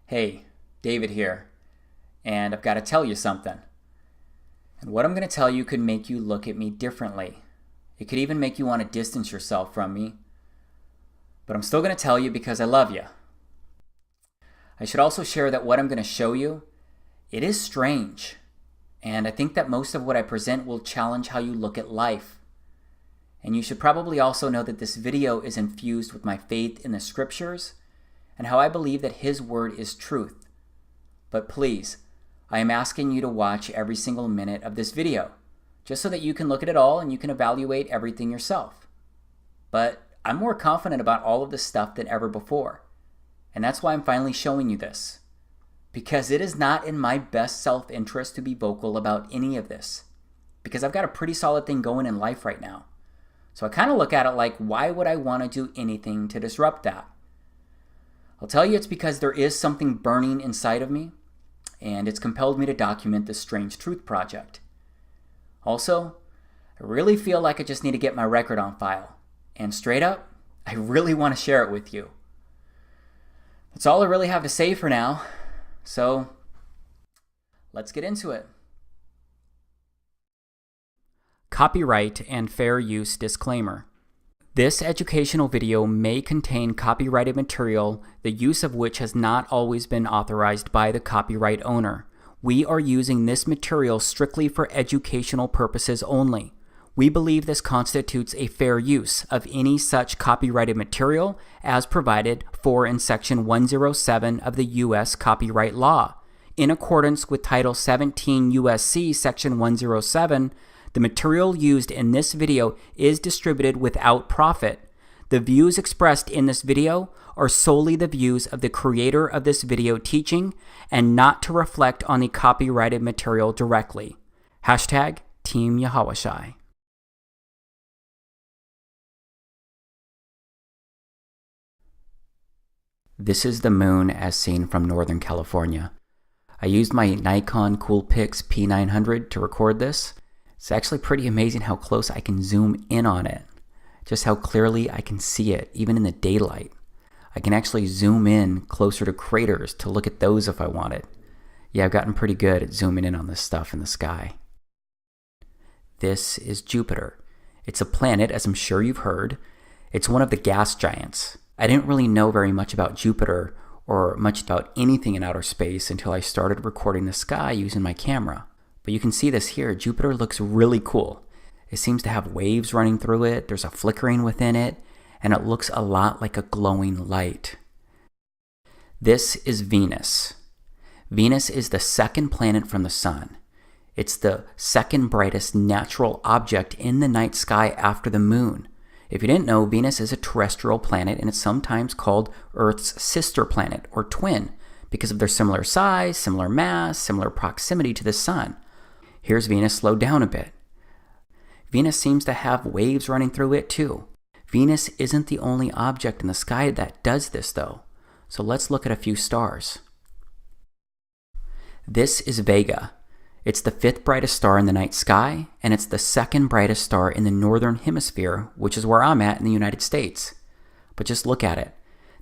Hey, David here, and I've got to tell you something. And what I'm going to tell you could make you look at me differently. It could even make you want to distance yourself from me. But I'm still going to tell you because I love you. I should also share that what I'm going to show you, it is strange. And I think that most of what I present will challenge how you look at life. And you should probably also know that this video is infused with my faith in the scriptures and how I believe that His word is truth. But please, I am asking you to watch every single minute of this video, just so that you can look at it all and you can evaluate everything yourself. But I'm more confident about all of this stuff than ever before. And that's why I'm finally showing you this. Because it is not in my best self-interest to be vocal about any of this. Because I've got a pretty solid thing going in life right now. So I kind of look at it like, why would I want to do anything to disrupt that? I'll tell you it's because there is something burning inside of me, and it's compelled me to document this strange truth project. Also, I really feel like I just need to get my record on file. And straight up, I really want to share it with you. That's all I really have to say for now. So, let's get into it. Copyright and fair use disclaimer. This educational video may contain copyrighted material, the use of which has not always been authorized by the copyright owner. We are using this material strictly for educational purposes only. We believe this constitutes a fair use of any such copyrighted material as provided for in Section 107 of the U.S. Copyright Law. In accordance with Title 17 U.S.C. Section 107, the material used in this video is distributed without profit. The views expressed in this video are solely the views of the creator of this video teaching and not to reflect on the copyrighted material directly. Hashtag Team Yahawashai. This is the moon as seen from Northern California. I used my Nikon Coolpix P900 to record this. It's actually pretty amazing how close I can zoom in on it. Just how clearly I can see it, even in the daylight. I can actually zoom in closer to craters to look at those if I wanted. Yeah, I've gotten pretty good at zooming in on this stuff in the sky. This is Jupiter. It's a planet, as I'm sure you've heard. It's one of the gas giants. I didn't really know very much about Jupiter or much about anything in outer space until I started recording the sky using my camera. But you can see this here. Jupiter looks really cool. It seems to have waves running through it. There's a flickering within it, and it looks a lot like a glowing light. This is Venus. Venus is the second planet from the sun. It's the second brightest natural object in the night sky after the moon. If you didn't know, Venus is a terrestrial planet, and it's sometimes called Earth's sister planet, or twin, because of their similar size, similar mass, similar proximity to the sun. Here's Venus slowed down a bit. Venus seems to have waves running through it too. Venus isn't the only object in the sky that does this though. So let's look at a few stars. This is Vega. It's the fifth brightest star in the night sky, and it's the second brightest star in the northern hemisphere, which is where I'm at in the United States. But just look at it.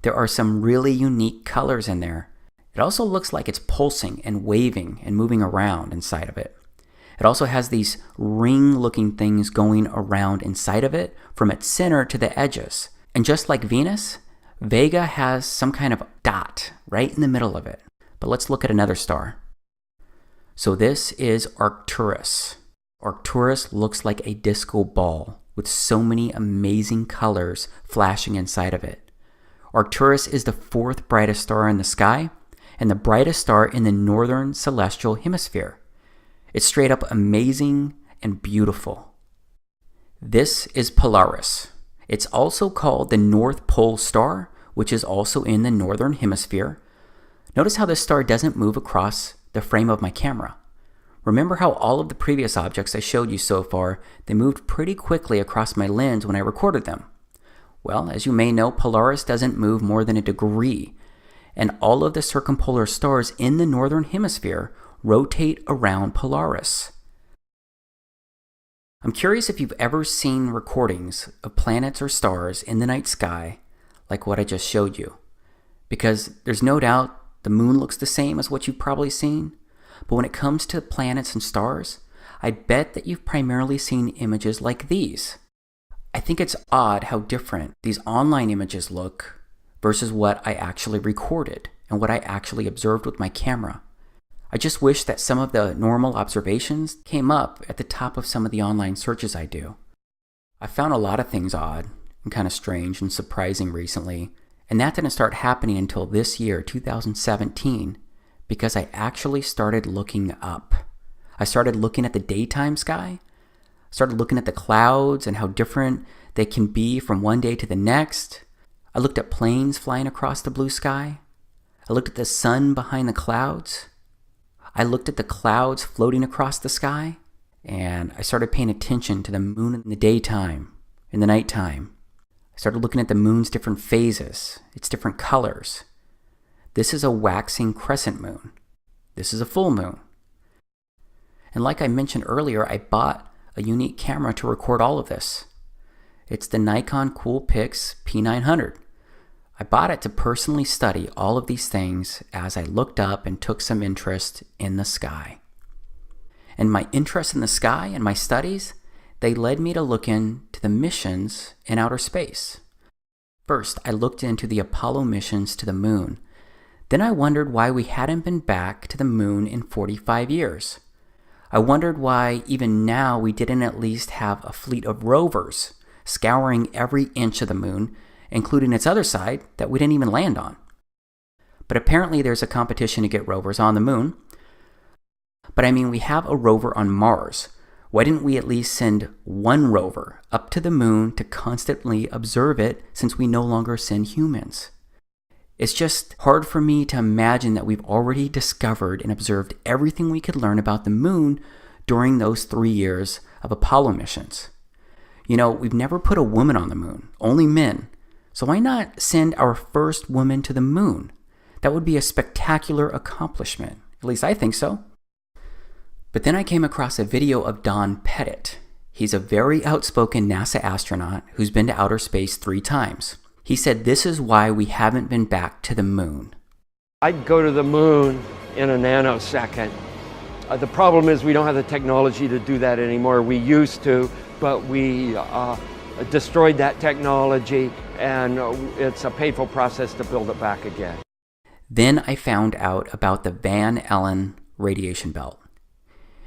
There are some really unique colors in there. It also looks like it's pulsing and waving and moving around inside of it. It also has these ring-looking things going around inside of it from its center to the edges. And just like Venus, Vega has some kind of dot right in the middle of it. But let's look at another star. So this is Arcturus. Arcturus looks like a disco ball with so many amazing colors flashing inside of it. Arcturus is the fourth brightest star in the sky and the brightest star in the northern celestial hemisphere. It's straight up amazing and beautiful. This is Polaris. It's also called the North Pole Star, which is also in the northern hemisphere. Notice how this star doesn't move across the frame of my camera. Remember how all of the previous objects I showed you so far, they moved pretty quickly across my lens when I recorded them. Well, as you may know, Polaris doesn't move more than a degree, and all of the circumpolar stars in the northern hemisphere rotate around Polaris. I'm curious if you've ever seen recordings of planets or stars in the night sky like what I just showed you, because there's no doubt The moon looks the same as what you've probably seen. But when it comes to planets and stars, I bet that you've primarily seen images like these. I think it's odd how different these online images look versus what I actually recorded and what I actually observed with my camera. I just wish that some of the normal observations came up at the top of some of the online searches I do. I found a lot of things odd and kind of strange and surprising recently, and that didn't start happening until this year, 2017, because I actually started looking up. I started looking at the daytime sky, started looking at the clouds and how different they can be from one day to the next. I looked at planes flying across the blue sky. I looked at the sun behind the clouds. I looked at the clouds floating across the sky, and I started paying attention to the moon in the daytime, in the nighttime. I started looking at the moon's different phases, its different colors. This is a waxing crescent moon. This is a full moon. And like I mentioned earlier, I bought a unique camera to record all of this. It's the Nikon Coolpix P900. I bought it to personally study all of these things as I looked up and took some interest in the sky. And my interest in the sky and my studies, they led me to look into the missions in outer space. First, I looked into the Apollo missions to the moon. Then I wondered why we hadn't been back to the moon in 45 years. I wondered why even now we didn't at least have a fleet of rovers scouring every inch of the moon, including its other side that we didn't even land on. But apparently there's a competition to get rovers on the moon. But I mean, we have a rover on Mars. Why didn't we at least send one rover up to the moon to constantly observe it, since we no longer send humans? It's just hard for me to imagine that we've already discovered and observed everything we could learn about the moon during those 3 years of Apollo missions. You know, we've never put a woman on the moon, only men. So why not send our first woman to the moon? That would be a spectacular accomplishment. At least I think so. But then I came across a video of Don Pettit. He's a very outspoken NASA astronaut who's been to outer space 3 times. He said this is why we haven't been back to the moon. I'd go to the moon in a nanosecond. The problem is we don't have the technology to do that anymore. We used to, but we destroyed that technology, and it's a painful process to build it back again. Then I found out about the Van Allen radiation belt.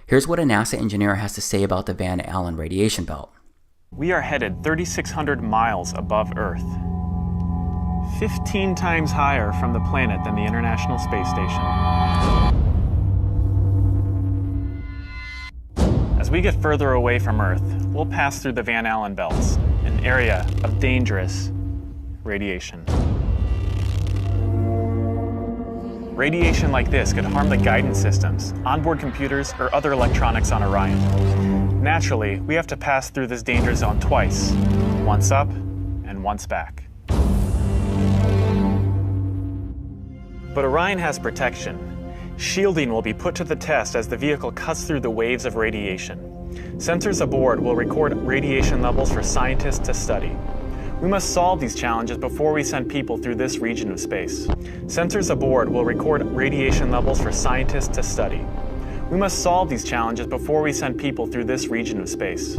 Here's what a NASA engineer has to say about the Van Allen radiation belt. We are headed 3,600 miles above Earth, 15 times higher from the planet than the International Space Station. As we get further away from Earth, we'll pass through the Van Allen belts, an area of dangerous radiation. Radiation like this could harm the guidance systems, onboard computers, or other electronics on Orion. Naturally, we have to pass through this danger zone twice, once up and once back. But Orion has protection. Shielding will be put to the test as the vehicle cuts through the waves of radiation. Sensors aboard will record radiation levels for scientists to study. We must solve these challenges before we send people through this region of space. Sensors aboard will record radiation levels for scientists to study. We must solve these challenges before we send people through this region of space.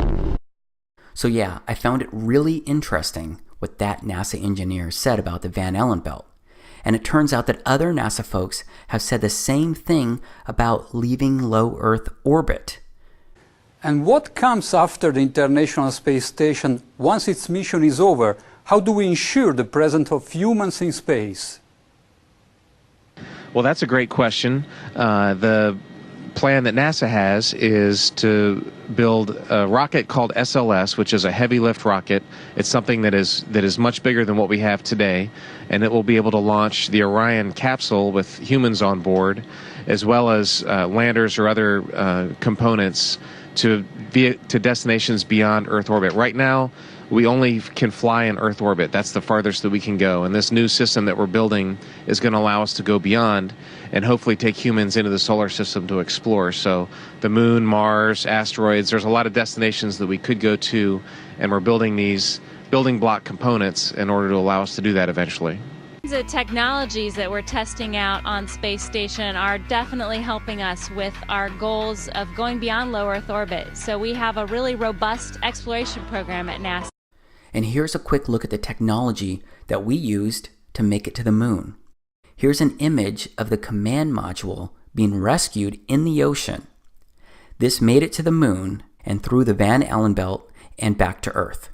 So yeah, I found it really interesting what that NASA engineer said about the Van Allen belt. And it turns out that other NASA folks have said the same thing about leaving low Earth orbit. And what comes after the International Space Station once its mission is over? How do we ensure the presence of humans in space? Well, that's a great question. The plan that NASA has is to build a rocket called SLS, which is a heavy lift rocket. It's something that is much bigger than what we have today, and it will be able to launch the Orion capsule with humans on board, as well as landers or other components to destinations beyond Earth orbit. Right now, we only can fly in Earth orbit. That's the farthest that we can go. And this new system that we're building is going to allow us to go beyond and hopefully take humans into the solar system to explore. So the moon, Mars, asteroids, there's a lot of destinations that we could go to, and we're building these building block components in order to allow us to do that eventually. The technologies that we're testing out on space station are definitely helping us with our goals of going beyond low Earth orbit. So we have a really robust exploration program at NASA. And here's a quick look at the technology that we used to make it to the moon. Here's an image of the command module being rescued in the ocean. This made it to the moon and through the Van Allen belt and back to Earth.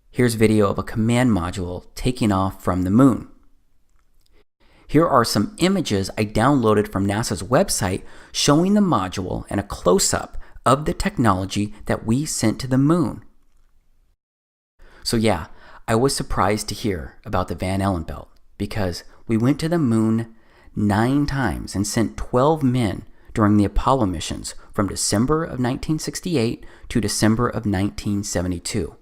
Here's video of a command module taking off from the moon. Here are some images I downloaded from NASA's website showing the module and a close-up of the technology that we sent to the moon. So yeah, I was surprised to hear about the Van Allen belt because we went to the moon 9 times and sent 12 men during the Apollo missions from December of 1968 to December of 1972.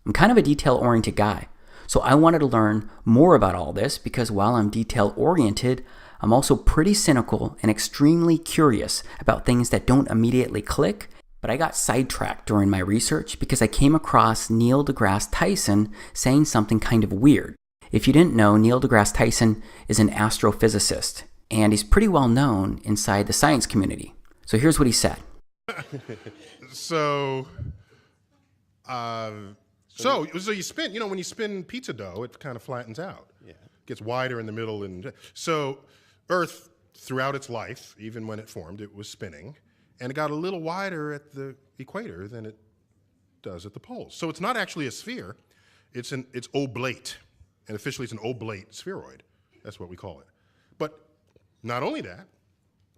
I'm kind of a detail-oriented guy, so I wanted to learn more about all this because while I'm detail-oriented, I'm also pretty cynical and extremely curious about things that don't immediately click, but I got sidetracked during my research because I came across Neil deGrasse Tyson saying something kind of weird. If you didn't know, Neil deGrasse Tyson is an astrophysicist, and he's pretty well known inside the science community. So here's what he said. So you spin, when you spin pizza dough, it kind of flattens out. Yeah. Gets wider in the middle. And so Earth, throughout its life, even when it formed, it was spinning. And it got a little wider at the equator than it does at the poles. So it's not actually a sphere. It's oblate. And officially it's an oblate spheroid. That's what we call it. But not only that,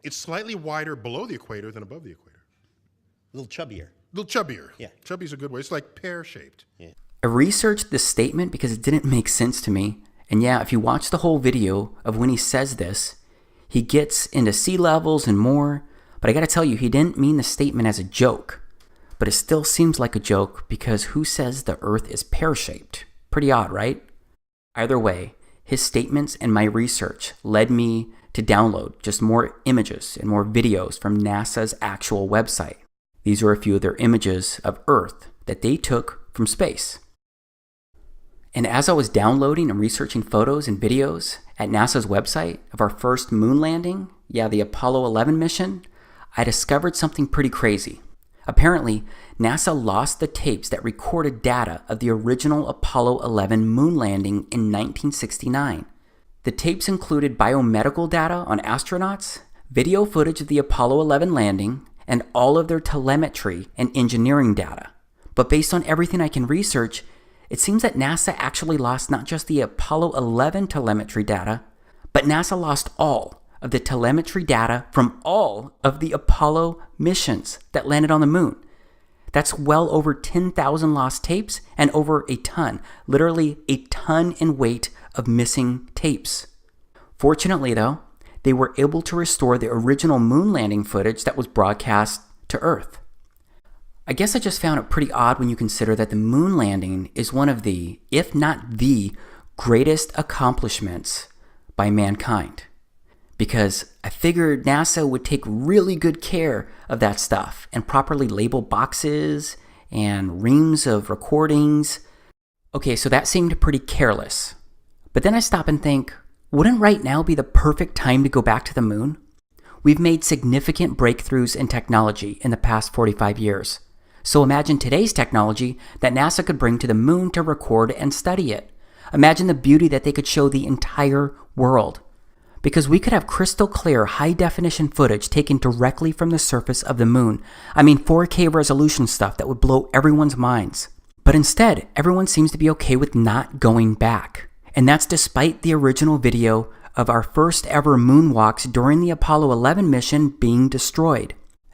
it's slightly wider below the equator than above the equator. A little chubbier. Yeah. Chubby's a good way. It's like pear-shaped. Yeah. I researched this statement because it didn't make sense to me. And yeah, if you watch the whole video of when he says this, he gets into sea levels and more. But I gotta tell you, he didn't mean the statement as a joke. But it still seems like a joke because who says the Earth is pear-shaped? Pretty odd, right? Either way, his statements and my research led me to download just more images and more videos from NASA's actual website. These are a few of their images of Earth that they took from space. And as I was downloading and researching photos and videos at NASA's website of our first moon landing, the Apollo 11 mission, I discovered something pretty crazy. Apparently, NASA lost the tapes that recorded data of the original Apollo 11 moon landing in 1969. The tapes included biomedical data on astronauts, video footage of the Apollo 11 landing, and all of their telemetry and engineering data. But based on everything I can research, it seems that NASA actually lost not just the Apollo 11 telemetry data, but NASA lost all of the telemetry data from all of the Apollo missions that landed on the moon. That's well over 10,000 lost tapes and over a ton, literally a ton in weight of missing tapes. Fortunately though, they were able to restore the original moon landing footage that was broadcast to Earth. I guess I just found it pretty odd when you consider that the moon landing is one of the, if not the, greatest accomplishments by mankind. Because I figured NASA would take really good care of that stuff and properly label boxes and reams of recordings. Okay, so that seemed pretty careless. But then I stop and think, wouldn't right now be the perfect time to go back to the moon? We've made significant breakthroughs in technology in the past 45 years. So imagine today's technology that NASA could bring to the moon to record and study it. Imagine the beauty that they could show the entire world. Because we could have crystal clear, high-definition footage taken directly from the surface of the moon. I mean 4K resolution stuff that would blow everyone's minds. But instead, everyone seems to be okay with not going back. And that's despite the original video of our first ever moonwalks during the Apollo 11 mission being destroyed.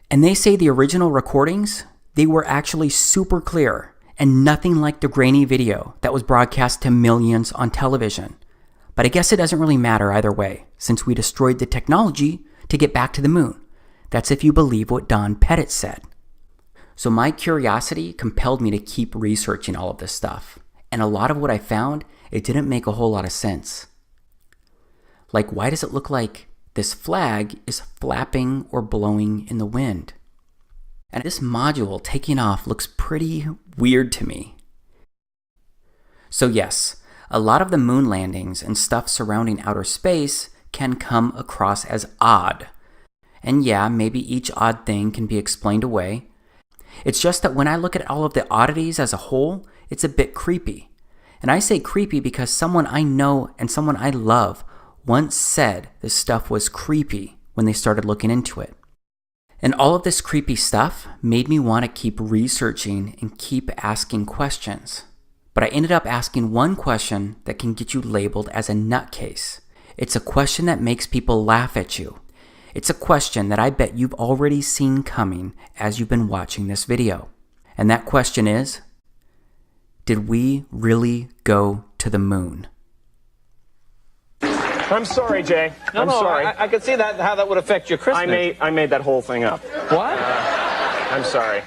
And they say the original recordings, they were actually super clear and nothing like the grainy video that was broadcast to millions on television. But I guess it doesn't really matter either way, since we destroyed the technology to get back to the moon. That's if you believe what Don Pettit said. So my curiosity compelled me to keep researching all of this stuff. And a lot of what I found, it didn't make a whole lot of sense. Like, why does it look like this flag is flapping or blowing in the wind? And this module taking off looks pretty weird to me. So yes, A lot of the moon landings and stuff surrounding outer space can come across as odd. And yeah, maybe each odd thing can be explained away. It's just that when I look at all of the oddities as a whole, it's a bit creepy. And I say creepy because someone I know and someone I love once said this stuff was creepy when they started looking into it. And all of this creepy stuff made me want to keep researching and keep asking questions. But I ended up asking one question that can get you labeled as a nutcase. It's a question that makes people laugh at you. It's a question that I bet you've already seen coming as you've been watching this video. And that question is, did we really go to the moon? I'm sorry, Jay. I'm sorry. I could see how that would affect your Christmas. I made that whole thing up. What? I'm sorry.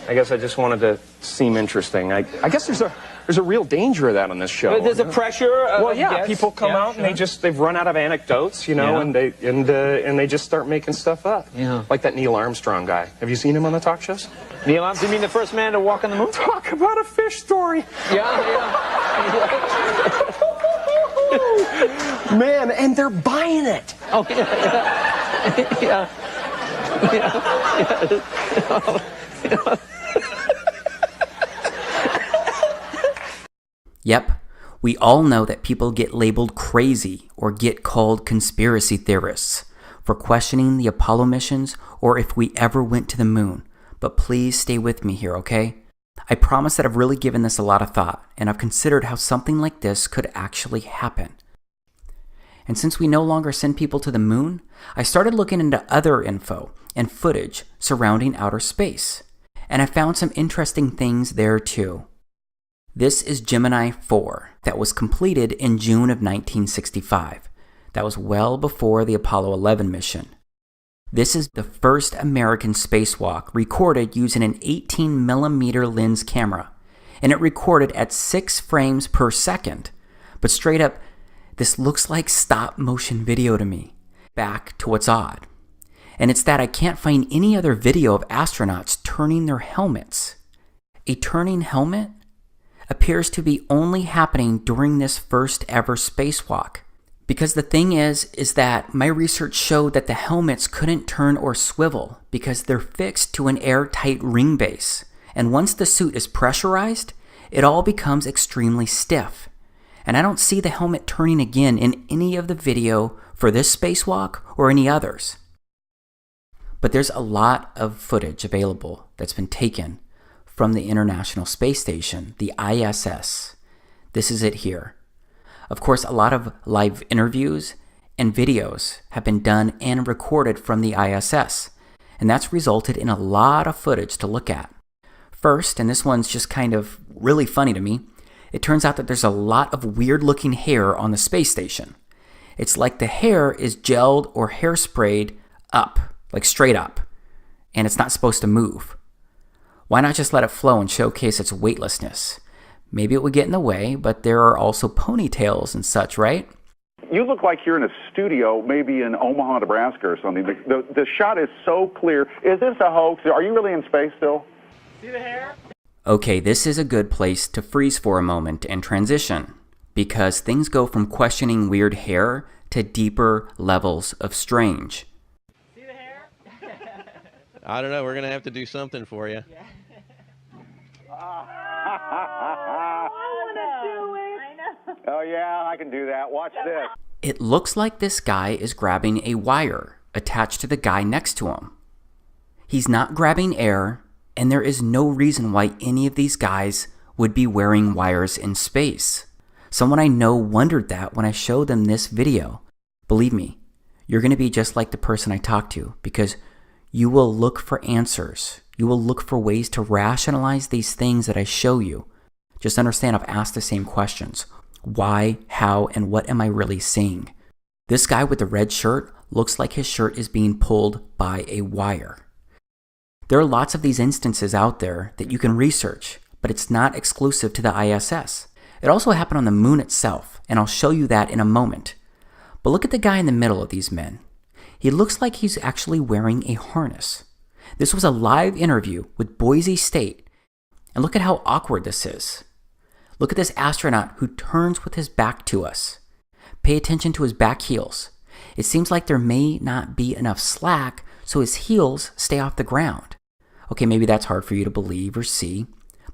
I guess I just wanted to seem interesting. I guess there's a real danger of that on this show. But there's a pressure. Well, yeah, people come out and they've run out of anecdotes, and they just start making stuff up. Yeah. Like that Neil Armstrong guy. Have you seen him on the talk shows? Neil Armstrong, you mean the first man to walk on the moon? Talk about a fish story. Yeah. Man, and they're buying it. Oh, yeah. Yep, we all know that people get labeled crazy or get called conspiracy theorists for questioning the Apollo missions or if we ever went to the moon. But please stay with me here, okay? I promise that I've really given this a lot of thought, and I've considered how something like this could actually happen. And since we no longer send people to the moon, I started looking into other info and footage surrounding outer space. And I found some interesting things there too. This is Gemini 4 that was completed in June of 1965. That was well before the Apollo 11 mission. This is the first American spacewalk recorded using an 18mm lens camera, and it recorded at 6 frames per second. But straight up, this looks like stop motion video to me. Back to what's odd. And it's that I can't find any other video of astronauts turning their helmets. A turning helmet appears to be only happening during this first ever spacewalk. Because the thing is that my research showed that the helmets couldn't turn or swivel because they're fixed to an airtight ring base. And once the suit is pressurized, it all becomes extremely stiff. And I don't see the helmet turning again in any of the video for this spacewalk or any others. But there's a lot of footage available that's been taken from the International Space Station, the ISS. This is it here. Of course, a lot of live interviews and videos have been done and recorded from the ISS, and that's resulted in a lot of footage to look at. First, and this one's just kind of really funny to me, it turns out that there's a lot of weird-looking hair on the space station. It's like the hair is gelled or hairsprayed up, like straight up, and it's not supposed to move. Why not just let it flow and showcase its weightlessness? Maybe it would get in the way, but there are also ponytails and such, right? You look like you're in a studio, maybe in Omaha, Nebraska or something. The shot is so clear. Is this a hoax? Are you really in space still? See the hair? Okay, this is a good place to freeze for a moment and transition, because things go from questioning weird hair to deeper levels of strange. See the hair? I don't know. We're going to have to do something for you. Yeah. Oh, yeah, I can do that. Watch this. It looks like this guy is grabbing a wire attached to the guy next to him. He's not grabbing air, and there is no reason why any of these guys would be wearing wires in space. Someone I know wondered that when I showed them this video. Believe me, you're going to be just like the person I talked to, because you will look for answers. You will look for ways to rationalize these things that I show you. Just understand I've asked the same questions. Why, how, and what am I really seeing? This guy with the red shirt looks like his shirt is being pulled by a wire. There are lots of these instances out there that you can research, but it's not exclusive to the ISS. It also happened on the moon itself, and I'll show you that in a moment. But look at the guy in the middle of these men. He looks like he's actually wearing a harness. This was a live interview with Boise State, and look at how awkward this is. Look at this astronaut who turns with his back to us. Pay attention to his back heels. It seems like there may not be enough slack, so his heels stay off the ground. Okay, maybe that's hard for you to believe or see,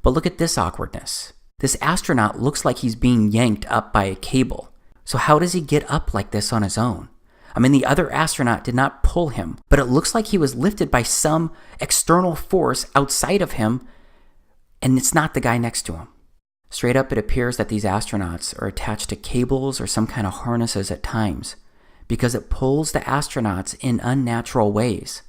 but look at this awkwardness. This astronaut looks like he's being yanked up by a cable. So how does he get up like this on his own? I mean, the other astronaut did not pull him, but it looks like he was lifted by some external force outside of him, and it's not the guy next to him. Straight up, it appears that these astronauts are attached to cables or some kind of harnesses at times, because it pulls the astronauts in unnatural ways.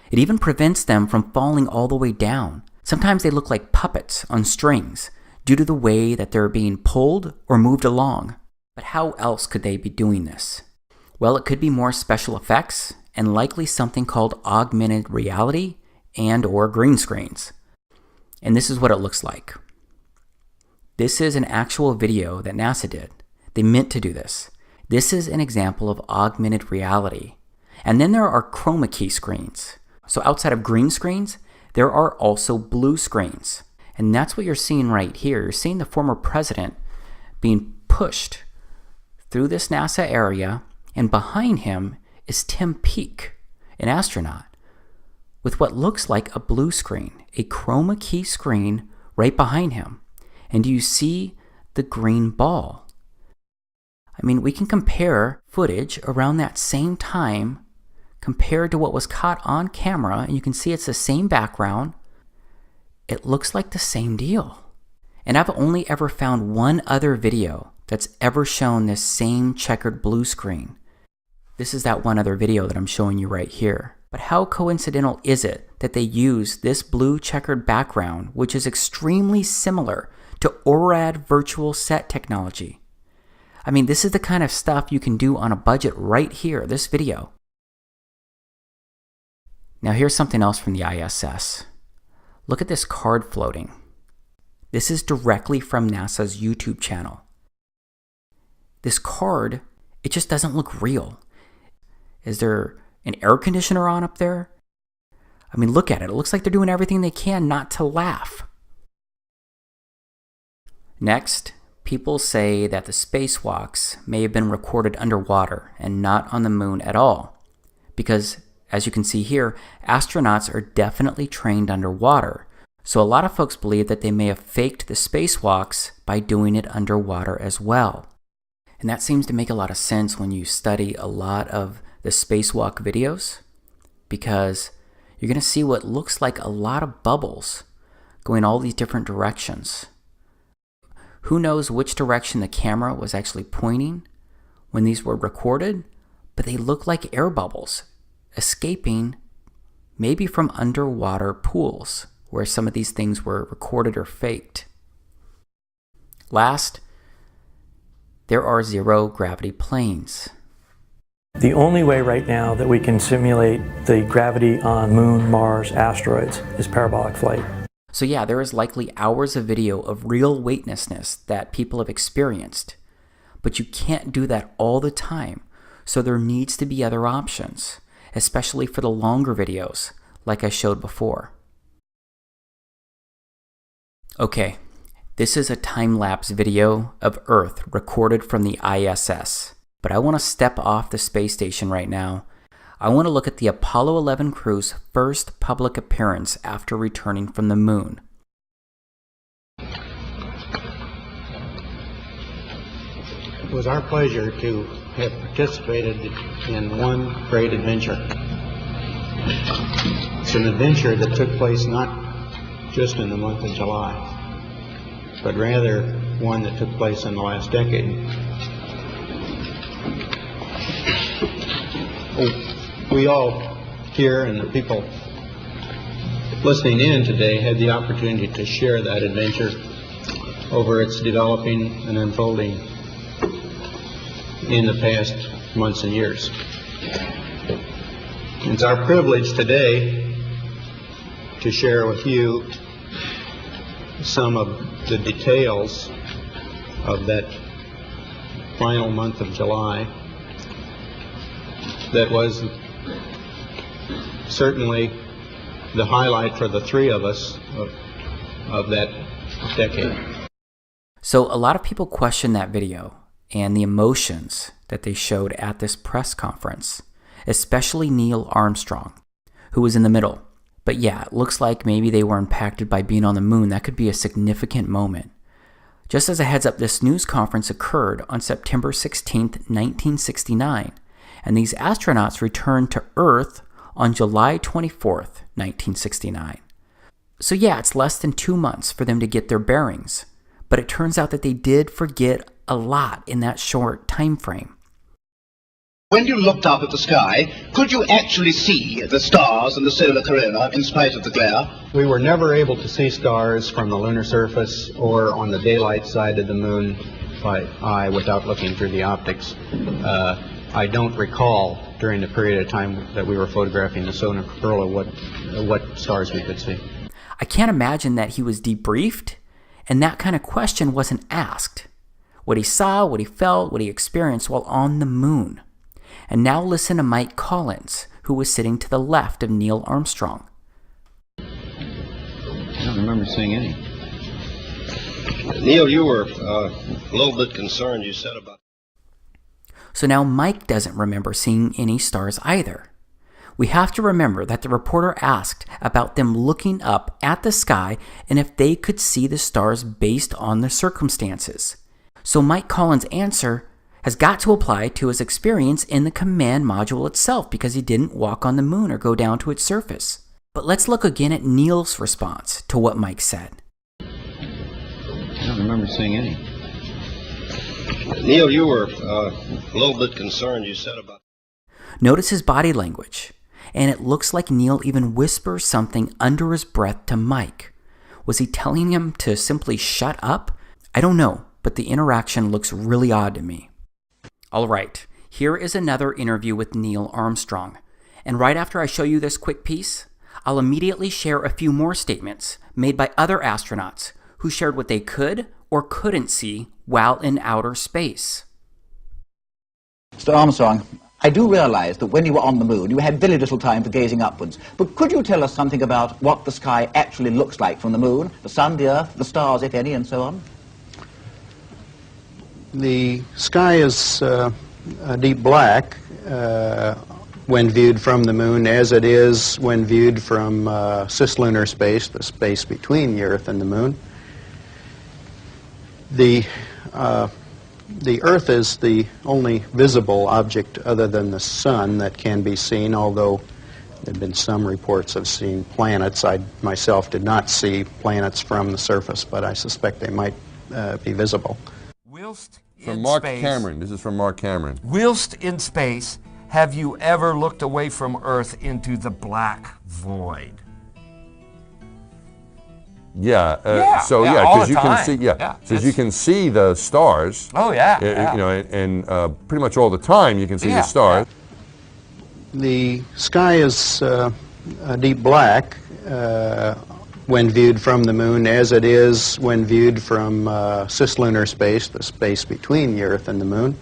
It even prevents them from falling all the way down. Sometimes they look like puppets on strings due to the way that they're being pulled or moved along. But how else could they be doing this? Well, it could be more special effects and likely something called augmented reality and or green screens. And this is what it looks like. This is an actual video that NASA did. They meant to do this. This is an example of augmented reality. And then there are chroma key screens. So outside of green screens, there are also blue screens. And that's what you're seeing right here. You're seeing the former president being pushed through this NASA area, and behind him is Tim Peake, an astronaut, with what looks like a blue screen, a chroma key screen right behind him. And do you see the green ball? I mean, we can compare footage around that same time compared to what was caught on camera, and you can see it's the same background. It looks like the same deal. And I've only ever found one other video that's ever shown this same checkered blue screen. This is that one other video that I'm showing you right here. But how coincidental is it that they use this blue checkered background, which is extremely similar to ORAD virtual set technology? I mean, this is the kind of stuff you can do on a budget right here, this video. Now here's something else from the ISS. Look at this card floating. This is directly from NASA's YouTube channel. This card, it just doesn't look real. Is there an air conditioner on up there? I mean, look at it. It looks like they're doing everything they can not to laugh. Next, people say that the spacewalks may have been recorded underwater and not on the moon at all. Because, as you can see here, astronauts are definitely trained underwater. So a lot of folks believe that they may have faked the spacewalks by doing it underwater as well. And that seems to make a lot of sense when you study a lot of the spacewalk videos, because you're going to see what looks like a lot of bubbles going all these different directions. Who knows which direction the camera was actually pointing when these were recorded, but they look like air bubbles escaping maybe from underwater pools where some of these things were recorded or faked. Last, there are zero gravity planes. The only way right now that we can simulate the gravity on Moon, Mars, asteroids is parabolic flight. So yeah, there is likely hours of video of real weightlessness that people have experienced, but you can't do that all the time, so there needs to be other options, especially for the longer videos like I showed before. Okay, this is a time-lapse video of Earth recorded from the ISS. But I want to step off the space station right now. I want to look at the Apollo 11 crew's first public appearance after returning from the moon. It was our pleasure to have participated in one great adventure. It's an adventure that took place not just in the month of July, but rather one that took place in the last decade. We all here and the people listening in today had the opportunity to share that adventure over its developing and unfolding in the past months and years. It's our privilege today to share with you some of the details of that final month of July that was certainly the highlight for the three of us of that decade. So a lot of people question that video and the emotions that they showed at this press conference, especially Neil Armstrong, who was in the middle. But yeah, it looks like maybe they were impacted by being on the moon. That could be a significant moment. Just as a heads up, this news conference occurred on September 16th, 1969, and these astronauts returned to Earth on July 24th, 1969. So yeah, it's less than 2 months for them to get their bearings, but it turns out that they did forget a lot in that short time frame. When you looked up at the sky, could you actually see the stars and the solar corona in spite of the glare? We were never able to see stars from the lunar surface or on the daylight side of the moon by eye without looking through the optics. I don't recall during the period of time that we were photographing the solar corona what stars we could see. I can't imagine that he was debriefed and that kind of question wasn't asked. What he saw, what he felt, what he experienced while on the moon. And now listen to Mike Collins, who was sitting to the left of Neil Armstrong. I don't remember seeing any. Neil, you were a little bit concerned, you said about... So now Mike doesn't remember seeing any stars either. We have to remember that the reporter asked about them looking up at the sky and if they could see the stars based on the circumstances. So Mike Collins' answer has got to apply to his experience in the command module itself because he didn't walk on the moon or go down to its surface. But let's look again at Neil's response to what Mike said. I don't remember seeing any. Neil, you were a little bit concerned, you said about... Notice his body language, and it looks like Neil even whispers something under his breath to Mike. Was he telling him to simply shut up? I don't know, but the interaction looks really odd to me. All right, here is another interview with Neil Armstrong. And right after I show you this quick piece, I'll immediately share a few more statements made by other astronauts who shared what they could or couldn't see while in outer space. Mr. Armstrong, I do realize that when you were on the moon, you had very little time for gazing upwards. But could you tell us something about what the sky actually looks like from the moon, the sun, the earth, the stars, if any, and so on? The sky is a deep black when viewed from the moon, as it is when viewed from cislunar space, the space between the Earth and the moon. The Earth is the only visible object other than the sun that can be seen, although there have been some reports of seeing planets. I myself did not see planets from the surface, but I suspect they might be visible. From Mark Cameron. This is from Mark Cameron. Whilst in space, have you ever looked away from Earth into the black void? Yeah. All because the you time. can see. Because you can see the stars. Oh yeah. You know, and pretty much all the time you can see the stars. The sky is a deep black when viewed from the moon, as it is when viewed from cislunar space, the space between the Earth and the moon.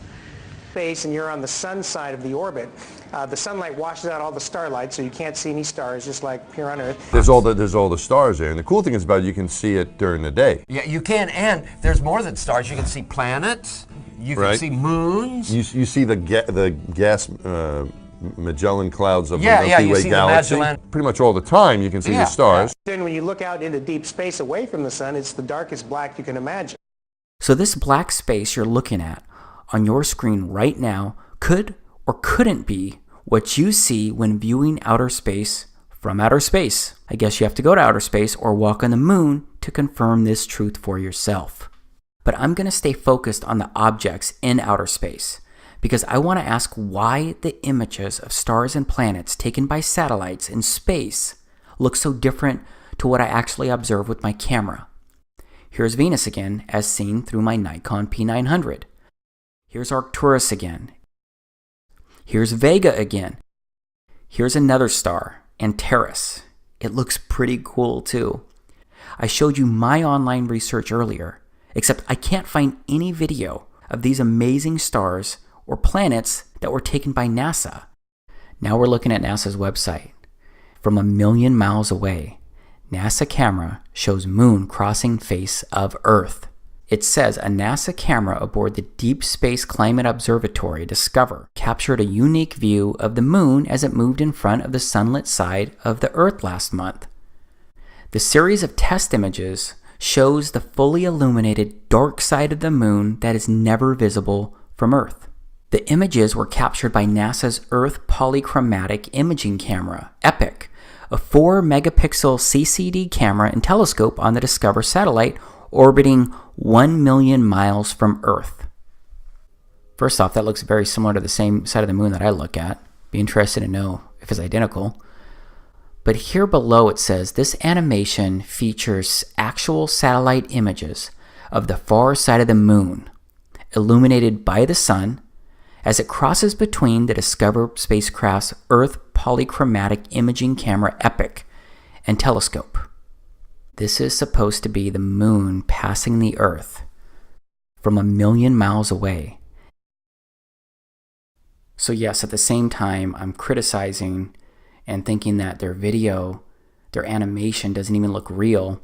Space, and you're on the sun side of the orbit. The sunlight washes out all the starlight, so you can't see any stars, just like here on Earth. There's all the stars there, and the cool thing is about it, you can see it during the day. Yeah, you can, and there's more than stars. You can see planets. You can see moons. You see the gas Magellan clouds of the you Milky Way see galaxy. the Magellan. Pretty much all the time you can see the stars. Then when you look out into deep space away from the sun, it's the darkest black you can imagine. So this black space you're looking at on your screen right now could or couldn't be what you see when viewing outer space from outer space. I guess you have to go to outer space or walk on the moon to confirm this truth for yourself. But I'm going to stay focused on the objects in outer space because I want to ask why the images of stars and planets taken by satellites in space look so different to what I actually observe with my camera. Here's Venus again, as seen through my Nikon P900. Here's Arcturus again. Here's Vega again. Here's another star, Antares. It looks pretty cool too. I showed you my online research earlier, except I can't find any video of these amazing stars or planets that were taken by NASA. Now we're looking at NASA's website. From 1 million miles away, NASA camera shows moon crossing face of Earth. It says a NASA camera aboard the Deep Space Climate Observatory Discover captured a unique view of the moon as it moved in front of the sunlit side of the Earth last month. The series of test images shows the fully illuminated dark side of the moon that is never visible from Earth. The images were captured by NASA's Earth Polychromatic Imaging Camera, EPIC, a 4-megapixel CCD camera and telescope on the Discover satellite orbiting 1 million miles from Earth. First off, that looks very similar to the same side of the moon that I look at. Be interested to know if it's identical. But here below it says this animation features actual satellite images of the far side of the moon, illuminated by the sun, as it crosses between the Discover spacecraft's Earth Polychromatic Imaging Camera EPIC and telescope. This is supposed to be the moon passing the Earth from 1 million miles away. So yes, at the same time, I'm criticizing and thinking that their video, their animation doesn't even look real,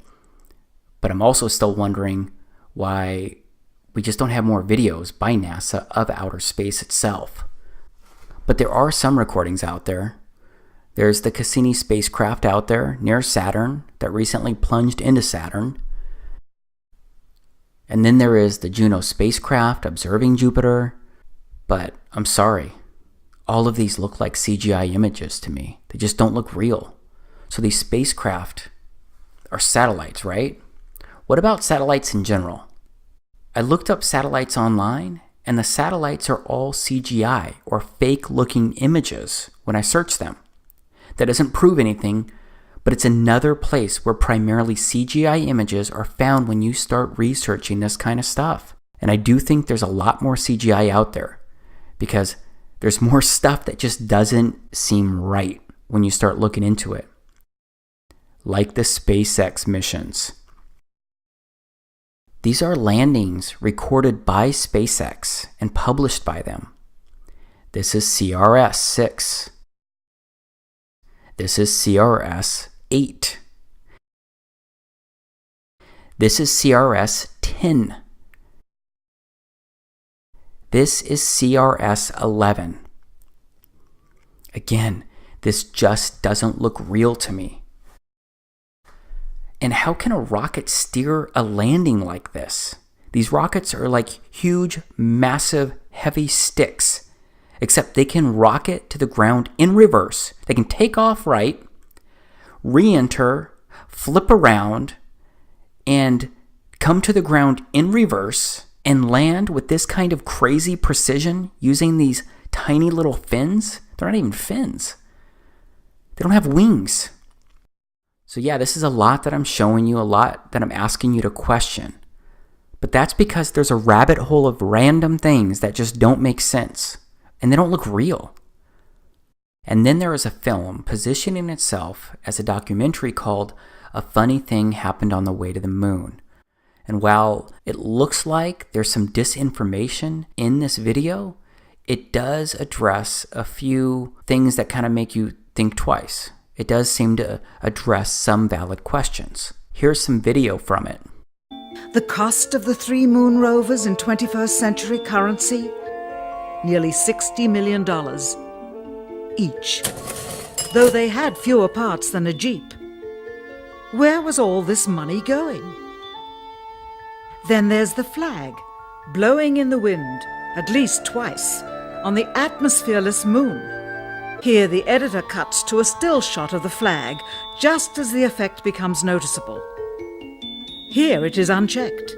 but I'm also still wondering why we just don't have more videos by NASA of outer space itself. But there are some recordings out there. There's the Cassini spacecraft out there near Saturn that recently plunged into Saturn. And then there is the Juno spacecraft observing Jupiter. But I'm sorry, all of these look like CGI images to me. They just don't look real. So these spacecraft are satellites, right? What about satellites in general? I looked up satellites online, and the satellites are all CGI or fake-looking images when I search them. That doesn't prove anything, but it's another place where primarily CGI images are found when you start researching this kind of stuff. And I do think there's a lot more CGI out there because there's more stuff that just doesn't seem right when you start looking into it. Like the SpaceX missions. These are landings recorded by SpaceX and published by them. This is CRS-6. This is CRS-8. This is CRS-10. This is CRS-11. Again, this just doesn't look real to me. And how can a rocket steer a landing like this? These rockets are like huge, massive, heavy sticks, except they can rocket to the ground in reverse. They can take off right, re-enter, flip around, and come to the ground in reverse and land with this kind of crazy precision using these tiny little fins. They're not even fins. They don't have wings. So yeah, this is a lot that I'm showing you, a lot that I'm asking you to question. But that's because there's a rabbit hole of random things that just don't make sense. And they don't look real. And then there is a film positioning itself as a documentary called A Funny Thing Happened on the Way to the Moon. And while it looks like there's some disinformation in this video, it does address a few things that kind of make you think twice. It does seem to address some valid questions. Here's some video from it. The cost of the 3 moon rovers in 21st century currency? Nearly $60 million each, though they had fewer parts than a Jeep. Where was all this money going? Then there's the flag, blowing in the wind, at least twice, on the atmosphereless moon. Here the editor cuts to a still shot of the flag, just as the effect becomes noticeable. Here it is unchecked.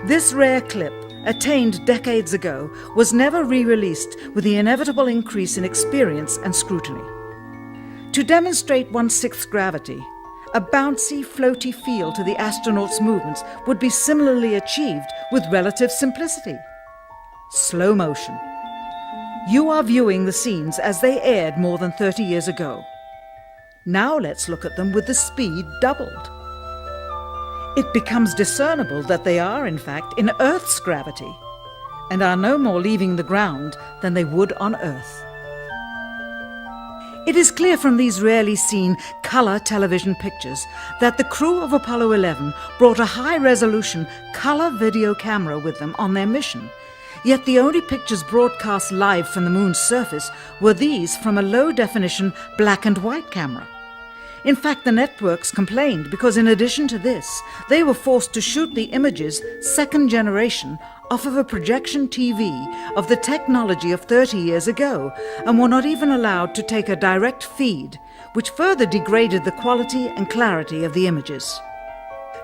This rare clip, attained decades ago, was never re-released with the inevitable increase in experience and scrutiny. To demonstrate 1/6 gravity, a bouncy, floaty feel to the astronaut's movements would be similarly achieved with relative simplicity. Slow motion. You are viewing the scenes as they aired more than 30 years ago. Now let's look at them with the speed doubled. It becomes discernible that they are, in fact, in Earth's gravity, and are no more leaving the ground than they would on Earth. It is clear from these rarely seen colour television pictures that the crew of Apollo 11 brought a high-resolution colour video camera with them on their mission. Yet the only pictures broadcast live from the moon's surface were these from a low-definition black and white camera. In fact, the networks complained because in addition to this, they were forced to shoot the images, second generation, off of a projection TV of the technology of 30 years ago, and were not even allowed to take a direct feed, which further degraded the quality and clarity of the images.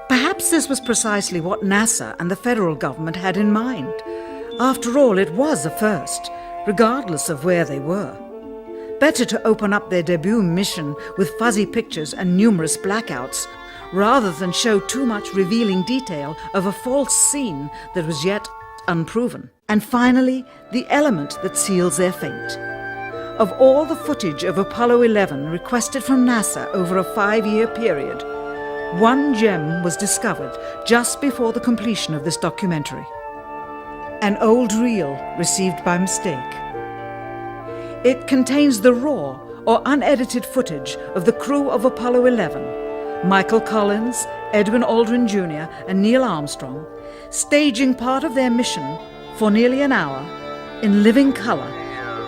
Perhaps this was precisely what NASA and the federal government had in mind. After all, it was a first, regardless of where they were. Better to open up their debut mission with fuzzy pictures and numerous blackouts, rather than show too much revealing detail of a false scene that was yet unproven. And finally, the element that seals their fate. Of all the footage of Apollo 11 requested from NASA over a 5-year period, one gem was discovered just before the completion of this documentary. An old reel received by mistake. It contains the raw or unedited footage of the crew of Apollo 11, Michael Collins, Edwin Aldrin Jr. and Neil Armstrong, staging part of their mission for nearly an hour in living color,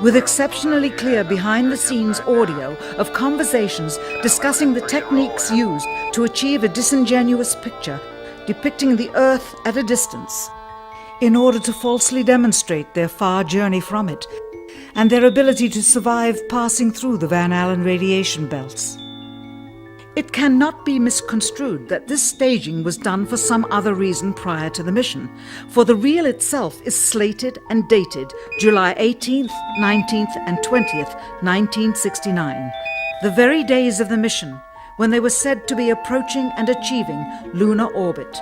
with exceptionally clear behind-the-scenes audio of conversations discussing the techniques used to achieve a disingenuous picture depicting the Earth at a distance, in order to falsely demonstrate their far journey from it and their ability to survive passing through the Van Allen radiation belts. It cannot be misconstrued that this staging was done for some other reason prior to the mission, for the reel itself is slated and dated July 18th, 19th and 20th, 1969, the very days of the mission when they were said to be approaching and achieving lunar orbit.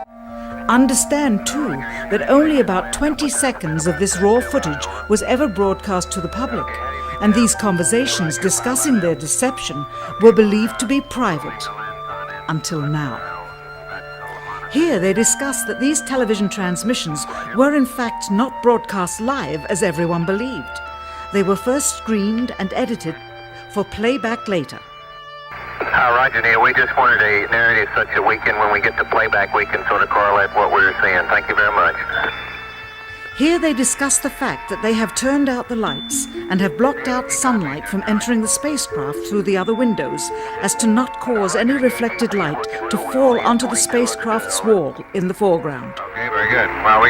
Understand, too, that only about 20 seconds of this raw footage was ever broadcast to the public, and these conversations discussing their deception were believed to be private, until now. Here they discuss that these television transmissions were in fact not broadcast live as everyone believed. They were first screened and edited for playback later. Roger, Neil. We just wanted a narrative such that we can, when we get the playback, we can sort of correlate what we're seeing. Thank you very much. Here they discuss the fact that they have turned out the lights and have blocked out sunlight from entering the spacecraft through the other windows, as to not cause any reflected light to fall onto the spacecraft's wall in the foreground. Okay, very good. Well, we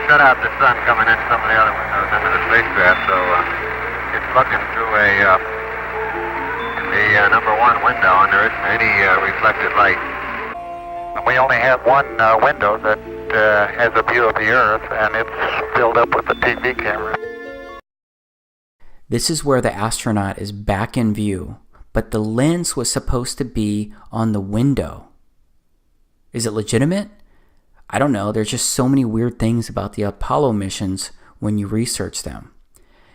shut out the sun coming in some of the other windows into the spacecraft, so it's looking through the number one window, and there isn't any reflected light. We only have one window that has a view of the Earth, and it's filled up with the TV camera. This is where the astronaut is back in view, but the lens was supposed to be on the window. Is it legitimate? I don't know. There's just so many weird things about the Apollo missions when you research them.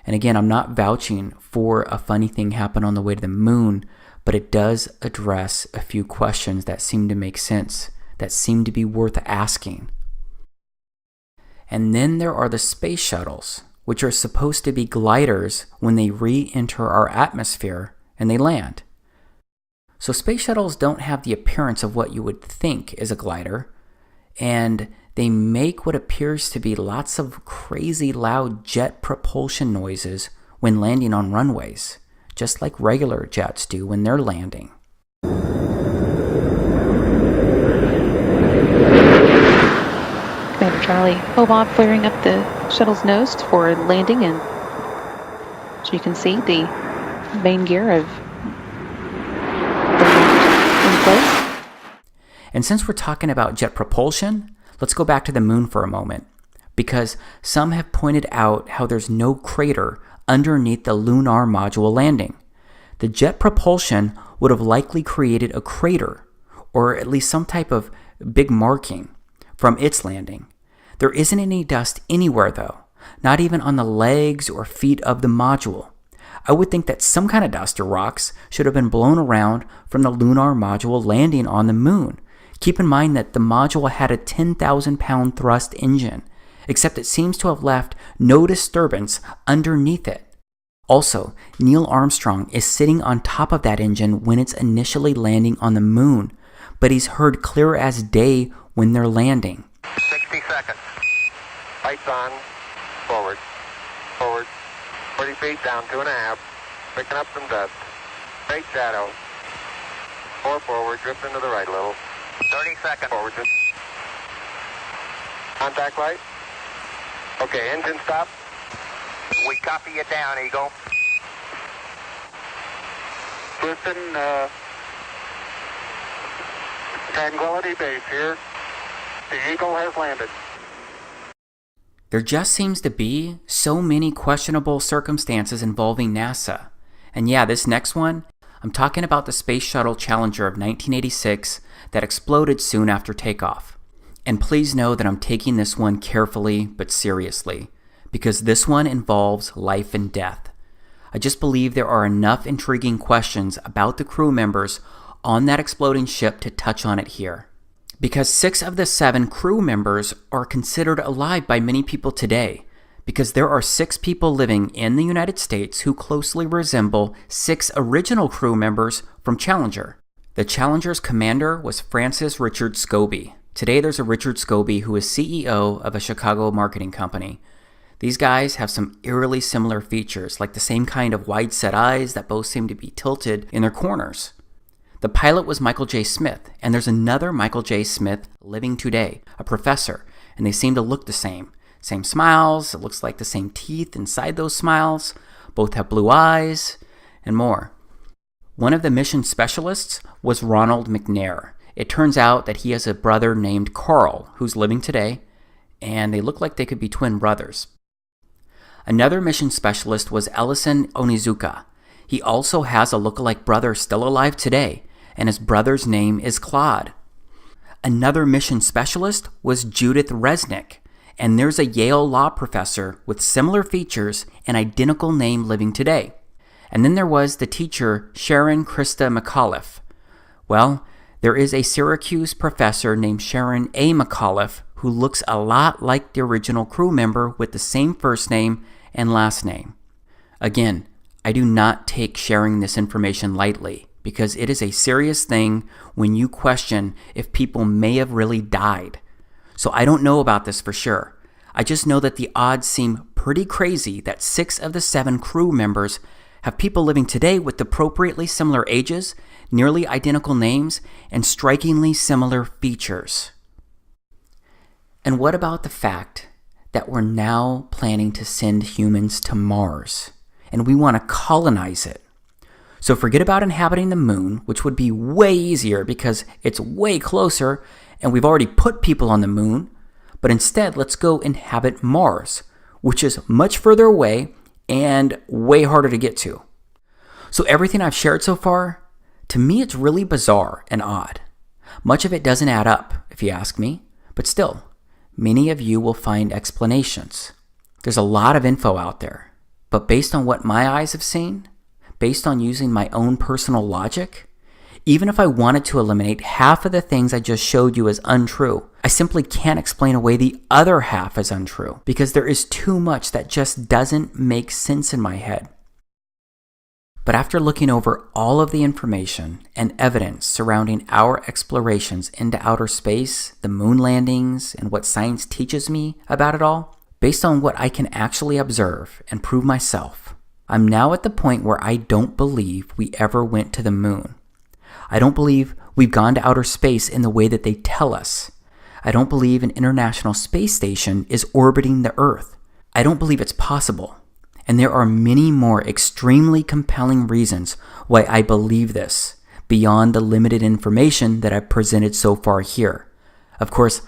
And again, I'm not vouching for a funny thing happened on the way to the moon, but it does address a few questions that seem to make sense, that seem to be worth asking. And then there are the space shuttles, which are supposed to be gliders when they re-enter our atmosphere and they land. So space shuttles don't have the appearance of what you would think is a glider, and they make what appears to be lots of crazy loud jet propulsion noises when landing on runways, just like regular jets do when they're landing. Commander Charlie Hobart flaring up the shuttle's nose for landing, and so you can see the main gear of in place. And since we're talking about jet propulsion, let's go back to the moon for a moment, because some have pointed out how there's no crater underneath the lunar module landing. The jet propulsion would have likely created a crater, or at least some type of big marking from its landing. There isn't any dust anywhere though, not even on the legs or feet of the module. I would think that some kind of dust or rocks should have been blown around from the lunar module landing on the moon. Keep in mind that the module had a 10,000-pound thrust engine, except it seems to have left no disturbance underneath it. Also, Neil Armstrong is sitting on top of that engine when it's initially landing on the moon, but he's heard clear as day when they're landing. 60 seconds. Lights on. Forward. Forward. 40 feet down, 2.5. Picking up some dust. Straight shadow. 4 forward, drift into the right a little. 30 seconds. Forward, drift. Contact light. Okay, engine stop. We copy you down, Eagle. Listen, Tranquility Base here. The Eagle has landed. There just seems to be so many questionable circumstances involving NASA. And yeah, this next one, I'm talking about the Space Shuttle Challenger of 1986 that exploded soon after takeoff. And please know that I'm taking this one carefully but seriously, because this one involves life and death. I just believe there are enough intriguing questions about the crew members on that exploding ship to touch on it here. Because 6 of the 7 crew members are considered alive by many people today, because there are 6 people living in the United States who closely resemble 6 original crew members from Challenger. The Challenger's commander was Francis Richard Scobie. Today there's a Richard Scobie who is CEO of a Chicago marketing company. These guys have some eerily similar features, like the same kind of wide-set eyes that both seem to be tilted in their corners. The pilot was Michael J. Smith, and there's another Michael J. Smith living today, a professor, and they seem to look the same. Same smiles, it looks like the same teeth inside those smiles, both have blue eyes, and more. One of the mission specialists was Ronald McNair. It turns out that he has a brother named Carl, who's living today, and they look like they could be twin brothers. Another mission specialist was Ellison Onizuka. He also has a lookalike brother still alive today, and his brother's name is Claude. Another mission specialist was Judith Resnick, and there's a Yale law professor with similar features and identical name living today. And then there was the teacher Sharon Krista McAuliffe. Well, there is a Syracuse professor named Sharon A. McAuliffe who looks a lot like the original crew member with the same first name and last name. Again, I do not take sharing this information lightly, because it is a serious thing when you question if people may have really died. So I don't know about this for sure. I just know that the odds seem pretty crazy that 6 of the 7 crew members have people living today with appropriately similar ages, nearly identical names, and strikingly similar features. And what about the fact that we're now planning to send humans to Mars, and we want to colonize it? So forget about inhabiting the moon, which would be way easier because it's way closer and we've already put people on the moon, but instead let's go inhabit Mars, which is much further away and way harder to get to. So everything I've shared so far, to me it's really bizarre and odd. Much of it doesn't add up, if you ask me, but still, many of you will find explanations. There's a lot of info out there, but based on what my eyes have seen, based on using my own personal logic, even if I wanted to eliminate half of the things I just showed you as untrue, I simply can't explain away the other half as untrue, because there is too much that just doesn't make sense in my head. But after looking over all of the information and evidence surrounding our explorations into outer space, the moon landings, and what science teaches me about it all, based on what I can actually observe and prove myself, I'm now at the point where I don't believe we ever went to the moon. I don't believe we've gone to outer space in the way that they tell us. I don't believe an International Space Station is orbiting the Earth. I don't believe it's possible. And there are many more extremely compelling reasons why I believe this, beyond the limited information that I've presented so far here. Of course,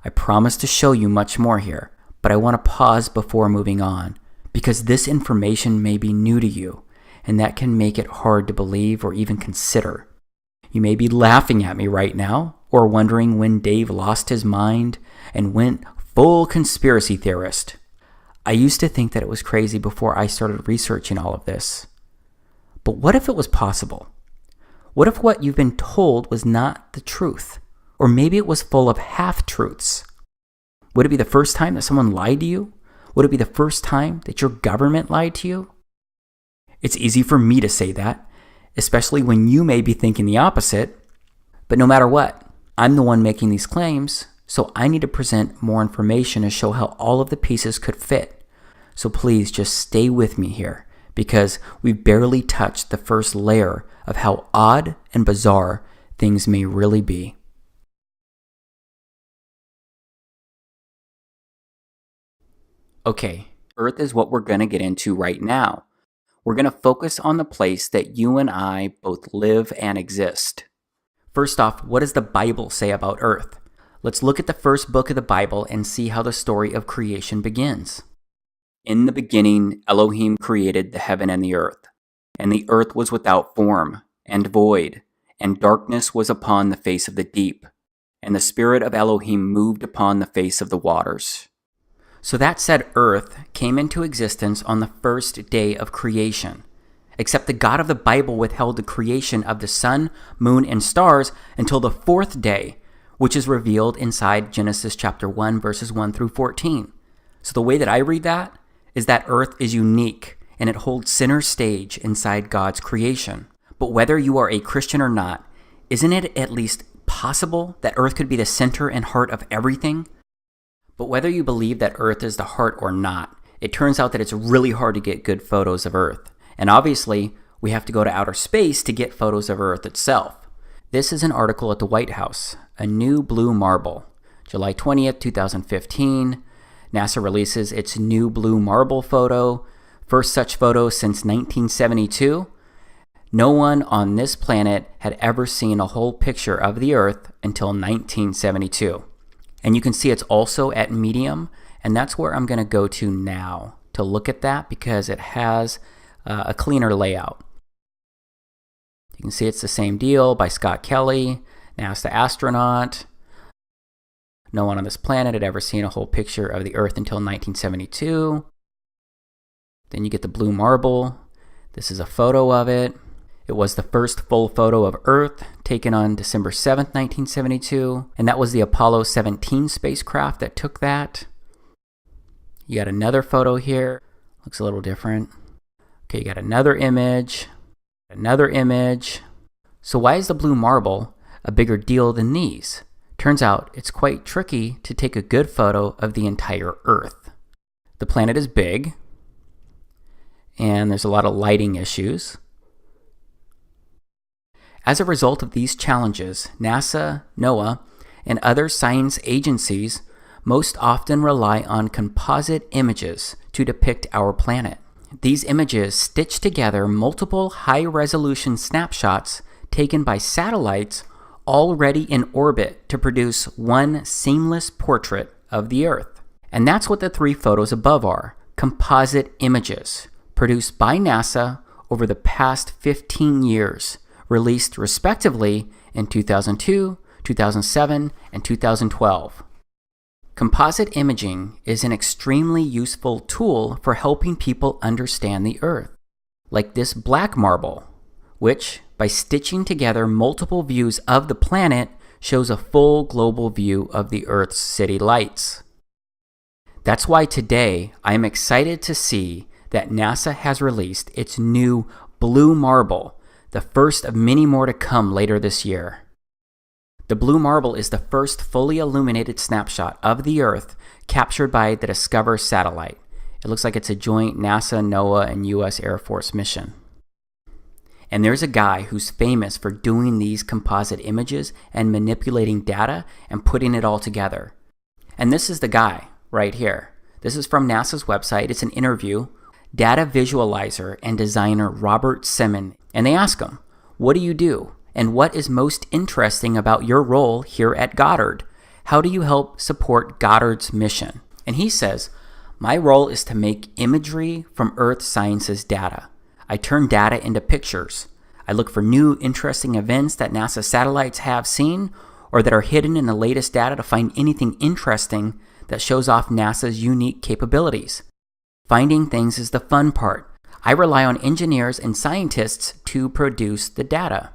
I promise to show you much more here, but I want to pause before moving on, because this information may be new to you, and that can make it hard to believe or even consider. You may be laughing at me right now, or wondering when Dave lost his mind and went full conspiracy theorist. I used to think that it was crazy before I started researching all of this. But what if it was possible? What if what you've been told was not the truth? Or maybe it was full of half-truths? Would it be the first time that someone lied to you? Would it be the first time that your government lied to you? It's easy for me to say that, especially when you may be thinking the opposite. But no matter what, I'm the one making these claims, so I need to present more information to show how all of the pieces could fit. So please just stay with me here, because we've barely touched the first layer of how odd and bizarre things may really be. Okay, Earth is what we're going to get into right now. We're going to focus on the place that you and I both live and exist. First off, what does the Bible say about Earth? Let's look at the first book of the Bible and see how the story of creation begins. In the beginning, Elohim created the heaven and the earth was without form and void, and darkness was upon the face of the deep, and the Spirit of Elohim moved upon the face of the waters. So that said, Earth came into existence on the first day of creation, except the God of the Bible withheld the creation of the sun, moon, and stars until the fourth day, which is revealed inside Genesis chapter 1, verses 1 through 14. So the way that I read that is that Earth is unique, and it holds center stage inside God's creation. But whether you are a Christian or not, isn't it at least possible that Earth could be the center and heart of everything? But whether you believe that Earth is the heart or not, it turns out that it's really hard to get good photos of Earth. And obviously, we have to go to outer space to get photos of Earth itself. This is an article at the White House, A New Blue Marble. July 20th, 2015, NASA releases its new blue marble photo, first such photo since 1972. No one on this planet had ever seen a whole picture of the Earth until 1972. And you can see it's also at medium, and that's where I'm going to go to now to look at that because it has a cleaner layout. You can see it's the same deal by Scott Kelly, NASA astronaut. No one on this planet had ever seen a whole picture of the Earth until 1972. Then you get the blue marble. This is a photo of it. It was the first full photo of Earth taken on December 7th, 1972, and that was the Apollo 17 spacecraft that took that. You got another photo here. Looks a little different. Okay, you got another image. So why is the blue marble a bigger deal than these? Turns out it's quite tricky to take a good photo of the entire Earth. The planet is big, and there's a lot of lighting issues. As a result of these challenges, NASA, NOAA, and other science agencies most often rely on composite images to depict our planet. These images stitch together multiple high-resolution snapshots taken by satellites already in orbit to produce one seamless portrait of the Earth. And that's what the three photos above are, composite images, produced by NASA over the past 15 years, released respectively in 2002, 2007, and 2012. Composite imaging is an extremely useful tool for helping people understand the Earth, like this black marble, which, by stitching together multiple views of the planet, shows a full global view of the Earth's city lights. That's why today I am excited to see that NASA has released its new blue marble, the first of many more to come later this year. The blue marble is the first fully illuminated snapshot of the Earth captured by the Discover satellite. It looks like it's a joint NASA, NOAA, and U.S. Air Force mission. And there's a guy who's famous for doing these composite images and manipulating data and putting it all together. And this is the guy right here. This is from NASA's website. It's an interview. Data visualizer and designer Robert Simon. And they ask him, what do you do? And what is most interesting about your role here at Goddard? How do you help support Goddard's mission? And he says, my role is to make imagery from Earth sciences data. I turn data into pictures. I look for new interesting events that NASA satellites have seen or that are hidden in the latest data to find anything interesting that shows off NASA's unique capabilities. Finding things is the fun part. I rely on engineers and scientists to produce the data.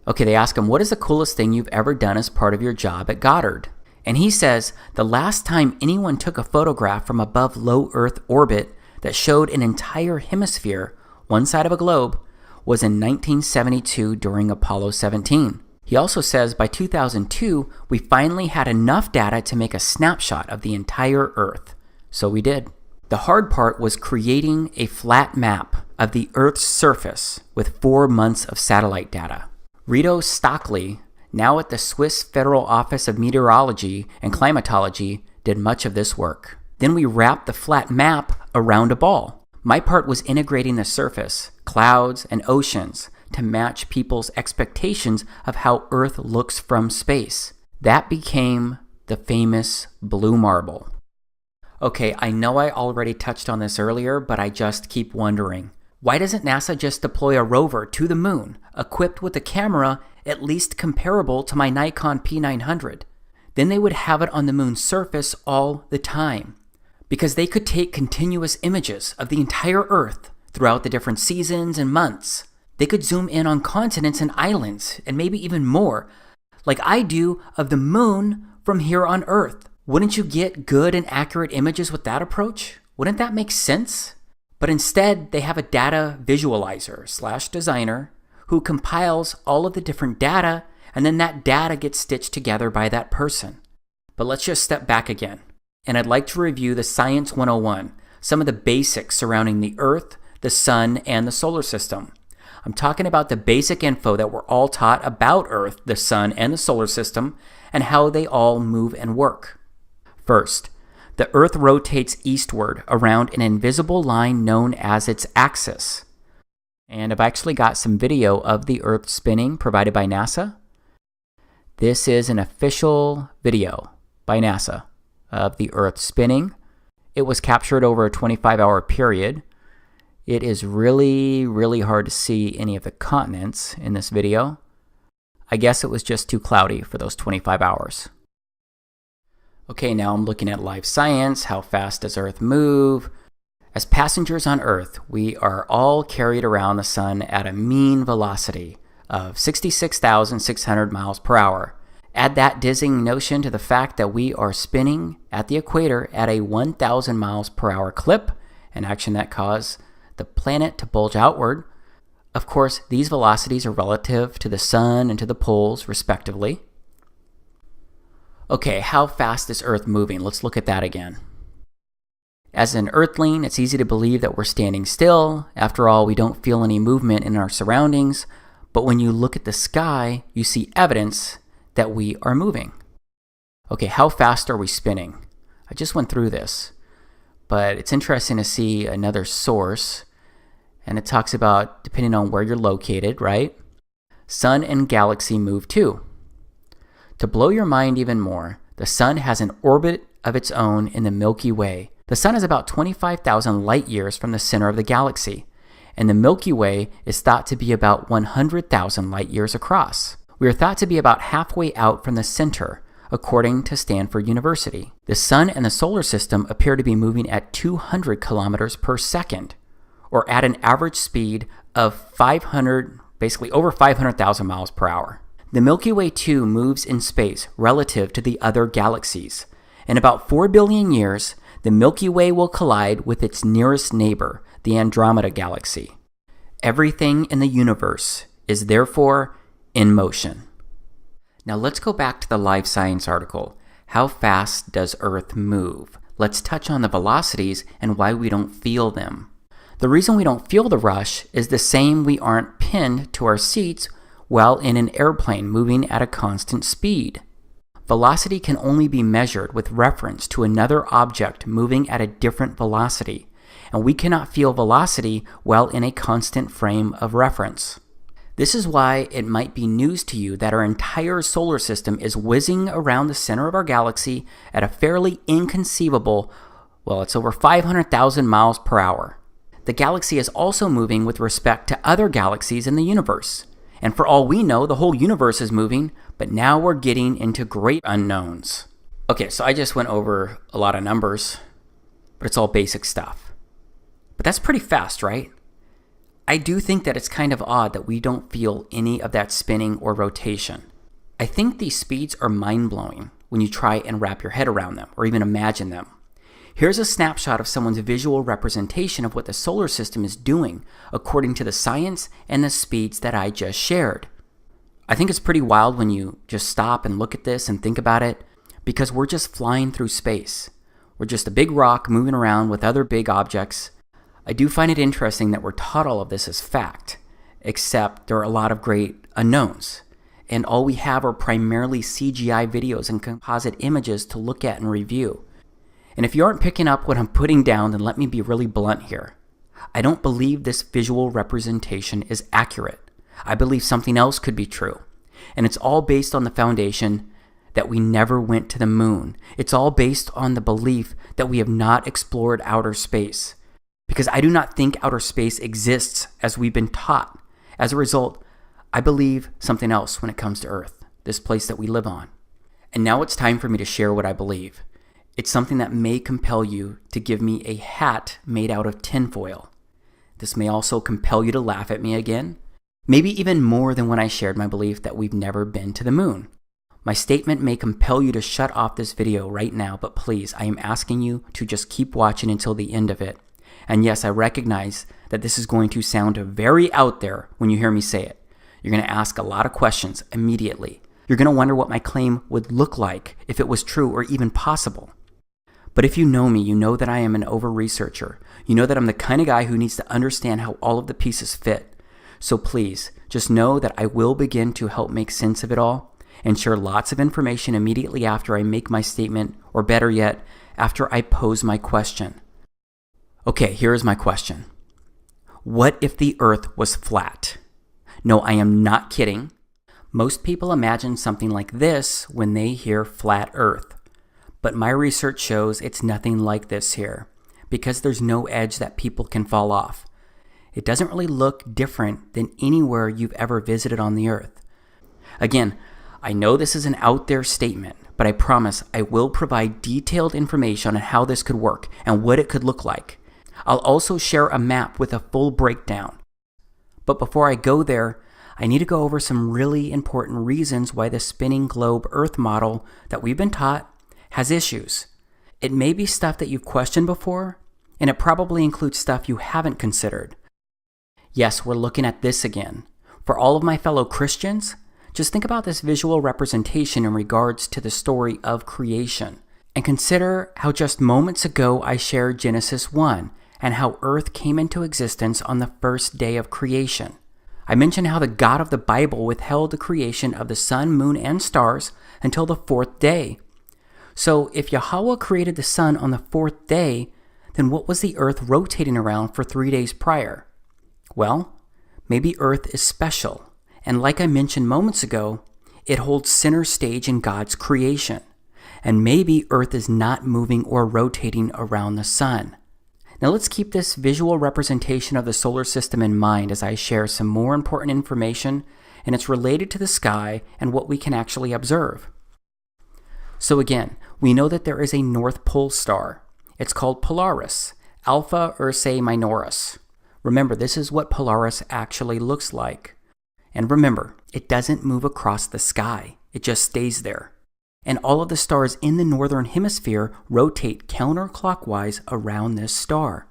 Okay, they ask him, what is the coolest thing you've ever done as part of your job at Goddard? And he says, the last time anyone took a photograph from above low Earth orbit that showed an entire hemisphere one side of a globe, was in 1972 during Apollo 17. He also says by 2002, we finally had enough data to make a snapshot of the entire Earth. So we did. The hard part was creating a flat map of the Earth's surface with 4 months of satellite data. Rito Stockley, now at the Swiss Federal Office of Meteorology and Climatology, did much of this work. Then we wrapped the flat map around a ball. My part was integrating the surface, clouds, and oceans to match people's expectations of how Earth looks from space. That became the famous blue marble. Okay, I know I already touched on this earlier, but I just keep wondering. Why doesn't NASA just deploy a rover to the moon, equipped with a camera at least comparable to my Nikon P900? Then they would have it on the moon's surface all the time, because they could take continuous images of the entire Earth throughout the different seasons and months. They could zoom in on continents and islands, and maybe even more, like I do of the moon from here on Earth. Wouldn't you get good and accurate images with that approach? Wouldn't that make sense? But instead, they have a data visualizer / designer who compiles all of the different data, and then that data gets stitched together by that person. But let's just step back again. And I'd like to review the Science 101, some of the basics surrounding the Earth, the Sun, and the solar system. I'm talking about the basic info that we're all taught about Earth, the Sun, and the solar system, and how they all move and work. First, the Earth rotates eastward around an invisible line known as its axis. And I've actually got some video of the Earth spinning provided by NASA. This is an official video by NASA of the Earth spinning. It was captured over a 25-hour period. It is really, really hard to see any of the continents in this video. I guess it was just too cloudy for those 25 hours. Okay, now I'm looking at live science. How fast does Earth move? As passengers on Earth, we are all carried around the sun at a mean velocity of 66,600 miles per hour. Add that dizzying notion to the fact that we are spinning at the equator at a 1,000 miles per hour clip, an action that causes the planet to bulge outward. Of course, these velocities are relative to the sun and to the poles, respectively. Okay, how fast is Earth moving? Let's look at that again. As an Earthling, it's easy to believe that we're standing still. After all, we don't feel any movement in our surroundings. But when you look at the sky, you see evidence that we are moving. Okay, how fast are we spinning? I just went through this, but it's interesting to see another source, and it talks about depending on where you're located, right? Sun and galaxy move too. To blow your mind even more, the sun has an orbit of its own in the Milky Way. The sun is about 25,000 light years from the center of the galaxy, and the Milky Way is thought to be about 100,000 light years across. We are thought to be about halfway out from the center, according to Stanford University. The sun and the solar system appear to be moving at 200 kilometers per second, or at an average speed of over 500,000 miles per hour. The Milky Way too moves in space relative to the other galaxies. In about 4 billion years, the Milky Way will collide with its nearest neighbor, the Andromeda Galaxy. Everything in the universe is therefore in motion. Now let's go back to the Live Science article. How fast does Earth move? Let's touch on the velocities and why we don't feel them. The reason we don't feel the rush is the same we aren't pinned to our seats while in an airplane moving at a constant speed. Velocity can only be measured with reference to another object moving at a different velocity, and we cannot feel velocity while in a constant frame of reference. This is why it might be news to you that our entire solar system is whizzing around the center of our galaxy at a fairly inconceivable, it's over 500,000 miles per hour. The galaxy is also moving with respect to other galaxies in the universe. And for all we know, the whole universe is moving, but now we're getting into great unknowns. Okay, so I just went over a lot of numbers, but it's all basic stuff. But that's pretty fast, right? I do think that it's kind of odd that we don't feel any of that spinning or rotation. I think these speeds are mind-blowing when you try and wrap your head around them or even imagine them. Here's a snapshot of someone's visual representation of what the solar system is doing according to the science and the speeds that I just shared. I think it's pretty wild when you just stop and look at this and think about it, because we're just flying through space. We're just a big rock moving around with other big objects. I do find it interesting that we're taught all of this as fact, except there are a lot of great unknowns, and all we have are primarily CGI videos and composite images to look at and review. And if you aren't picking up what I'm putting down, then let me be really blunt here. I don't believe this visual representation is accurate. I believe something else could be true. And it's all based on the foundation that we never went to the moon. It's all based on the belief that we have not explored outer space. Because I do not think outer space exists as we've been taught. As a result, I believe something else when it comes to Earth, this place that we live on. And now it's time for me to share what I believe. It's something that may compel you to give me a hat made out of tinfoil. This may also compel you to laugh at me again, maybe even more than when I shared my belief that we've never been to the moon. My statement may compel you to shut off this video right now, but please, I am asking you to just keep watching until the end of it. And yes, I recognize that this is going to sound very out there when you hear me say it. You're going to ask a lot of questions immediately. You're going to wonder what my claim would look like if it was true or even possible. But if you know me, you know that I am an over-researcher. You know that I'm the kind of guy who needs to understand how all of the pieces fit. So please, just know that I will begin to help make sense of it all and share lots of information immediately after I make my statement, or better yet, after I pose my question. Okay, here is my question. What if the Earth was flat? No, I am not kidding. Most people imagine something like this when they hear flat Earth. But my research shows it's nothing like this here, because there's no edge that people can fall off. It doesn't really look different than anywhere you've ever visited on the Earth. Again, I know this is an out there statement, but I promise I will provide detailed information on how this could work and what it could look like. I'll also share a map with a full breakdown. But before I go there, I need to go over some really important reasons why the spinning globe Earth model that we've been taught has issues. It may be stuff that you've questioned before, and it probably includes stuff you haven't considered. Yes, we're looking at this again. For all of my fellow Christians, just think about this visual representation in regards to the story of creation, and consider how just moments ago I shared Genesis 1 and how Earth came into existence on the first day of creation. I mentioned how the God of the Bible withheld the creation of the sun, moon, and stars until the fourth day. So if Yahweh created the sun on the fourth day, then what was the Earth rotating around for 3 days prior? Well, maybe Earth is special, and like I mentioned moments ago, it holds center stage in God's creation. And maybe Earth is not moving or rotating around the sun. Now let's keep this visual representation of the solar system in mind as I share some more important information, and it's related to the sky and what we can actually observe. So again, we know that there is a North Pole star. It's called Polaris, Alpha Ursae Minoris. Remember, this is what Polaris actually looks like. And remember, it doesn't move across the sky. It just stays there. And all of the stars in the northern hemisphere rotate counterclockwise around this star.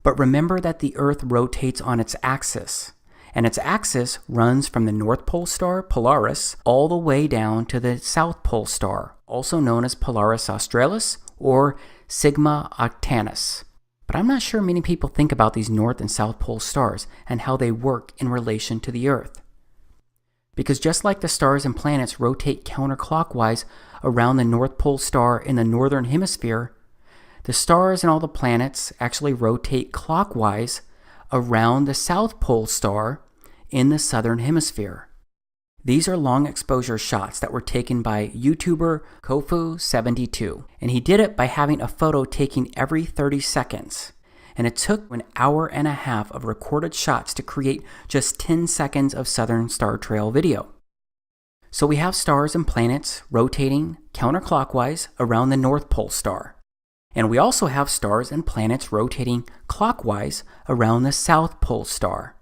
But remember that the Earth rotates on its axis. And its axis runs from the North Pole star, Polaris, all the way down to the South Pole star, also known as Polaris Australis or Sigma Octantis. But I'm not sure many people think about these North and South Pole stars and how they work in relation to the Earth. Because just like the stars and planets rotate counterclockwise around the North Pole star in the northern hemisphere, the stars and all the planets actually rotate clockwise around the South Pole star in the southern hemisphere. These are long exposure shots that were taken by YouTuber Kofu72, and he did it by having a photo taken every 30 seconds. And it took an hour and a half of recorded shots to create just 10 seconds of Southern Star Trail video. So we have stars and planets rotating counterclockwise around the North Pole star. And we also have stars and planets rotating clockwise around the South Pole star.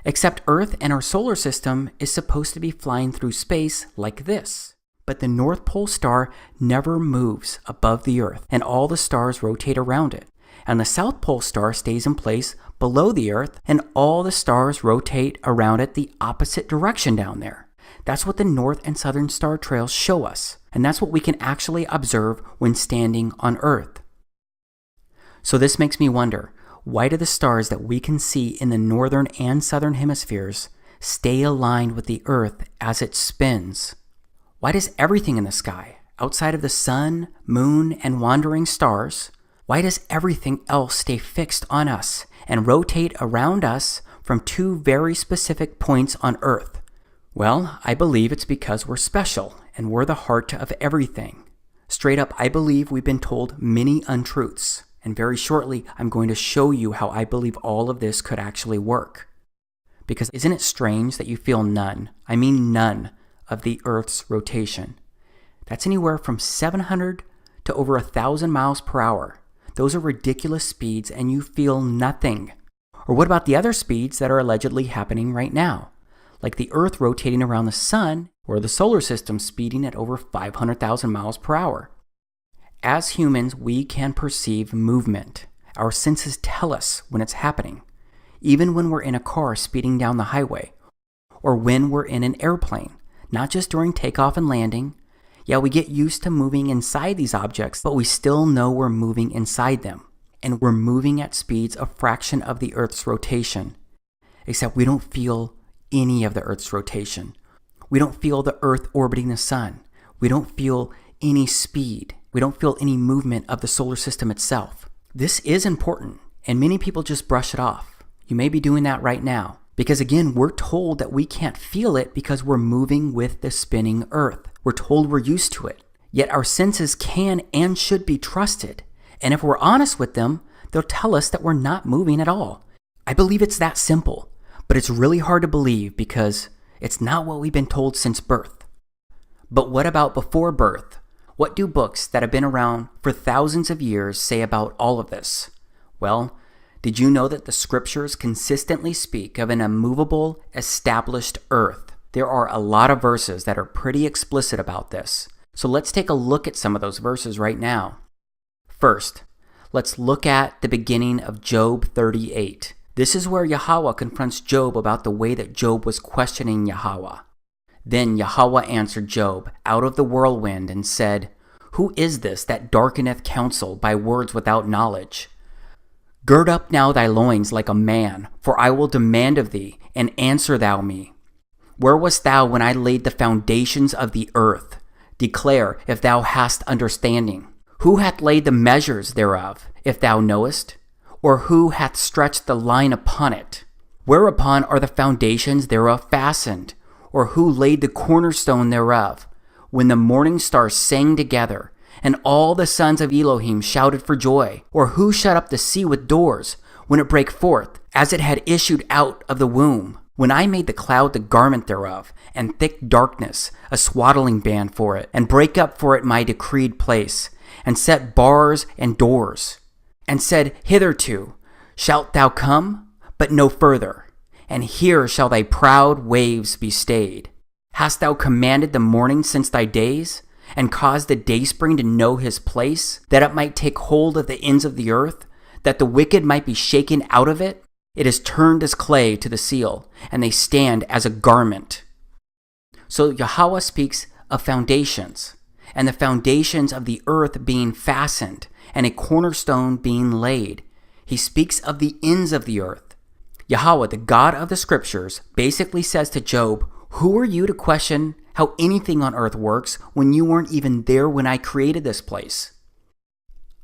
Except Earth and our solar system is supposed to be flying through space like this. But the North Pole star never moves above the Earth, and all the stars rotate around it. And the South Pole star stays in place below the Earth, and all the stars rotate around it the opposite direction down there. That's what the North and Southern star trails show us, and that's what we can actually observe when standing on Earth. So this makes me wonder, why do the stars that we can see in the northern and southern hemispheres stay aligned with the Earth as it spins? Why does everything in the sky, outside of the sun, moon, and wandering stars, why does everything else stay fixed on us and rotate around us from two very specific points on Earth? Well, I believe it's because we're special and we're the heart of everything. Straight up, I believe we've been told many untruths, and very shortly I'm going to show you how I believe all of this could actually work. Because isn't it strange that you feel none, I mean none, of the Earth's rotation? That's anywhere from 700 to over 1,000 miles per hour. Those are ridiculous speeds and you feel nothing. Or what about the other speeds that are allegedly happening right now? Like the Earth rotating around the sun, or the solar system speeding at over 500,000 miles per hour. As humans, we can perceive movement. Our senses tell us when it's happening, even when we're in a car speeding down the highway, or when we're in an airplane, not just during takeoff and landing. Yeah, we get used to moving inside these objects, but we still know we're moving inside them, and we're moving at speeds a fraction of the Earth's rotation, except we don't feel any of the Earth's rotation. We don't feel the Earth orbiting the sun. We don't feel any speed. We don't feel any movement of the solar system itself. This is important, and many people just brush it off. You may be doing that right now, because again, we're told that we can't feel it because we're moving with the spinning Earth. We're told we're used to it. Yet our senses can and should be trusted, and if we're honest with them, they'll tell us that we're not moving at all. I believe it's that simple, but it's really hard to believe because it's not what we've been told since birth. But what about before birth? What do books that have been around for thousands of years say about all of this? Well, did you know that the scriptures consistently speak of an immovable, established earth? There are a lot of verses that are pretty explicit about this. So let's take a look at some of those verses right now. First, let's look at the beginning of Job 38. This is where Yahweh confronts Job about the way that Job was questioning Yahweh. Then Yahweh answered Job out of the whirlwind and said, "Who is this that darkeneth counsel by words without knowledge? Gird up now thy loins like a man, for I will demand of thee, and answer thou me. Where wast thou when I laid the foundations of the earth? Declare if thou hast understanding. Who hath laid the measures thereof, if thou knowest? Or who hath stretched the line upon it? Whereupon are the foundations thereof fastened? Or who laid the cornerstone thereof? When the morning stars sang together, and all the sons of Elohim shouted for joy? Or who shut up the sea with doors, when it brake forth, as it had issued out of the womb? When I made the cloud the garment thereof, and thick darkness a swaddling band for it, and brake up for it my decreed place, and set bars and doors, and said, Hitherto shalt thou come, but no further, and here shall thy proud waves be stayed. Hast thou commanded the morning since thy days, and caused the dayspring to know his place, that it might take hold of the ends of the earth, that the wicked might be shaken out of it? It is turned as clay to the seal, and they stand as a garment." So Yahweh speaks of foundations, and the foundations of the earth being fastened, and a cornerstone being laid. He speaks of the ends of the earth. Yahweh, the God of the scriptures, basically says to Job, "Who are you to question how anything on earth works when you weren't even there when I created this place?"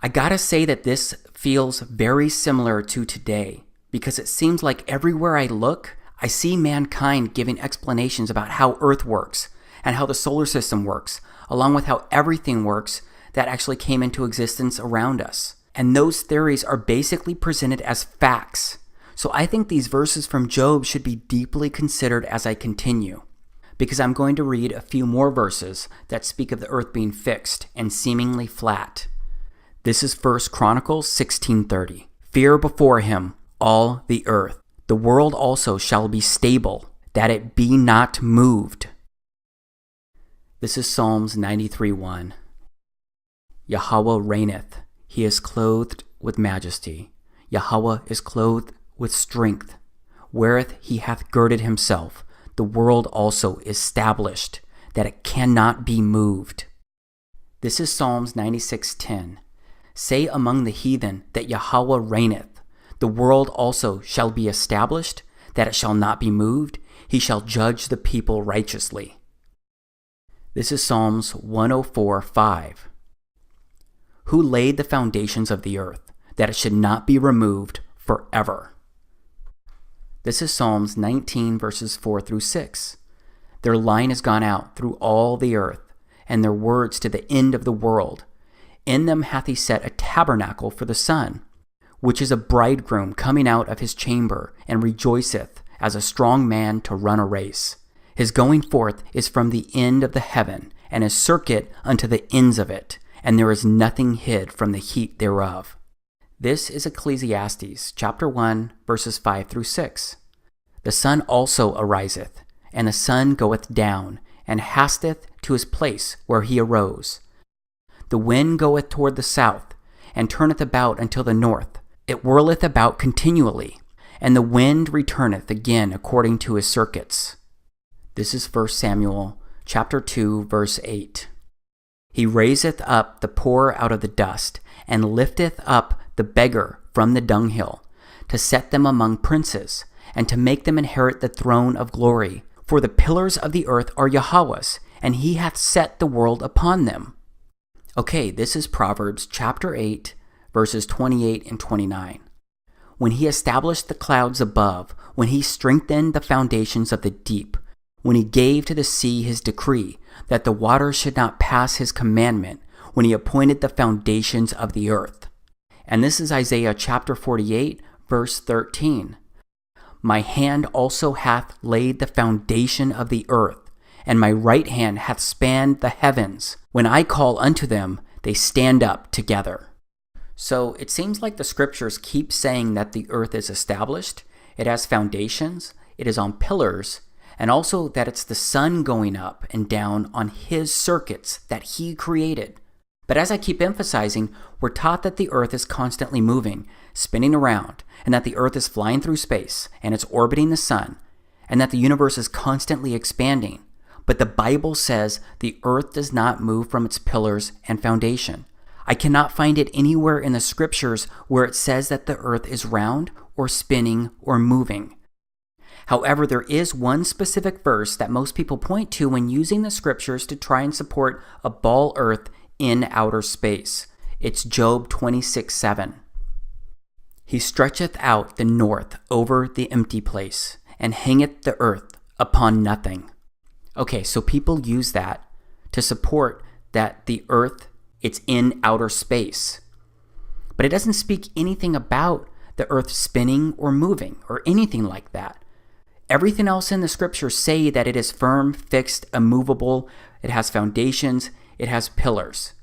I gotta say that this feels very similar to today, because it seems like everywhere I look, I see mankind giving explanations about how Earth works and how the solar system works, along with how everything works that actually came into existence around us. And those theories are basically presented as facts. So I think these verses from Job should be deeply considered as I continue, because I'm going to read a few more verses that speak of the earth being fixed and seemingly flat. This is 1 Chronicles 16:30. "Fear before him all the earth. The world also shall be stable, that it be not moved." This is Psalms 93:1. Yahweh reigneth, he is clothed with majesty. Yahweh is clothed with strength. Wherewith he hath girded himself, the world also is established, that it cannot be moved. This is Psalms 96:10. Say among the heathen that Yahweh reigneth. The world also shall be established, that it shall not be moved. He shall judge the people righteously. This is Psalms 104:5. Who laid the foundations of the earth, that it should not be removed forever? This is Psalms 19 verses 4 through 6. Their line has gone out through all the earth, and their words to the end of the world. In them hath he set a tabernacle for the sun, which is a bridegroom coming out of his chamber, and rejoiceth as a strong man to run a race. His going forth is from the end of the heaven, and his circuit unto the ends of it, and there is nothing hid from the heat thereof. This is Ecclesiastes chapter 1, verses 5 through 6. The sun also ariseth, and the sun goeth down, and hasteth to his place where he arose. The wind goeth toward the south, and turneth about until the north. It whirleth about continually, and the wind returneth again according to his circuits. This is 1 Samuel chapter 2, verse 8. He raiseth up the poor out of the dust, and lifteth up the beggar from the dunghill, to set them among princes, and to make them inherit the throne of glory. For the pillars of the earth are Yahweh's, and he hath set the world upon them. Okay, this is Proverbs chapter 8, verses 28 and 29. When he established the clouds above, when he strengthened the foundations of the deep, when he gave to the sea his decree, that the waters should not pass his commandment, when he appointed the foundations of the earth. And this is Isaiah chapter 48, verse 13. My hand also hath laid the foundation of the earth, and my right hand hath spanned the heavens. When I call unto them, they stand up together. So it seems like the scriptures keep saying that the earth is established, it has foundations, it is on pillars, and also that it's the sun going up and down on his circuits that he created. But as I keep emphasizing, we're taught that the earth is constantly moving, spinning around, and that the earth is flying through space, and it's orbiting the sun, and that the universe is constantly expanding. But the Bible says the earth does not move from its pillars and foundation. I cannot find it anywhere in the scriptures where it says that the earth is round or spinning or moving. However, there is one specific verse that most people point to when using the scriptures to try and support a ball earth in outer space. It's Job 26:7. He stretcheth out the north over the empty place, and hangeth the earth upon nothing. Okay, so people use that to support that the earth, it's in outer space. But it doesn't speak anything about the earth spinning or moving or anything like that. Everything else in the scriptures say that it is firm, fixed, immovable, it has foundations, it has pillars.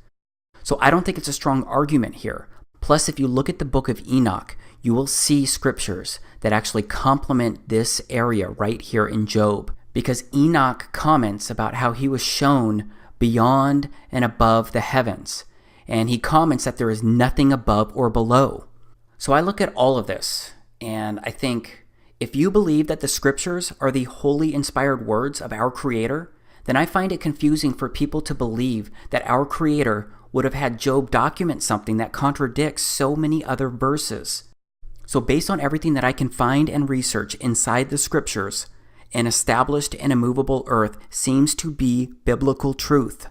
So I don't think it's a strong argument here. Plus, if you look at the book of Enoch, you will see scriptures that actually complement this area right here in Job, because Enoch comments about how he was shown beyond and above the heavens, and he comments that there is nothing above or below. So I look at all of this, and I think, if you believe that the scriptures are the holy inspired words of our Creator, then I find it confusing for people to believe that our Creator would have had Job document something that contradicts so many other verses. So based on everything that I can find and research inside the scriptures, an established and immovable earth seems to be biblical truth.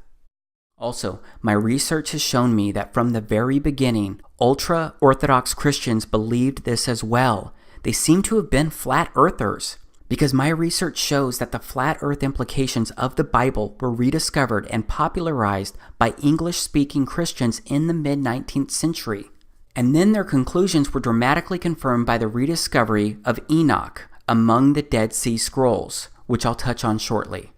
Also, my research has shown me that from the very beginning, ultra-Orthodox Christians believed this as well. They seem to have been flat earthers, because my research shows that the flat earth implications of the Bible were rediscovered and popularized by English-speaking Christians in the mid-19th century. And then their conclusions were dramatically confirmed by the rediscovery of Enoch among the Dead Sea Scrolls, which I'll touch on shortly.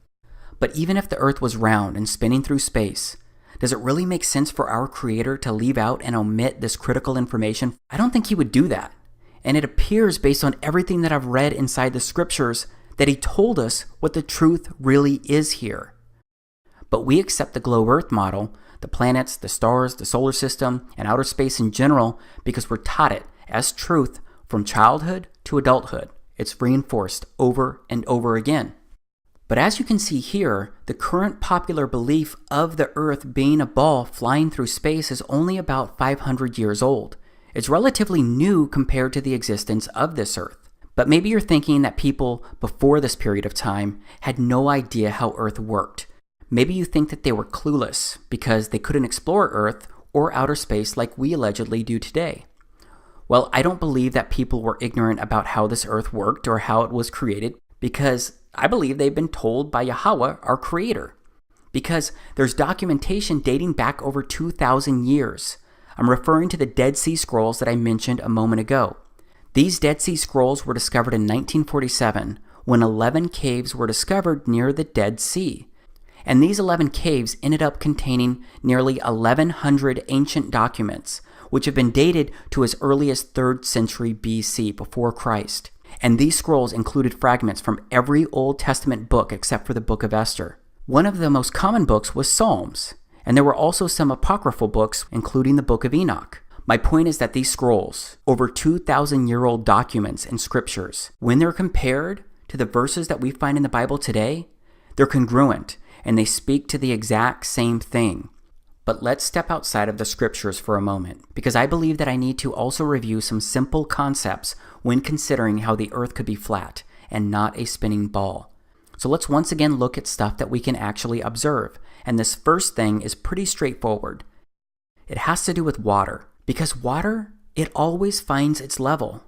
But even if the earth was round and spinning through space, does it really make sense for our Creator to leave out and omit this critical information? I don't think he would do that. And it appears, based on everything that I've read inside the scriptures, that he told us what the truth really is here. But we accept the globe Earth model, the planets, the stars, the solar system, and outer space in general because we're taught it as truth from childhood to adulthood. It's reinforced over and over again. But as you can see here, the current popular belief of the Earth being a ball flying through space is only about 500 years old. It's relatively new compared to the existence of this Earth. But maybe you're thinking that people before this period of time had no idea how Earth worked. Maybe you think that they were clueless because they couldn't explore Earth or outer space like we allegedly do today. Well, I don't believe that people were ignorant about how this Earth worked or how it was created because I believe they've been told by Yahweh, our Creator. Because there's documentation dating back over 2,000 years. I'm referring to the Dead Sea Scrolls that I mentioned a moment ago. These Dead Sea Scrolls were discovered in 1947 when 11 caves were discovered near the Dead Sea. And these 11 caves ended up containing nearly 1,100 ancient documents, which have been dated to as early as 3rd century BC, before Christ. And these scrolls included fragments from every Old Testament book except for the book of Esther. One of the most common books was Psalms, and there were also some apocryphal books, including the book of Enoch. My point is that these scrolls, over 2,000-year-old documents and scriptures, when they're compared to the verses that we find in the Bible today, they're congruent and they speak to the exact same thing. But let's step outside of the scriptures for a moment, because I believe that I need to also review some simple concepts when considering how the Earth could be flat and not a spinning ball. So let's once again look at stuff that we can actually observe. And this first thing is pretty straightforward. It has to do with water. Because water, it always finds its level.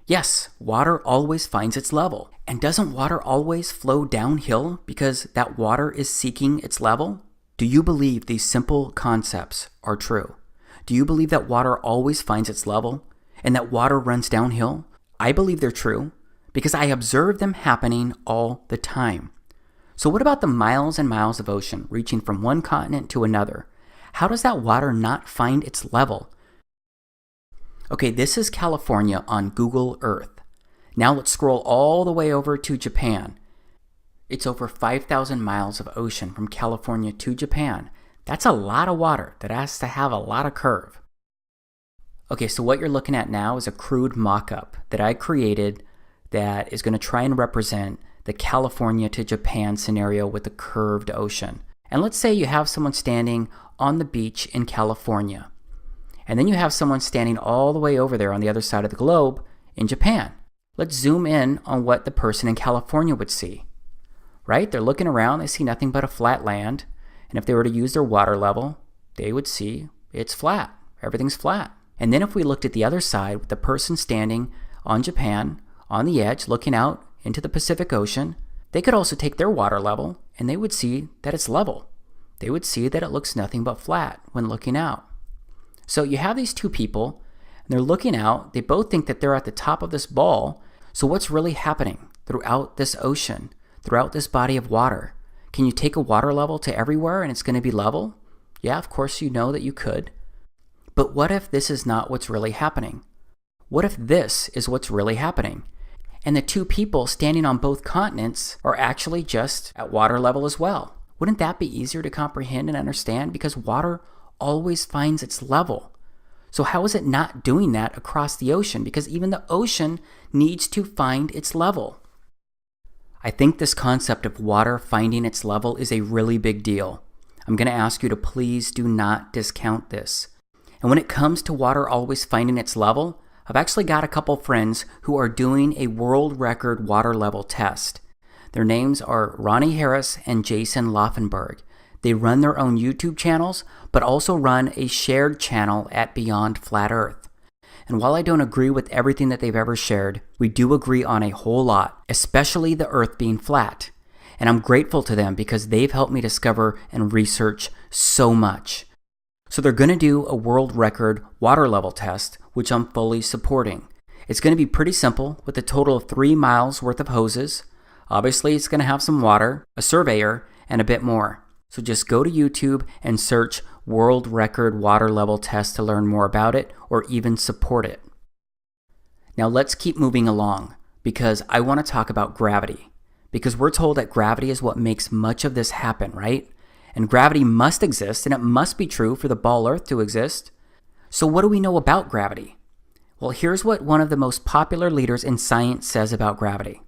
Yes, water always finds its level. And doesn't water always flow downhill because that water is seeking its level? Do you believe these simple concepts are true? Do you believe that water always finds its level and that water runs downhill? I believe they're true because I observe them happening all the time. So what about the miles and miles of ocean reaching from one continent to another? How does that water not find its level? Okay, this is California on Google Earth. Now let's scroll all the way over to Japan. It's over 5,000 miles of ocean from California to Japan. That's a lot of water that has to have a lot of curve. Okay, so what you're looking at now is a crude mock-up that I created that is going to try and represent the California to Japan scenario with the curved ocean. And let's say you have someone standing on the beach in California. And then you have someone standing all the way over there on the other side of the globe in Japan. Let's zoom in on what the person in California would see. Right? They're looking around, they see nothing but a flat land. And if they were to use their water level, they would see it's flat. Everything's flat. And then if we looked at the other side with the person standing on Japan, on the edge, looking out into the Pacific Ocean, they could also take their water level and they would see that it's level. They would see that it looks nothing but flat when looking out. So you have these two people, and they're looking out. They both think that they're at the top of this ball. So what's really happening throughout this ocean, throughout this body of water? Can you take a water level to everywhere and it's going to be level? Yeah, of course you know that you could. But what if this is not what's really happening? What if this is what's really happening? And the two people standing on both continents are actually just at water level as well. Wouldn't that be easier to comprehend and understand? Because water always finds its level. So how is it not doing that across the ocean? Because even the ocean needs to find its level. I think this concept of water finding its level is a really big deal. I'm going to ask you to please do not discount this. And when it comes to water always finding its level, I've actually got a couple friends who are doing a world record water level test. Their names are Ronnie Harris and Jason Laufenberg. They run their own YouTube channels, but also run a shared channel at Beyond Flat Earth. And while I don't agree with everything that they've ever shared, we do agree on a whole lot, especially the Earth being flat. And I'm grateful to them because they've helped me discover and research so much. So they're going to do a world record water level test, which I'm fully supporting. It's going to be pretty simple with a total of 3 miles worth of hoses. Obviously, it's going to have some water, a surveyor, and a bit more. So just go to YouTube and search World Record Water Level Test to learn more about it or even support it. Now let's keep moving along because I want to talk about gravity. Because we're told that gravity is what makes much of this happen, right? And gravity must exist, and it must be true for the ball Earth to exist. So what do we know about gravity? Well, here's what one of the most popular leaders in science says about gravity.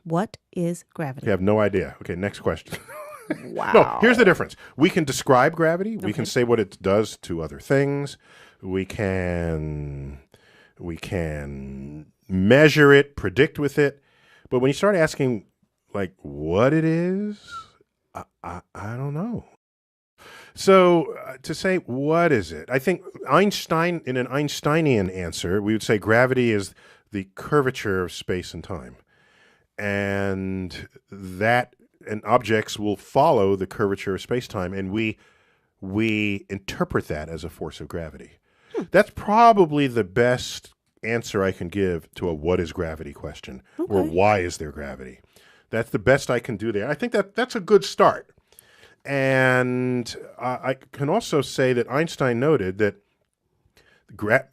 What is gravity? You have no idea. Okay, next question. Wow. No, here's the difference. We can describe gravity. We can say what it does to other things. We can measure it, predict with it. But when you start asking, like, what it is, I don't know. So to say, what is it? I think Einstein, in an Einsteinian answer, we would say gravity is the curvature of space and time. And objects will follow the curvature of space-time, and we interpret that as a force of gravity. That's probably the best answer I can give to a what is gravity question, or why is there gravity. That's the best I can do there. I think that's a good start. And I can also say that Einstein noted that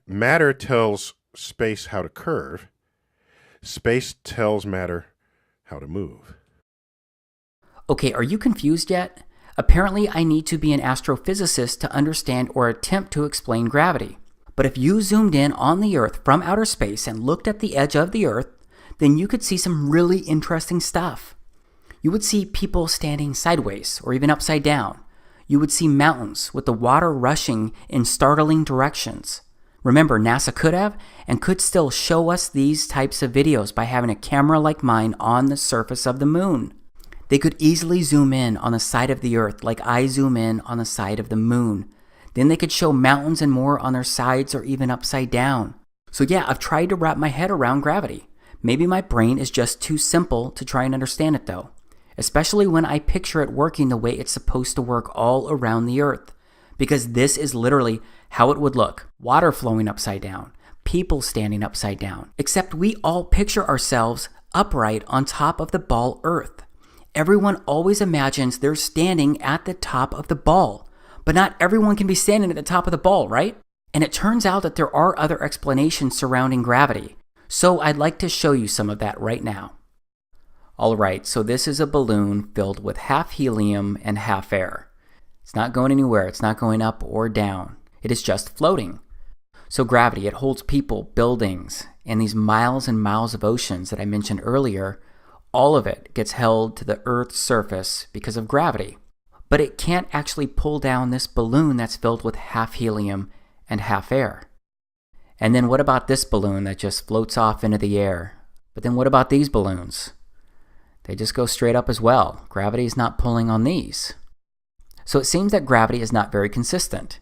matter tells space how to curve. Space tells matter how to move. Okay, are you confused yet? Apparently, I need to be an astrophysicist to understand or attempt to explain gravity. But if you zoomed in on the Earth from outer space and looked at the edge of the Earth, then you could see some really interesting stuff. You would see people standing sideways or even upside down. You would see mountains with the water rushing in startling directions. Remember, NASA could have and could still show us these types of videos by having a camera like mine on the surface of the moon. They could easily zoom in on the side of the Earth like I zoom in on the side of the moon. Then they could show mountains and more on their sides or even upside down. So yeah, I've tried to wrap my head around gravity. Maybe my brain is just too simple to try and understand it though, especially when I picture it working the way it's supposed to work all around the Earth. Because this is literally how it would look. Water flowing upside down, people standing upside down. Except we all picture ourselves upright on top of the ball Earth. Everyone always imagines they're standing at the top of the ball, but not everyone can be standing at the top of the ball, right? And it turns out that there are other explanations surrounding gravity. So I'd like to show you some of that right now. All right, so this is a balloon filled with half helium and half air. It's not going anywhere. It's not going up or down. It is just floating. So gravity, it holds people, buildings, and these miles and miles of oceans that I mentioned earlier. All of it gets held to the Earth's surface because of gravity. But it can't actually pull down this balloon that's filled with half helium and half air. And then what about this balloon that just floats off into the air? But then what about these balloons? They just go straight up as well. Gravity is not pulling on these. So it seems that gravity is not very consistent.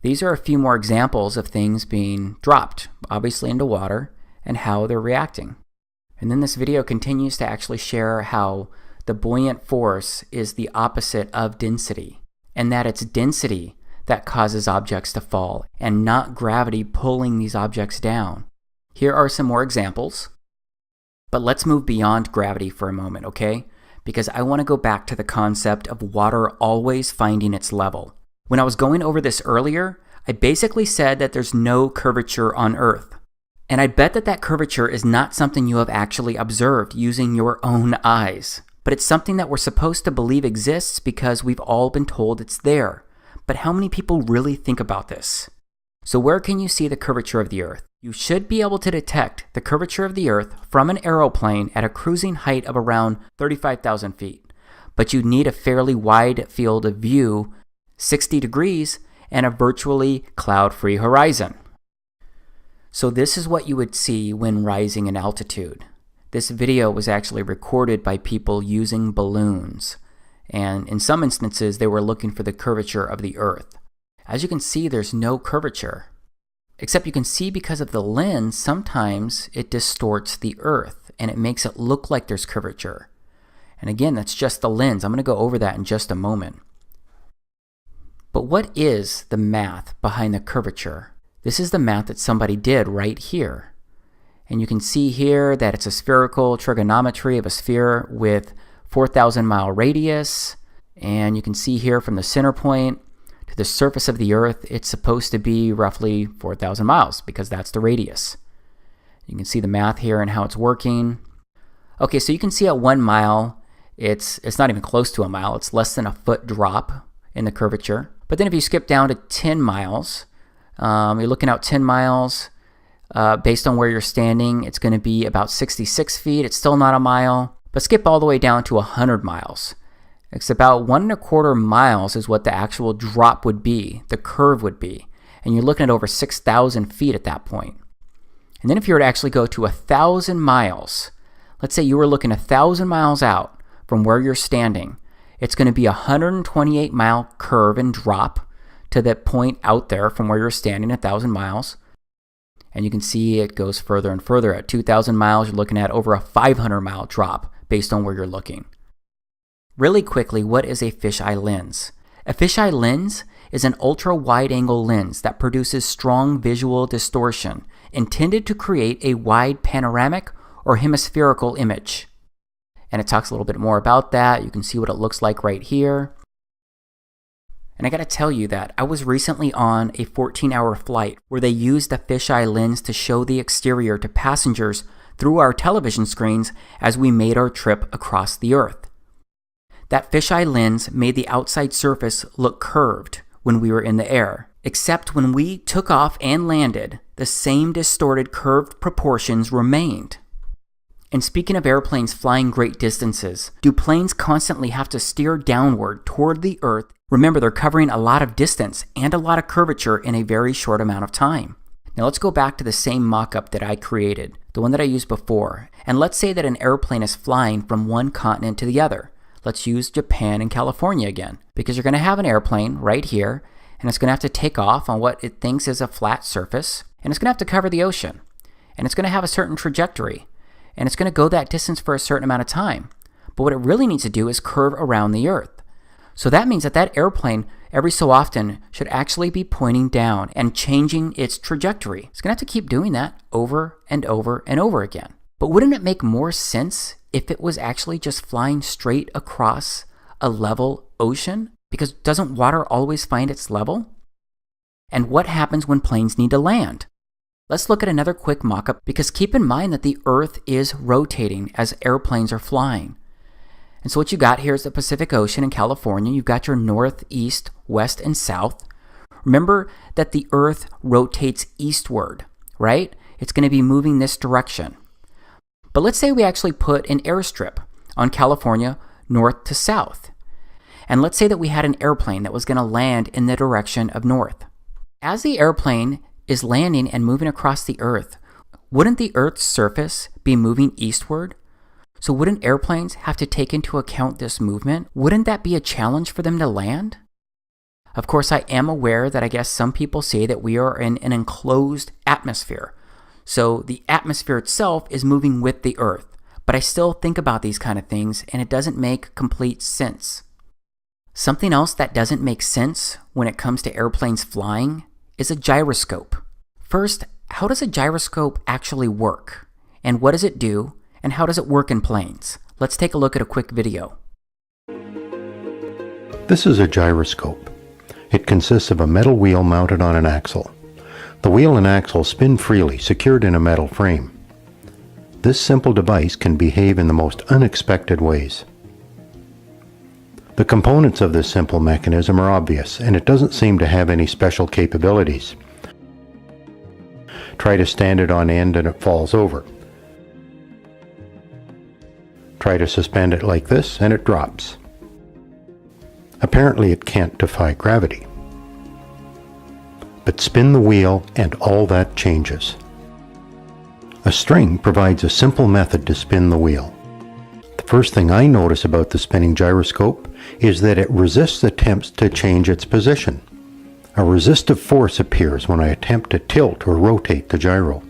These are a few more examples of things being dropped, obviously into water, and how they're reacting. And then this video continues to actually share how the buoyant force is the opposite of density, and that it's density that causes objects to fall, and not gravity pulling these objects down. Here are some more examples. But let's move beyond gravity for a moment, okay? Because I want to go back to the concept of water always finding its level. When I was going over this earlier, I basically said that there's no curvature on Earth. And I bet that curvature is not something you have actually observed using your own eyes. But it's something that we're supposed to believe exists because we've all been told it's there. But how many people really think about this? So where can you see the curvature of the Earth? You should be able to detect the curvature of the Earth from an aeroplane at a cruising height of around 35,000 feet. But you need a fairly wide field of view, 60 degrees, and a virtually cloud-free horizon. So this is what you would see when rising in altitude. This video was actually recorded by people using balloons. And in some instances, they were looking for the curvature of the Earth. As you can see, there's no curvature. Except you can see because of the lens, sometimes it distorts the Earth and it makes it look like there's curvature. And again, that's just the lens. I'm going to go over that in just a moment. But what is the math behind the curvature? This is the math that somebody did right here. And you can see here that it's a spherical trigonometry of a sphere with 4,000 mile radius. And you can see here from the center point to the surface of the Earth, it's supposed to be roughly 4,000 miles because that's the radius. You can see the math here and how it's working. Okay, so you can see at 1 mile, it's not even close to a mile. It's less than a foot drop in the curvature. But then if you skip down to 10 miles, you're looking out 10 miles, based on where you're standing, it's going to be about 66 feet. It's still not a mile. But skip all the way down to 100 miles. It's about 1.25 miles is what the actual drop would be, the curve would be. And you're looking at over 6,000 feet at that point. And then if you were to actually go to 1,000 miles, let's say you were looking 1,000 miles out from where you're standing, it's going to be a 128-mile curve and drop to that point out there from where you're standing 1,000 miles. And you can see it goes further and further. At 2,000 miles, you're looking at over a 500-mile drop based on where you're looking. Really quickly, what is a fisheye lens? A fisheye lens is an ultra-wide-angle lens that produces strong visual distortion intended to create a wide panoramic or hemispherical image. And it talks a little bit more about that. You can see what it looks like right here. And I gotta tell you that I was recently on a 14-hour flight where they used the fisheye lens to show the exterior to passengers through our television screens as we made our trip across the Earth. That fisheye lens made the outside surface look curved when we were in the air, except when we took off and landed, the same distorted curved proportions remained. And speaking of airplanes flying great distances, do planes constantly have to steer downward toward the Earth? Remember, they're covering a lot of distance and a lot of curvature in a very short amount of time. Now let's go back to the same mock-up that I created, the one that I used before, and let's say that an airplane is flying from one continent to the other. Let's use Japan and California again, because you're going to have an airplane right here, and it's going to have to take off on what it thinks is a flat surface, and it's going to have to cover the ocean, and it's going to have a certain trajectory, and it's going to go that distance for a certain amount of time. But what it really needs to do is curve around the Earth. So that means that that airplane, every so often, should actually be pointing down and changing its trajectory. It's going to have to keep doing that over and over and over again. But wouldn't it make more sense if it was actually just flying straight across a level ocean? Because doesn't water always find its level? And what happens when planes need to land? Let's look at another quick mock-up, because keep in mind that the Earth is rotating as airplanes are flying. And so what you got here is the Pacific Ocean in California. You've got your north, east, west, and south. Remember that the Earth rotates eastward, right? It's going to be moving this direction. But let's say we actually put an airstrip on California north to south. And let's say that we had an airplane that was going to land in the direction of north. As the airplane is landing and moving across the Earth, wouldn't the Earth's surface be moving eastward? So wouldn't airplanes have to take into account this movement? Wouldn't that be a challenge for them to land? Of course, I am aware that I guess some people say that we are in an enclosed atmosphere. So the atmosphere itself is moving with the Earth. But I still think about these kind of things, and it doesn't make complete sense. Something else that doesn't make sense when it comes to airplanes flying is a gyroscope. First, how does a gyroscope actually work? And what does it do? And how does it work in planes? Let's take a look at a quick video. This is a gyroscope. It consists of a metal wheel mounted on an axle. The wheel and axle spin freely, secured in a metal frame. This simple device can behave in the most unexpected ways. The components of this simple mechanism are obvious, and it doesn't seem to have any special capabilities. Try to stand it on end and it falls over. Try to suspend it like this and it drops. Apparently it can't defy gravity. But spin the wheel and all that changes. A string provides a simple method to spin the wheel. The first thing I notice about the spinning gyroscope is that it resists attempts to change its position. A resistive force appears when I attempt to tilt or rotate the gyro.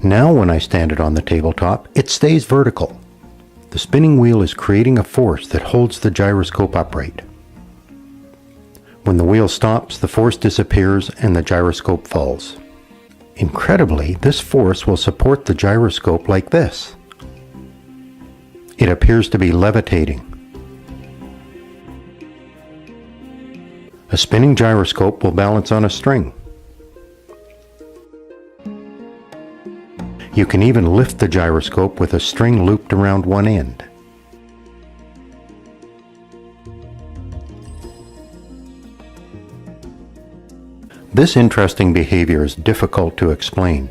Now when I stand it on the tabletop, it stays vertical. The spinning wheel is creating a force that holds the gyroscope upright. When the wheel stops, the force disappears and the gyroscope falls. Incredibly, this force will support the gyroscope like this. It appears to be levitating. A spinning gyroscope will balance on a string. You can even lift the gyroscope with a string looped around one end. This interesting behavior is difficult to explain.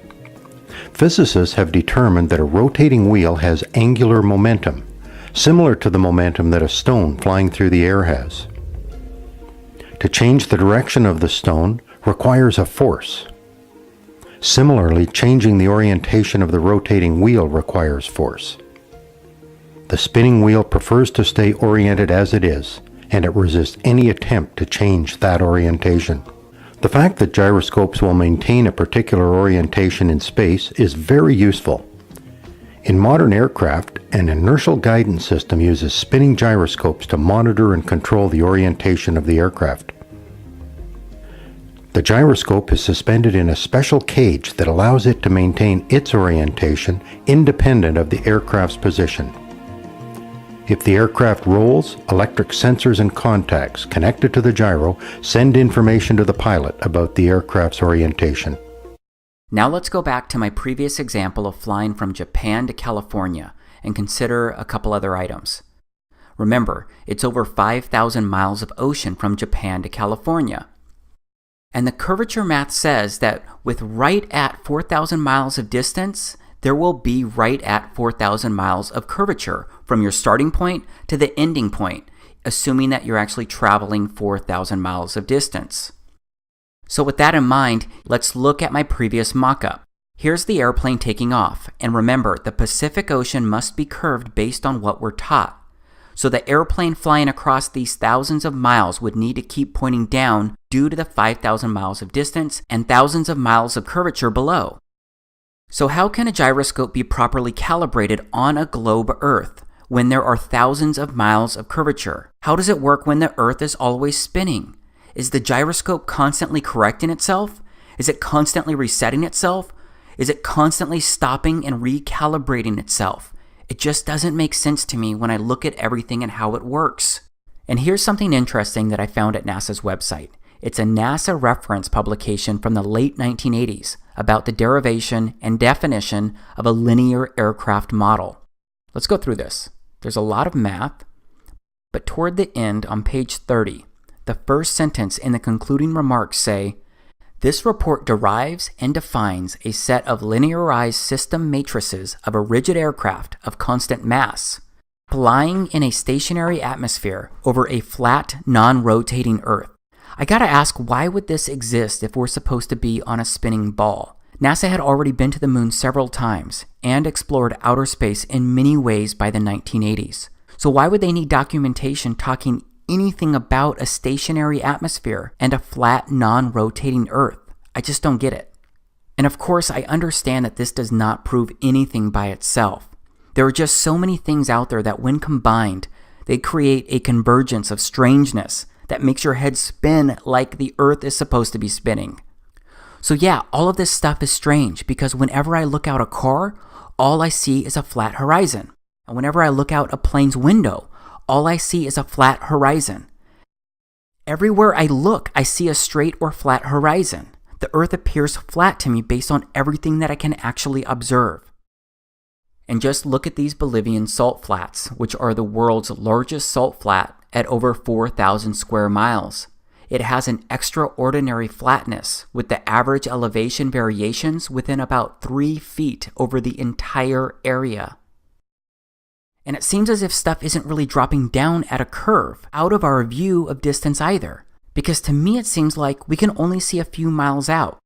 Physicists have determined that a rotating wheel has angular momentum, similar to the momentum that a stone flying through the air has. To change the direction of the stone requires a force. Similarly, changing the orientation of the rotating wheel requires force. The spinning wheel prefers to stay oriented as it is, and it resists any attempt to change that orientation. The fact that gyroscopes will maintain a particular orientation in space is very useful. In modern aircraft, an inertial guidance system uses spinning gyroscopes to monitor and control the orientation of the aircraft. The gyroscope is suspended in a special cage that allows it to maintain its orientation independent of the aircraft's position. If the aircraft rolls, electric sensors and contacts connected to the gyro send information to the pilot about the aircraft's orientation. Now let's go back to my previous example of flying from Japan to California and consider a couple other items. Remember, it's over 5,000 miles of ocean from Japan to California. And the curvature math says that with right at 4,000 miles of distance, there will be right at 4,000 miles of curvature from your starting point to the ending point, assuming that you're actually traveling 4,000 miles of distance. So with that in mind, let's look at my previous mock-up. Here's the airplane taking off, and remember, the Pacific Ocean must be curved based on what we're taught. So the airplane flying across these thousands of miles would need to keep pointing down due to the 5,000 miles of distance and thousands of miles of curvature below. So how can a gyroscope be properly calibrated on a globe Earth when there are thousands of miles of curvature? How does it work when the Earth is always spinning? Is the gyroscope constantly correcting itself? Is it constantly resetting itself? Is it constantly stopping and recalibrating itself? It just doesn't make sense to me when I look at everything and how it works. And here's something interesting that I found at NASA's website. It's a NASA reference publication from the late 1980s about the derivation and definition of a linear aircraft model. Let's go through this. There's a lot of math, but toward the end on page 30, the first sentence in the concluding remarks say, "This report derives and defines a set of linearized system matrices of a rigid aircraft of constant mass, flying in a stationary atmosphere over a flat, non-rotating Earth." I gotta ask, why would this exist if we're supposed to be on a spinning ball? NASA had already been to the moon several times and explored outer space in many ways by the 1980s. So why would they need documentation talking anything about a stationary atmosphere and a flat, non-rotating Earth? I just don't get it. And of course, I understand that this does not prove anything by itself. There are just so many things out there that when combined, they create a convergence of strangeness that makes your head spin like the Earth is supposed to be spinning. So yeah, all of this stuff is strange because whenever I look out a car, all I see is a flat horizon. And whenever I look out a plane's window, all I see is a flat horizon. Everywhere I look, I see a straight or flat horizon. The Earth appears flat to me based on everything that I can actually observe. And just look at these Bolivian salt flats, which are the world's largest salt flat at over 4,000 square miles. It has an extraordinary flatness, with the average elevation variations within about 3 feet over the entire area. And it seems as if stuff isn't really dropping down at a curve, out of our view of distance either. Because to me it seems like we can only see a few miles out,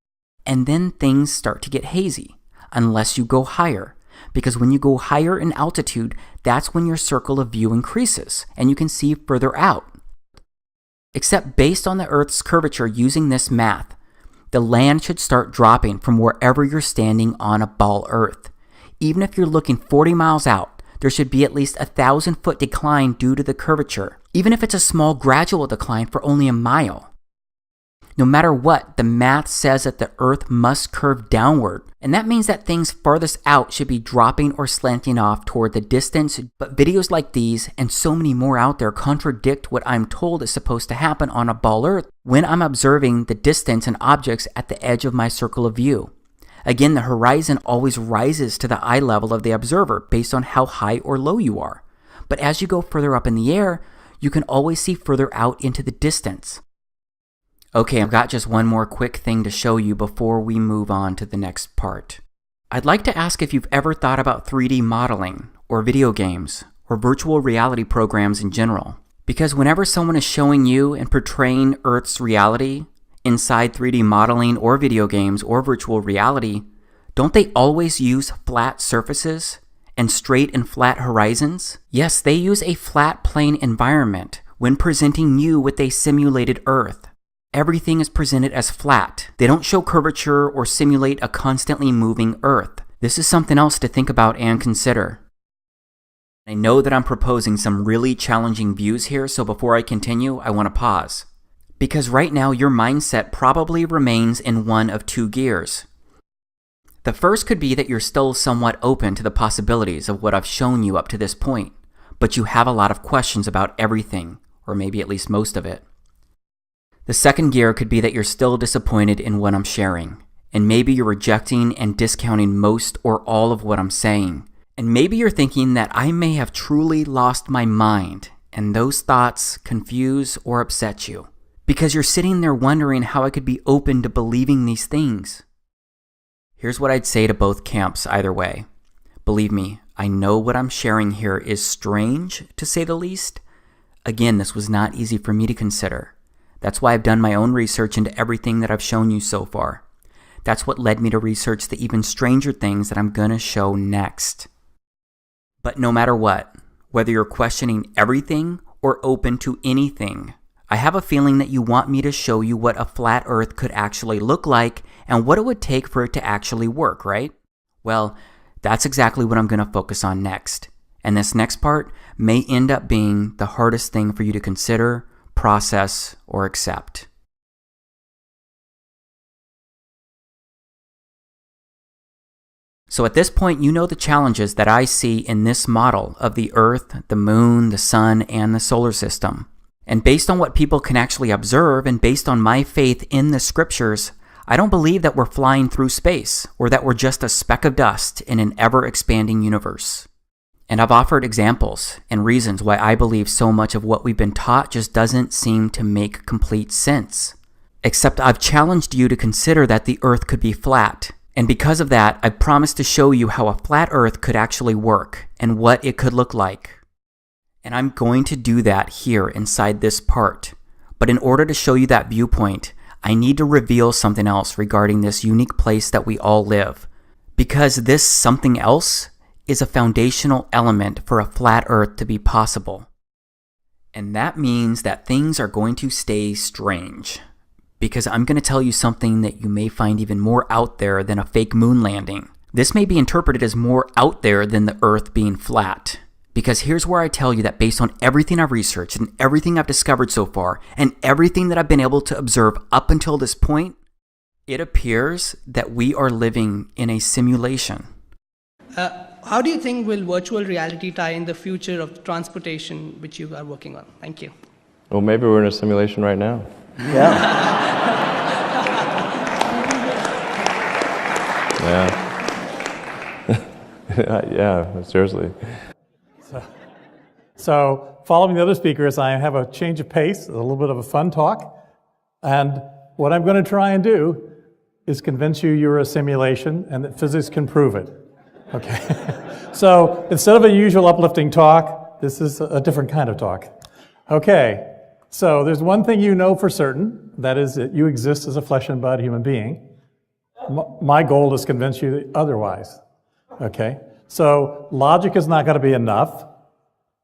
and then things start to get hazy, unless you go higher. Because when you go higher in altitude, that's when your circle of view increases, and you can see further out. Except based on the Earth's curvature using this math, the land should start dropping from wherever you're standing on a ball Earth. Even if you're looking 40 miles out, there should be at least 1,000-foot decline due to the curvature, even if it's a small gradual decline for only a mile. No matter what, the math says that the Earth must curve downward, and that means that things farthest out should be dropping or slanting off toward the distance, but videos like these and so many more out there contradict what I'm told is supposed to happen on a ball Earth when I'm observing the distance and objects at the edge of my circle of view. Again, the horizon always rises to the eye level of the observer based on how high or low you are. But as you go further up in the air, you can always see further out into the distance. Okay, I've got just one more quick thing to show you before we move on to the next part. I'd like to ask if you've ever thought about 3D modeling, or video games, or virtual reality programs in general. Because whenever someone is showing you and portraying Earth's reality inside 3D modeling or video games or virtual reality, don't they always use flat surfaces and straight and flat horizons? Yes, they use a flat plane environment when presenting you with a simulated Earth. Everything is presented as flat. They don't show curvature or simulate a constantly moving Earth. This is something else to think about and consider. I know that I'm proposing some really challenging views here, so before I continue, I want to pause. Because right now, your mindset probably remains in one of two gears. The first could be that you're still somewhat open to the possibilities of what I've shown you up to this point, but you have a lot of questions about everything, or maybe at least most of it. The second gear could be that you're still disappointed in what I'm sharing, and maybe you're rejecting and discounting most or all of what I'm saying. And maybe you're thinking that I may have truly lost my mind, and those thoughts confuse or upset you, because you're sitting there wondering how I could be open to believing these things. Here's what I'd say to both camps either way. Believe me, I know what I'm sharing here is strange, to say the least. Again, this was not easy for me to consider. That's why I've done my own research into everything that I've shown you so far. That's what led me to research the even stranger things that I'm gonna show next. But no matter what, whether you're questioning everything or open to anything, I have a feeling that you want me to show you what a flat Earth could actually look like and what it would take for it to actually work, right? Well, that's exactly what I'm going to focus on next. And this next part may end up being the hardest thing for you to consider, process, or accept. So at this point, you know the challenges that I see in this model of the Earth, the Moon, the Sun, and the solar system. And based on what people can actually observe and based on my faith in the scriptures, I don't believe that we're flying through space or that we're just a speck of dust in an ever-expanding universe. And I've offered examples and reasons why I believe so much of what we've been taught just doesn't seem to make complete sense. Except I've challenged you to consider that the Earth could be flat. And because of that, I've promised to show you how a flat Earth could actually work and what it could look like. And I'm going to do that here inside this part. But in order to show you that viewpoint, I need to reveal something else regarding this unique place that we all live. Because this something else is a foundational element for a flat Earth to be possible. And that means that things are going to stay strange. Because I'm going to tell you something that you may find even more out there than a fake moon landing. This may be interpreted as more out there than the Earth being flat. Because here's where I tell you that based on everything I've researched and everything I've discovered so far and everything that I've been able to observe up until this point, it appears that we are living in a simulation. How do you think will virtual reality tie in the future of transportation which you are working on? Thank you. Well, maybe we're in a simulation right now. Yeah. Yeah. Yeah, seriously. So, following the other speakers, I have a change of pace, a little bit of a fun talk. And what I'm going to try and do is convince you you're a simulation and that physics can prove it. Okay. So, instead of a usual uplifting talk, this is a different kind of talk. Okay. So, there's one thing you know for certain, that is that you exist as a flesh and blood human being. My goal is to convince you otherwise. Okay. So, logic is not going to be enough.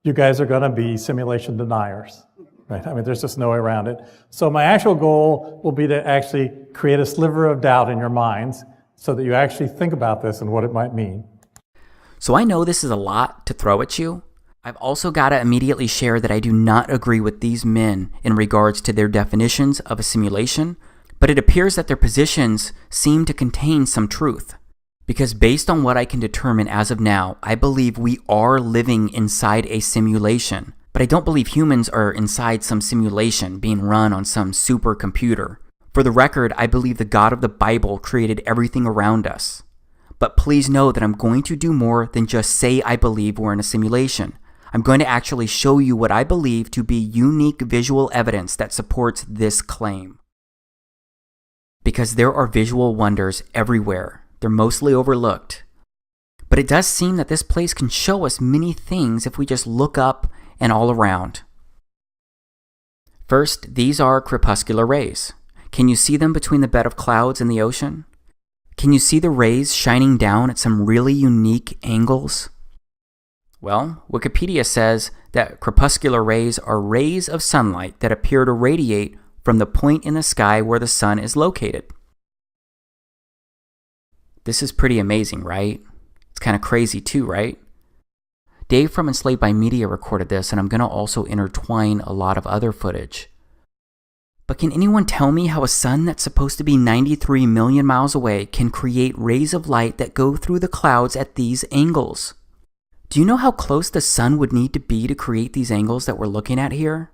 You guys are going to be simulation deniers, right? I mean, there's just no way around it. So my actual goal will be to actually create a sliver of doubt in your minds so that you actually think about this and what it might mean. So I know this is a lot to throw at you. I've also got to immediately share that I do not agree with these men in regards to their definitions of a simulation, but it appears that their positions seem to contain some truth. Because based on what I can determine as of now, I believe we are living inside a simulation. But I don't believe humans are inside some simulation being run on some supercomputer. For the record, I believe the God of the Bible created everything around us. But please know that I'm going to do more than just say I believe we're in a simulation. I'm going to actually show you what I believe to be unique visual evidence that supports this claim. because there are visual wonders everywhere. They're mostly overlooked. But it does seem that this place can show us many things if we just look up and all around. First, these are crepuscular rays. Can you see them between the bed of clouds and the ocean? Can you see the rays shining down at some really unique angles? Well, Wikipedia says that crepuscular rays are rays of sunlight that appear to radiate from the point in the sky where the sun is located. This is pretty amazing, right? It's kind of crazy too, right? Dave from Enslaved by Media recorded this, and I'm going to also intertwine a lot of other footage. But can anyone tell me how a sun that's supposed to be 93 million miles away can create rays of light that go through the clouds at these angles? Do you know how close the sun would need to be to create these angles that we're looking at here?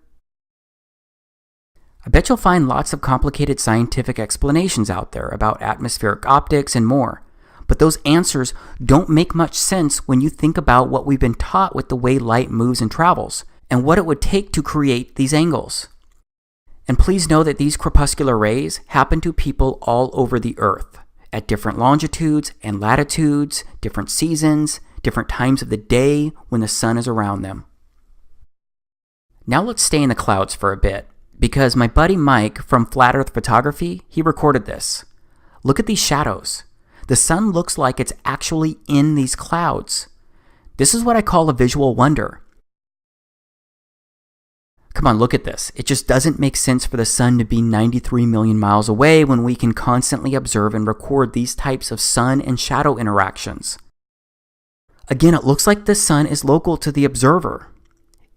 I bet you'll find lots of complicated scientific explanations out there about atmospheric optics and more, but those answers don't make much sense when you think about what we've been taught with the way light moves and travels, and what it would take to create these angles. And please know that these crepuscular rays happen to people all over the Earth, at different longitudes and latitudes, different seasons, different times of the day when the sun is around them. Now let's stay in the clouds for a bit, because my buddy Mike from Flat Earth Photography, he recorded this. Look at these shadows. The sun looks like it's actually in these clouds. This is what I call a visual wonder. Come on, look at this. It just doesn't make sense for the sun to be 93 million miles away when we can constantly observe and record these types of sun and shadow interactions. Again, it looks like the sun is local to the observer,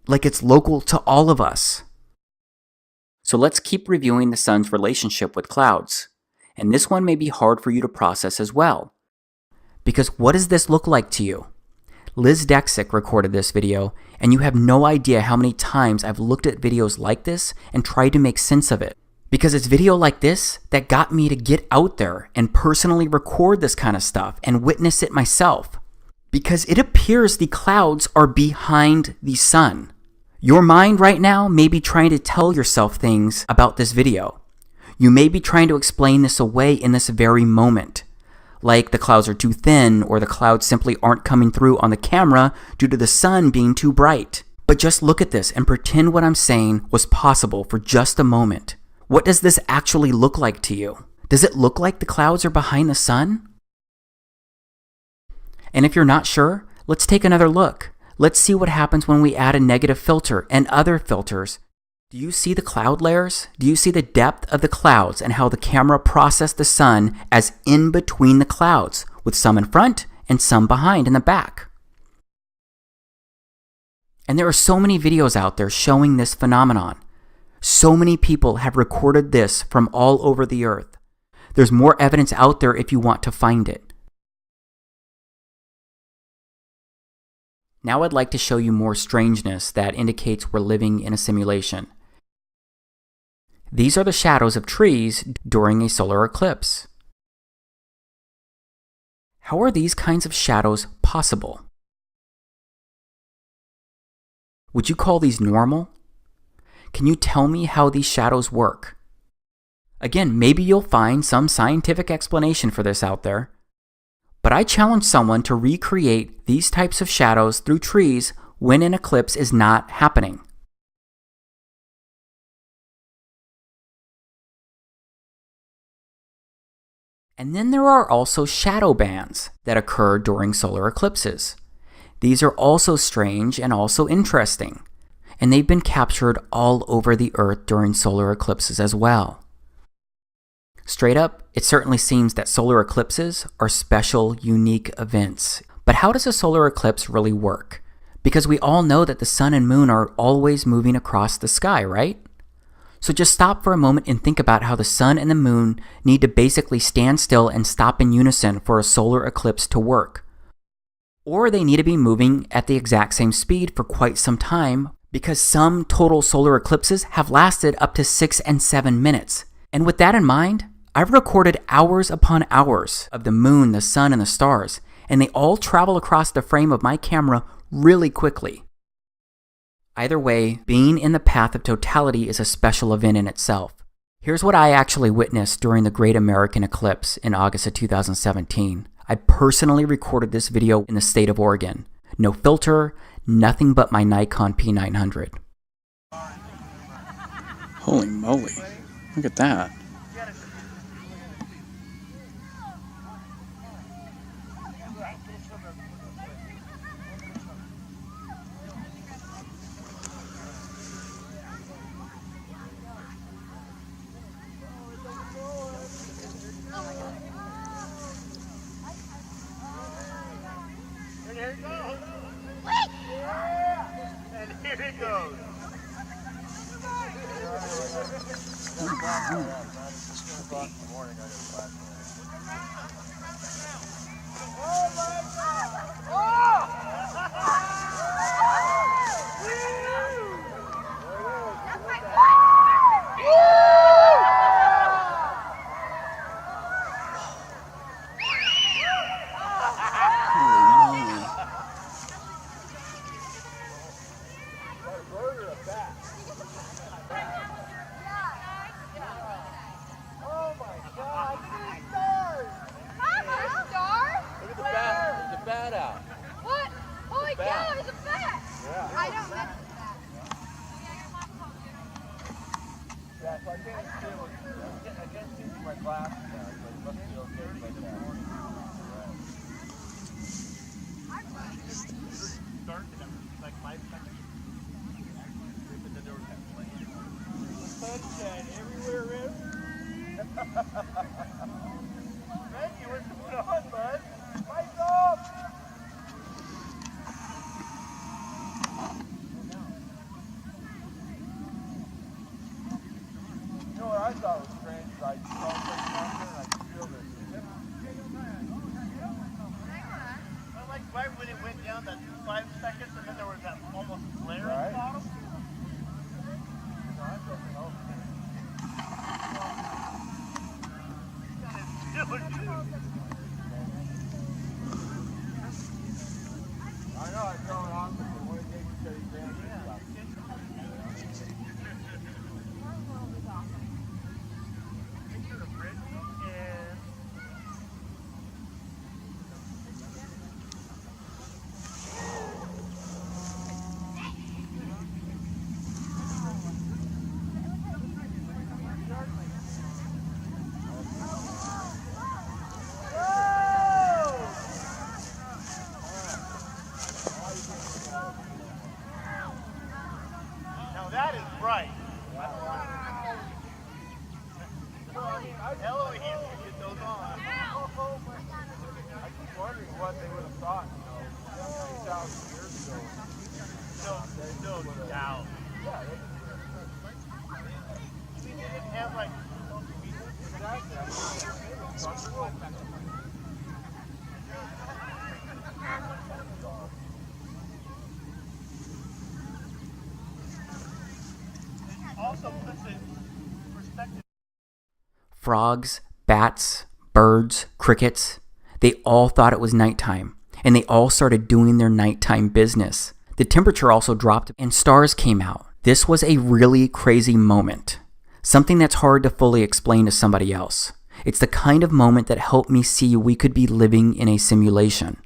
like it's local to all of us. So let's keep reviewing the sun's relationship with clouds. And this one may be hard for you to process as well. Because what does this look like to you? Liz Dexick recorded this video, and you have no idea how many times I've looked at videos like this and tried to make sense of it. Because it's video like this that got me to get out there and personally record this kind of stuff and witness it myself. Because it appears the clouds are behind the sun. Your mind right now may be trying to tell yourself things about this video. You may be trying to explain this away in this very moment. Like the clouds are too thin, or the clouds simply aren't coming through on the camera due to the sun being too bright. But just look at this and pretend what I'm saying was possible for just a moment. What does this actually look like to you? Does it look like the clouds are behind the sun? And if you're not sure, let's take another look. Let's see what happens when we add a negative filter and other filters. Do you see the cloud layers? Do you see the depth of the clouds and how the camera processed the sun as in between the clouds, with some in front and some behind in the back? And there are so many videos out there showing this phenomenon. So many people have recorded this from all over the earth. There's more evidence out there if you want to find it. Now I'd like to show you more strangeness that indicates we're living in a simulation. These are the shadows of trees during a solar eclipse. How are these kinds of shadows possible? Would you call these normal? Can you tell me how these shadows work? Again, maybe you'll find some scientific explanation for this out there, but I challenge someone to recreate these types of shadows through trees when an eclipse is not happening. And then there are also shadow bands that occur during solar eclipses. These are also strange and also interesting, and they've been captured all over the Earth during solar eclipses as well. Straight up, it certainly seems that solar eclipses are special, unique events. But how does a solar eclipse really work? Because we all know that the sun and moon are always moving across the sky, right? So just stop for a moment and think about how the sun and the moon need to basically stand still and stop in unison for a solar eclipse to work. Or they need to be moving at the exact same speed for quite some time, because some total solar eclipses have lasted up to 6 and 7 minutes. And with that in mind, I've recorded hours upon hours of the moon, the sun, and the stars, and they all travel across the frame of my camera really quickly. Either way, being in the path of totality is a special event in itself. Here's what I actually witnessed during the Great American Eclipse in August of 2017. I personally recorded this video in the state of Oregon. No filter, nothing but my Nikon P900. Holy moly, look at that. Here it goes. And here it goes. Right when it went down that 5 seconds and then there was that almost flare at the bottom. I know, I throw it off and when it takes 30 grand. That is bright. Wow. Elohim can get those on. I keep wondering what they would have thought, 3,000 years ago. No doubt. Yeah, they didn't have like. Also puts it in perspective. Frogs, bats, birds, crickets, they all thought it was nighttime, and they all started doing their nighttime business. The temperature also dropped and stars came out. This was a really crazy moment, something that's hard to fully explain to somebody else. It's the kind of moment that helped me see we could be living in a simulation.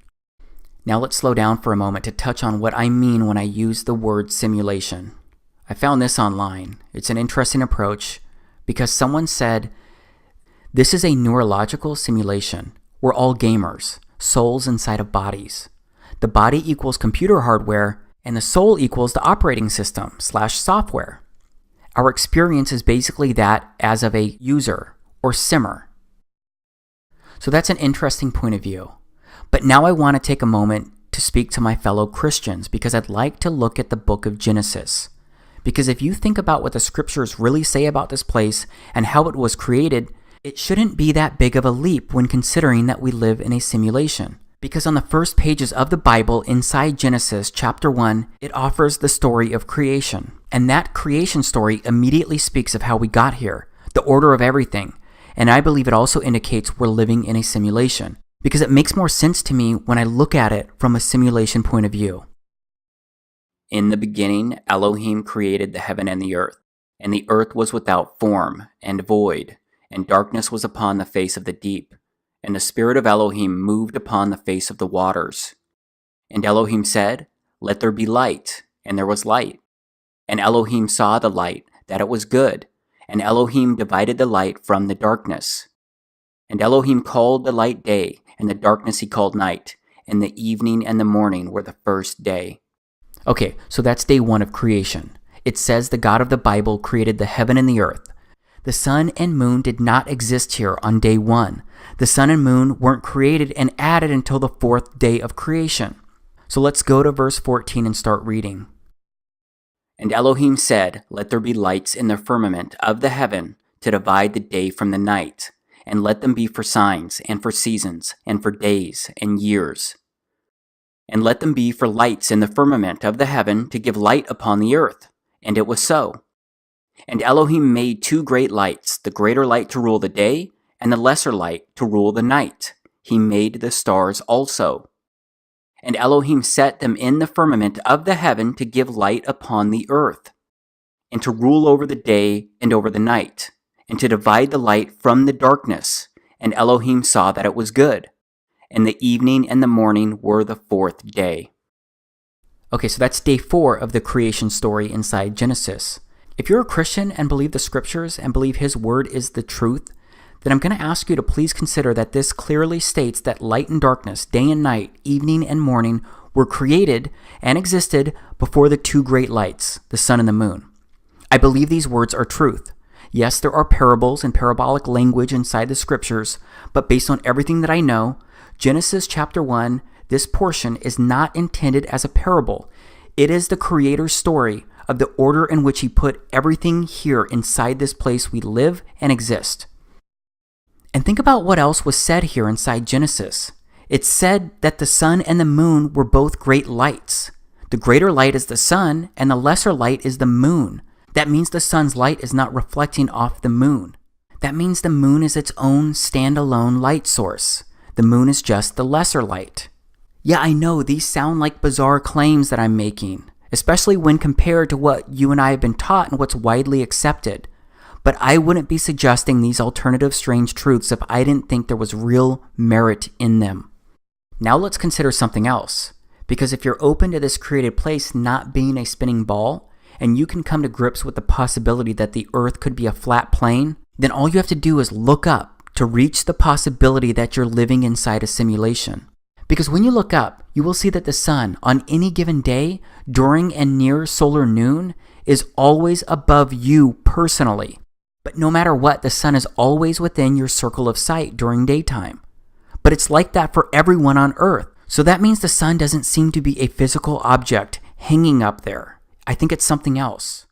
Now let's slow down for a moment to touch on what I mean when I use the word simulation. I found this online. It's an interesting approach because someone said, this is a neurological simulation. We're all gamers, souls inside of bodies. The body equals computer hardware and the soul equals the operating system / software. Our experience is basically that as of a user or simmer. So that's an interesting point of view. But now I want to take a moment to speak to my fellow Christians because I'd like to look at the book of Genesis. Because if you think about what the scriptures really say about this place and how it was created, it shouldn't be that big of a leap when considering that we live in a simulation. Because on the first pages of the Bible inside Genesis chapter 1, it offers the story of creation. And that creation story immediately speaks of how we got here, the order of everything. And I believe it also indicates we're living in a simulation. Because it makes more sense to me when I look at it from a simulation point of view. In the beginning, Elohim created the heaven and the earth. And the earth was without form and void, and darkness was upon the face of the deep. And the Spirit of Elohim moved upon the face of the waters. And Elohim said, Let there be light, and there was light. And Elohim saw the light, that it was good, and Elohim divided the light from the darkness. And Elohim called the light day, and the darkness he called night, and the evening and the morning were the first day. Okay, so that's day 1 of creation. It says the God of the Bible created the heaven and the earth. The sun and moon did not exist here on day 1. The sun and moon weren't created and added until the 4th day of creation. So let's go to verse 14 and start reading. And Elohim said, Let there be lights in the firmament of the heaven to divide the day from the night, and let them be for signs, and for seasons, and for days, and years. And let them be for lights in the firmament of the heaven to give light upon the earth. And it was so. And Elohim made 2 great lights, the greater light to rule the day, and the lesser light to rule the night. He made the stars also. And Elohim set them in the firmament of the heaven to give light upon the earth, and to rule over the day and over the night, and to divide the light from the darkness. And Elohim saw that it was good. And the evening and the morning were the 4th day. Okay, so that's day 4 of the creation story inside Genesis. If you're a Christian and believe the scriptures and believe his word is the truth, then I'm going to ask you to please consider that this clearly states that light and darkness, day and night, evening and morning, were created and existed before the 2 great lights, the sun and the moon. I believe these words are truth. Yes, there are parables and parabolic language inside the scriptures, but based on everything that I know, Genesis chapter 1, this portion is not intended as a parable. It is the Creator's story of the order in which he put everything here inside this place we live and exist. And think about what else was said here inside Genesis. It said that the sun and the moon were both great lights. The greater light is the sun, and the lesser light is the moon. That means the sun's light is not reflecting off the moon. That means the moon is its own standalone light source. The moon is just the lesser light. Yeah, I know these sound like bizarre claims that I'm making, especially when compared to what you and I have been taught and what's widely accepted. But I wouldn't be suggesting these alternative strange truths if I didn't think there was real merit in them. Now let's consider something else. Because if you're open to this created place not being a spinning ball, and you can come to grips with the possibility that the earth could be a flat plane, then all you have to do is look up to reach the possibility that you're living inside a simulation. Because when you look up, you will see that the sun on any given day during and near solar noon is always above you personally. But no matter what, the sun is always within your circle of sight during daytime. But it's like that for everyone on Earth. So that means the sun doesn't seem to be a physical object hanging up there. I think it's something else.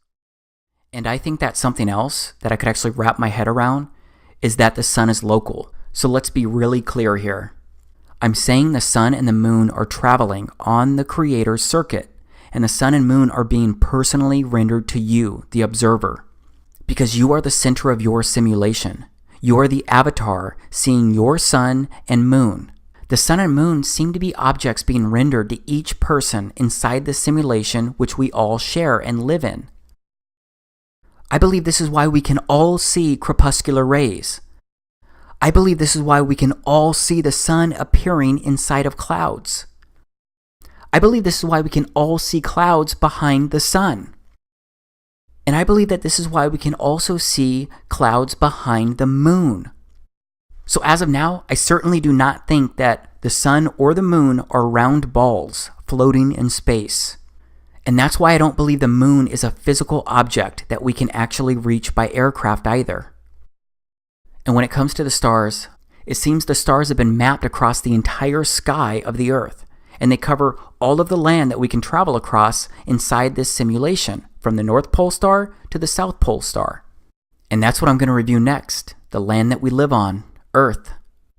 And I think that something else that I could actually wrap my head around is that the sun is local. So let's be really clear here. I'm saying the sun and the moon are traveling on the Creator's circuit, and the sun and moon are being personally rendered to you, the observer. Because you are the center of your simulation. You are the avatar seeing your sun and moon. The sun and moon seem to be objects being rendered to each person inside the simulation which we all share and live in. I believe this is why we can all see crepuscular rays. I believe this is why we can all see the sun appearing inside of clouds. I believe this is why we can all see clouds behind the sun. And I believe that this is why we can also see clouds behind the moon. So as of now, I certainly do not think that the sun or the moon are round balls floating in space. And that's why I don't believe the moon is a physical object that we can actually reach by aircraft either. And when it comes to the stars, it seems the stars have been mapped across the entire sky of the Earth, and they cover all of the land that we can travel across inside this simulation, from the North Pole star to the South Pole star. And that's what I'm going to review next, the land that we live on, Earth.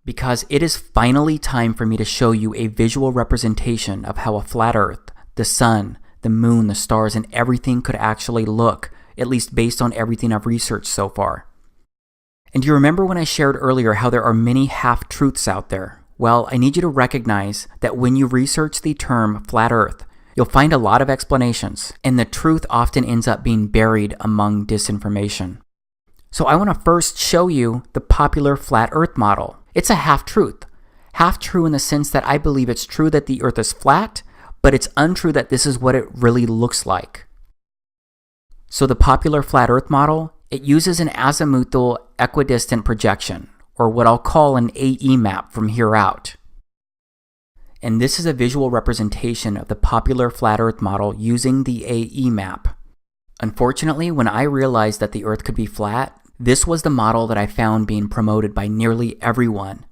Because it is finally time for me to show you a visual representation of how a flat Earth, the sun, the moon, the stars, and everything could actually look, at least based on everything I've researched so far. And do you remember when I shared earlier how there are many half-truths out there? Well, I need you to recognize that when you research the term flat Earth, You'll find a lot of explanations, and the truth often ends up being buried among disinformation. So I want to first show you the popular flat earth model. It's a half-truth. Half-true in the sense that I believe it's true that the earth is flat, but it's untrue that this is what it really looks like. So the popular flat earth model, it uses an azimuthal equidistant projection, or what I'll call an AE map from here out. And this is a visual representation of the popular flat earth model using the AE map. Unfortunately, when I realized that the earth could be flat, this was the model that I found being promoted by nearly everyone.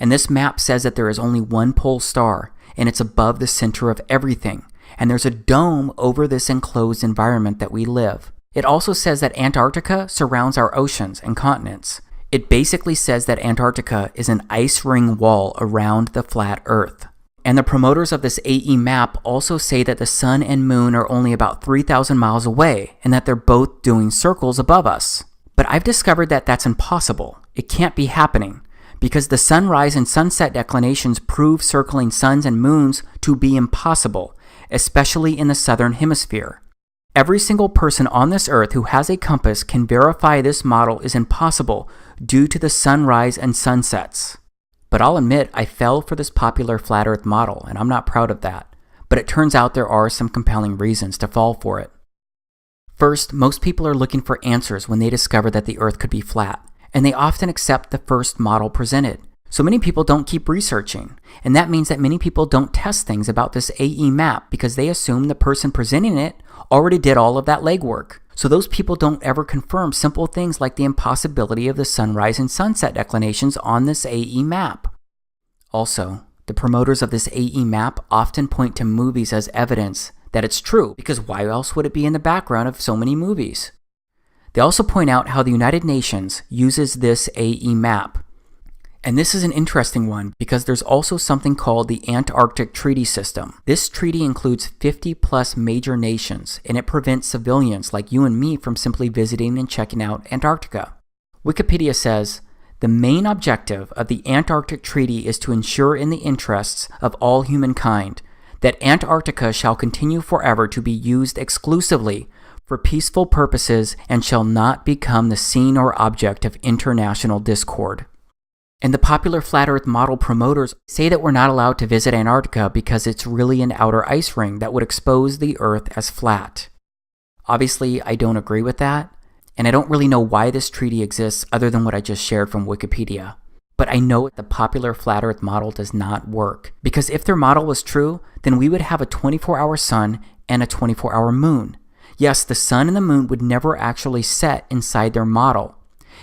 And this map says that there is only one pole star, and it's above the center of everything. And there's a dome over this enclosed environment that we live. It also says that Antarctica surrounds our oceans and continents. It basically says that Antarctica is an ice ring wall around the flat earth. And the promoters of this AE map also say that the sun and moon are only about 3,000 miles away, and that they're both doing circles above us. But I've discovered that that's impossible. It can't be happening, because the sunrise and sunset declinations prove circling suns and moons to be impossible, especially in the southern hemisphere. Every single person on this earth who has a compass can verify this model is impossible due to the sunrise and sunsets. But I'll admit I fell for this popular flat earth model, and I'm not proud of that. But it turns out there are some compelling reasons to fall for it. First, most people are looking for answers when they discover that the earth could be flat, and they often accept the first model presented. So many people don't keep researching, and that means that many people don't test things about this AE map because they assume the person presenting it already did all of that legwork. So those people don't ever confirm simple things like the impossibility of the sunrise and sunset declinations on this AE map. Also, the promoters of this AE map often point to movies as evidence that it's true, because why else would it be in the background of so many movies? They also point out how the United Nations uses this AE map. And this is an interesting one because there's also something called the Antarctic Treaty System. This treaty includes 50 plus major nations, and it prevents civilians like you and me from simply visiting and checking out Antarctica. Wikipedia says, the main objective of the Antarctic Treaty is to ensure in the interests of all humankind that Antarctica shall continue forever to be used exclusively for peaceful purposes and shall not become the scene or object of international discord. And the popular flat earth model promoters say that we're not allowed to visit Antarctica because it's really an outer ice ring that would expose the earth as flat. Obviously, I don't agree with that, and I don't really know why this treaty exists other than what I just shared from Wikipedia. But I know the popular flat earth model does not work, because if their model was true, then we would have a 24-hour sun and a 24-hour moon. Yes, the sun and the moon would never actually set inside their model.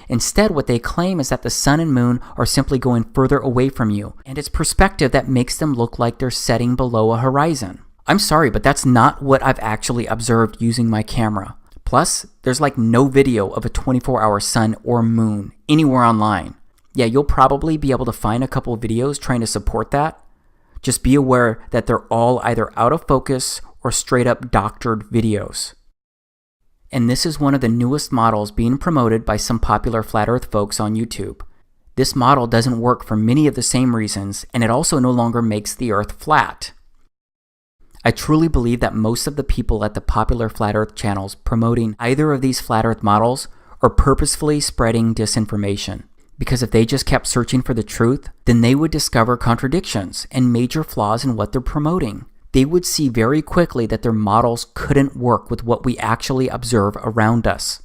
Instead, what they claim is that the sun and moon are simply going further away from you, and it's perspective that makes them look like they're setting below a horizon. I'm sorry, but that's not what I've actually observed using my camera. Plus, there's like no video of a 24-hour sun or moon anywhere online. Yeah, you'll probably be able to find a couple of videos trying to support that. Just be aware that they're all either out of focus or straight up doctored videos. And this is one of the newest models being promoted by some popular flat earth folks on YouTube. This model doesn't work for many of the same reasons, and it also no longer makes the earth flat. I truly believe that most of the people at the popular flat earth channels promoting either of these flat earth models are purposefully spreading disinformation. Because if they just kept searching for the truth, then they would discover contradictions and major flaws in what they're promoting. They would see very quickly that their models couldn't work with what we actually observe around us.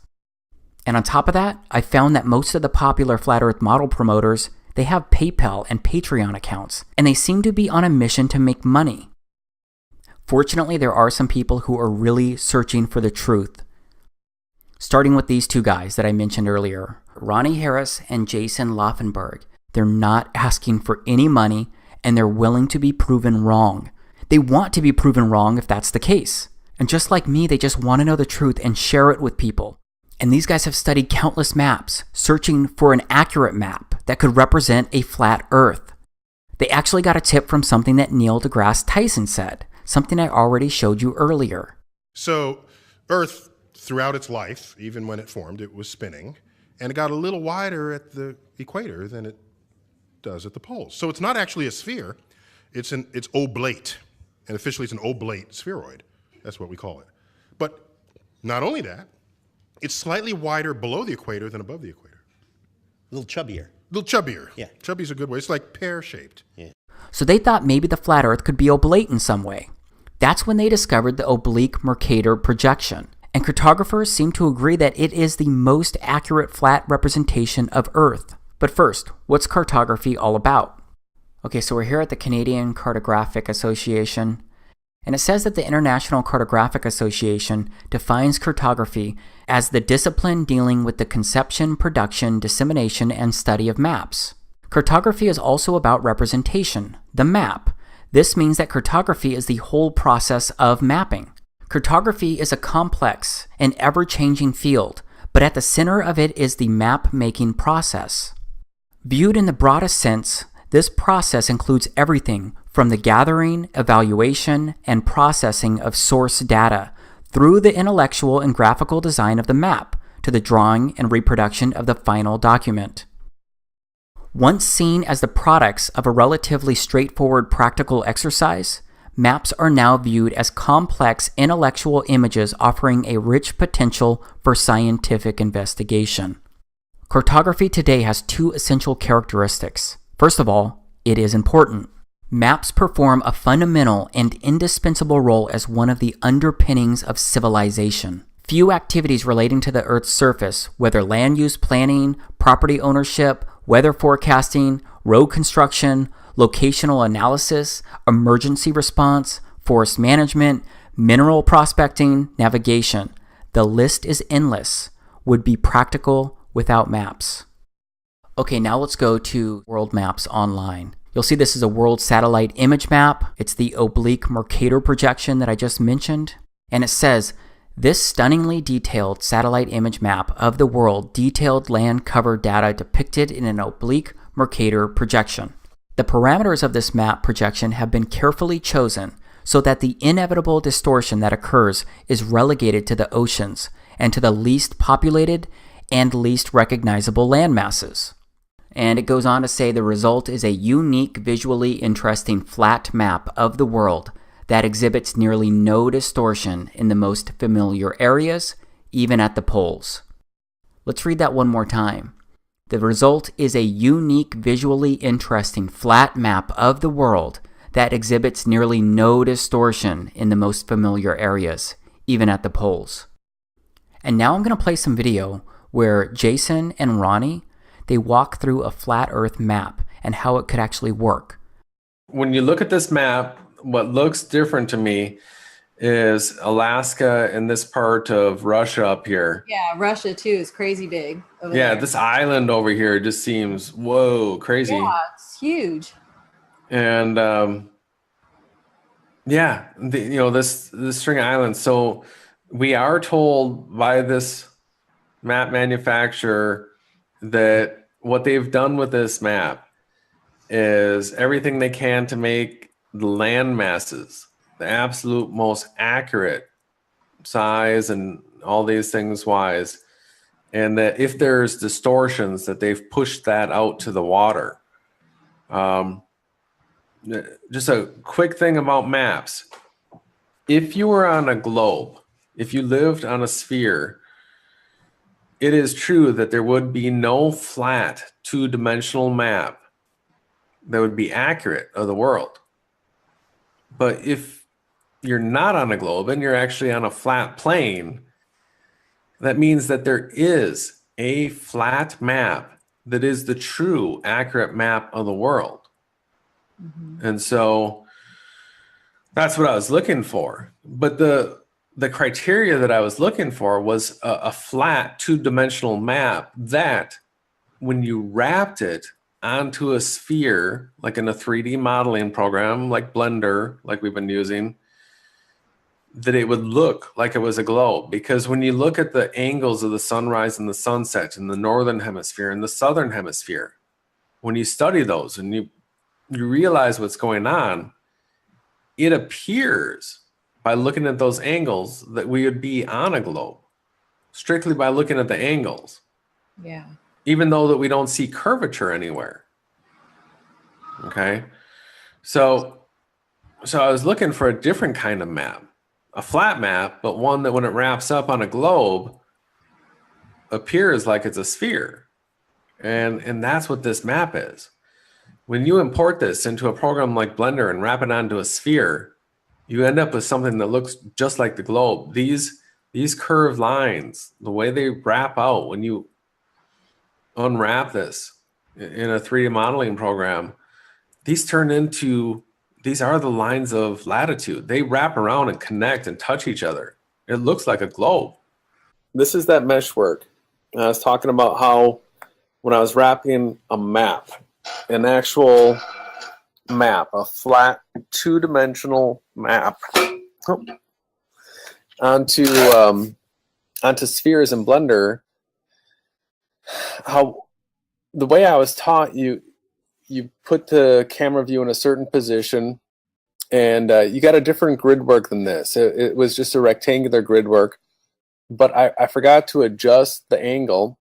And on top of that, I found that most of the popular flat earth model promoters, they have PayPal and Patreon accounts, and they seem to be on a mission to make money. Fortunately, there are some people who are really searching for the truth. Starting with these two guys that I mentioned earlier, Ronnie Harris and Jason Laufenberg. They're not asking for any money, and they're willing to be proven wrong. They want to be proven wrong if that's the case. And just like me, they just want to know the truth and share it with people. And these guys have studied countless maps, searching for an accurate map that could represent a flat earth. They actually got a tip from something that Neil deGrasse Tyson said, something I already showed you earlier. So Earth, throughout its life, even when it formed, it was spinning, and it got a little wider at the equator than it does at the poles. So it's not actually a sphere, it's oblate. And officially, it's an oblate spheroid. That's what we call it. But not only that, it's slightly wider below the equator than above the equator. A little chubbier. A little chubbier. Yeah. Chubby's a good way. It's like pear-shaped. Yeah. So they thought maybe the flat Earth could be oblate in some way. That's when they discovered the oblique Mercator projection. And cartographers seem to agree that it is the most accurate flat representation of Earth. But first, what's cartography all about? Okay, so we're here at the Canadian Cartographic Association, and it says that the International Cartographic Association defines cartography as the discipline dealing with the conception, production, dissemination, and study of maps. Cartography is also about representation, the map. This means that cartography is the whole process of mapping. Cartography is a complex and ever-changing field, but at the center of it is the map-making process. Viewed in the broadest sense, this process includes everything from the gathering, evaluation, and processing of source data through the intellectual and graphical design of the map to the drawing and reproduction of the final document. Once seen as the products of a relatively straightforward practical exercise, maps are now viewed as complex intellectual images offering a rich potential for scientific investigation. Cartography today has two essential characteristics. First of all, it is important. Maps perform a fundamental and indispensable role as one of the underpinnings of civilization. Few activities relating to the Earth's surface, whether land use planning, property ownership, weather forecasting, road construction, locational analysis, emergency response, forest management, mineral prospecting, navigation, the list is endless, would be practical without maps. Okay, now let's go to World Maps Online. You'll see this is a world satellite image map. It's the oblique Mercator projection that I just mentioned. And it says, this stunningly detailed satellite image map of the world detailed land cover data depicted in an oblique Mercator projection. The parameters of this map projection have been carefully chosen so that the inevitable distortion that occurs is relegated to the oceans and to the least populated and least recognizable land masses. And it goes on to say the result is a unique, visually interesting flat map of the world that exhibits nearly no distortion in the most familiar areas, even at the poles. Let's read that one more time. The result is a unique, visually interesting flat map of the world that exhibits nearly no distortion in the most familiar areas, even at the poles. And now I'm going to play some video where Jason and Ronnie, they walk through a flat Earth map and how it could actually work. When you look at this map, what looks different to me is Alaska and this part of Russia up here. Yeah, Russia too is crazy big over there. This island over here just seems, whoa, crazy. Yeah, it's huge. And this string of islands. So we are told by this map manufacturer that what they've done with this map is everything they can to make the land masses the absolute most accurate size and all these things wise, and that if there's distortions that they've pushed that out to the water. Just a quick thing about maps. If you were on a globe, if you lived on a sphere, it is true that there would be no flat two-dimensional map that would be accurate of the world. But if you're not on a globe and you're actually on a flat plane, that means that there is a flat map that is the true accurate map of the world. Mm-hmm. And so that's what I was looking for. But the criteria that I was looking for was a flat two-dimensional map that when you wrapped it onto a sphere, like in a 3D modeling program, like Blender, like we've been using, that it would look like it was a globe. Because when you look at the angles of the sunrise and the sunset in the northern hemisphere and the southern hemisphere, when you study those and you realize what's going on, it appears by looking at those angles that we would be on a globe, strictly by looking at the angles. Yeah. Even though that we don't see curvature anywhere. Okay. So So I was looking for a different kind of map, a flat map, but one that when it wraps up on a globe appears like it's a sphere. And that's what this map is. When you import this into a program like Blender and wrap it onto a sphere, you end up with something that looks just like the globe. These curved lines, the way they wrap out when you unwrap this in a 3D modeling program, these are the lines of latitude. They wrap around and connect and touch each other. It looks like a globe. This is that mesh work. I was talking about how when I was wrapping a map, an actual map, a flat two-dimensional map onto spheres in Blender, how the way I was taught, you put the camera view in a certain position, and you got a different grid work than this. It was just a rectangular grid work, but I forgot to adjust the angle,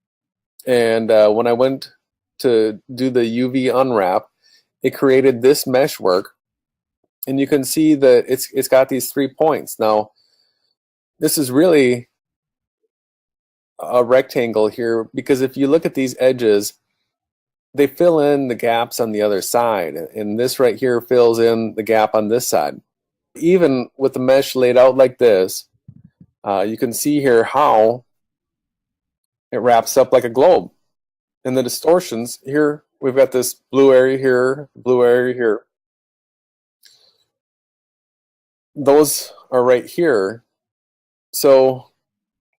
and when I went to do the UV unwrap, it created this mesh work, and you can see that it's got these 3 points. Now, this is really a rectangle here, because if you look at these edges, they fill in the gaps on the other side, and this right here fills in the gap on this side. Even with the mesh laid out like this, you can see here how it wraps up like a globe. And the distortions here, we've got this blue area here, blue area here. Those are right here. So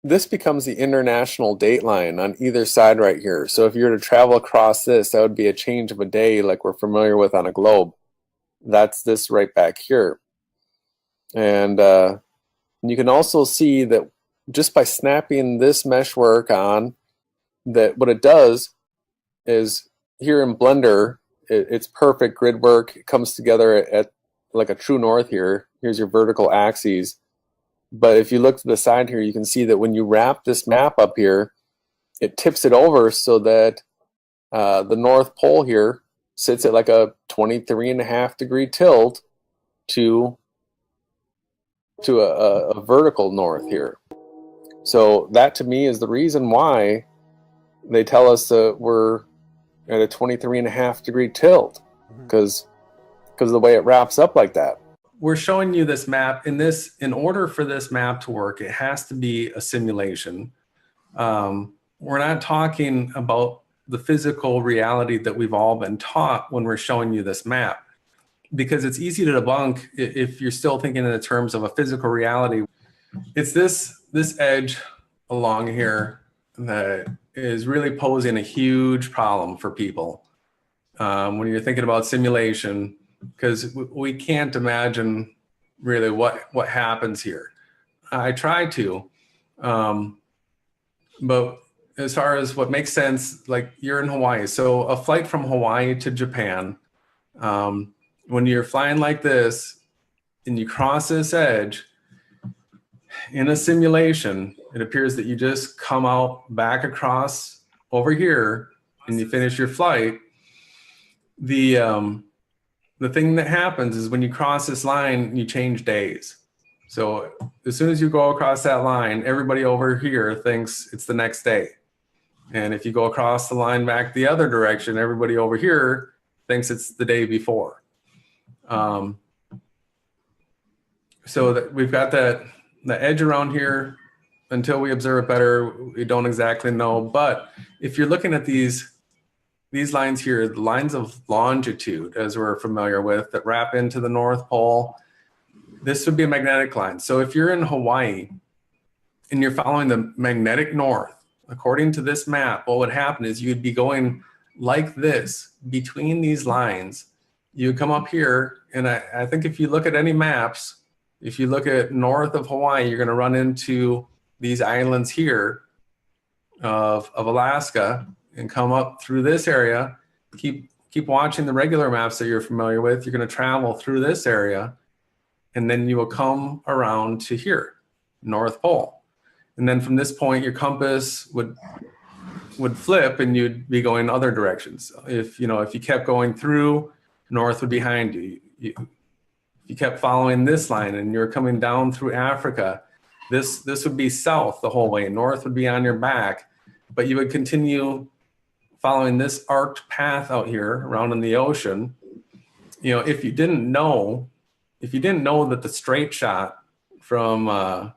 this becomes the international date line on either side right here. So if you were to travel across this, that would be a change of a day like we're familiar with on a globe. That's this right back here. And you can also see that just by snapping this meshwork on, that what it does is here in Blender, it's perfect grid work. It comes together at like a true north here. Here's your vertical axes. But if you look to the side here, you can see that when you wrap this map up here, it tips it over so that the North Pole here sits at like a 23.5 degree tilt to a vertical north here. So that to me is the reason why they tell us that we're at a 23.5 degree tilt, because of the way it wraps up like that. We're showing you this map. In order for this map to work, it has to be a simulation. We're not talking about the physical reality that we've all been taught when we're showing you this map, because it's easy to debunk if you're still thinking in the terms of a physical reality. It's this edge along here that is really posing a huge problem for people when you're thinking about simulation, because we can't imagine really what happens here. I try to, but as far as what makes sense, like you're in Hawaii. So a flight from Hawaii to Japan, when you're flying like this and you cross this edge, in a simulation, it appears that you just come out back across over here and you finish your flight. The thing that happens is when you cross this line, you change days. So as soon as you go across that line, everybody over here thinks it's the next day. And if you go across the line back the other direction, everybody over here thinks it's the day before. So that we've got the edge around here. Until we observe it better, we don't exactly know. But if you're looking at these lines here, the lines of longitude, as we're familiar with, that wrap into the North Pole, this would be a magnetic line. So if you're in Hawaii and you're following the magnetic north, according to this map, what would happen is you'd be going like this between these lines. You come up here, and I think if you look at any maps, if you look at north of Hawaii, you're going to run into these islands here of Alaska and come up through this area. Keep watching the regular maps that you're familiar with. You're going to travel through this area, and then you will come around to here, North Pole. And then from this point, your compass would flip and you'd be going other directions. If you kept going through, north would be behind you. If you kept following this line and you're coming down through Africa, this would be south the whole way. North would be on your back, but you would continue following this arced path out here around in the ocean. You know, if you didn't know that the straight shot from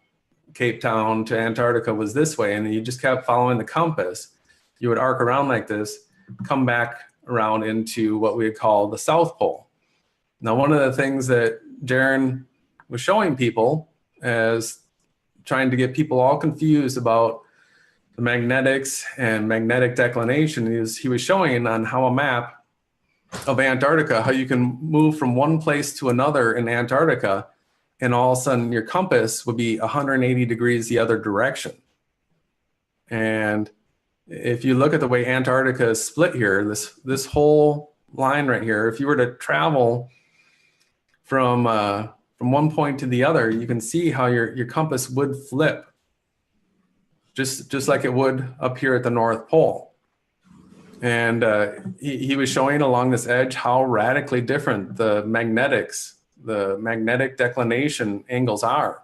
Cape Town to Antarctica was this way, and you just kept following the compass, you would arc around like this, come back around into what we would call the South Pole. Now, one of the things that Jaron was showing people as trying to get people all confused about the magnetics and magnetic declination is he was showing on how a map of Antarctica, how you can move from one place to another in Antarctica, and all of a sudden your compass would be 180 degrees the other direction. And if you look at the way Antarctica is split here, this whole line right here, if you were to travel from one point to the other, you can see how your compass would flip, just like it would up here at the North Pole. And he was showing along this edge how radically different the magnetic declination angles are.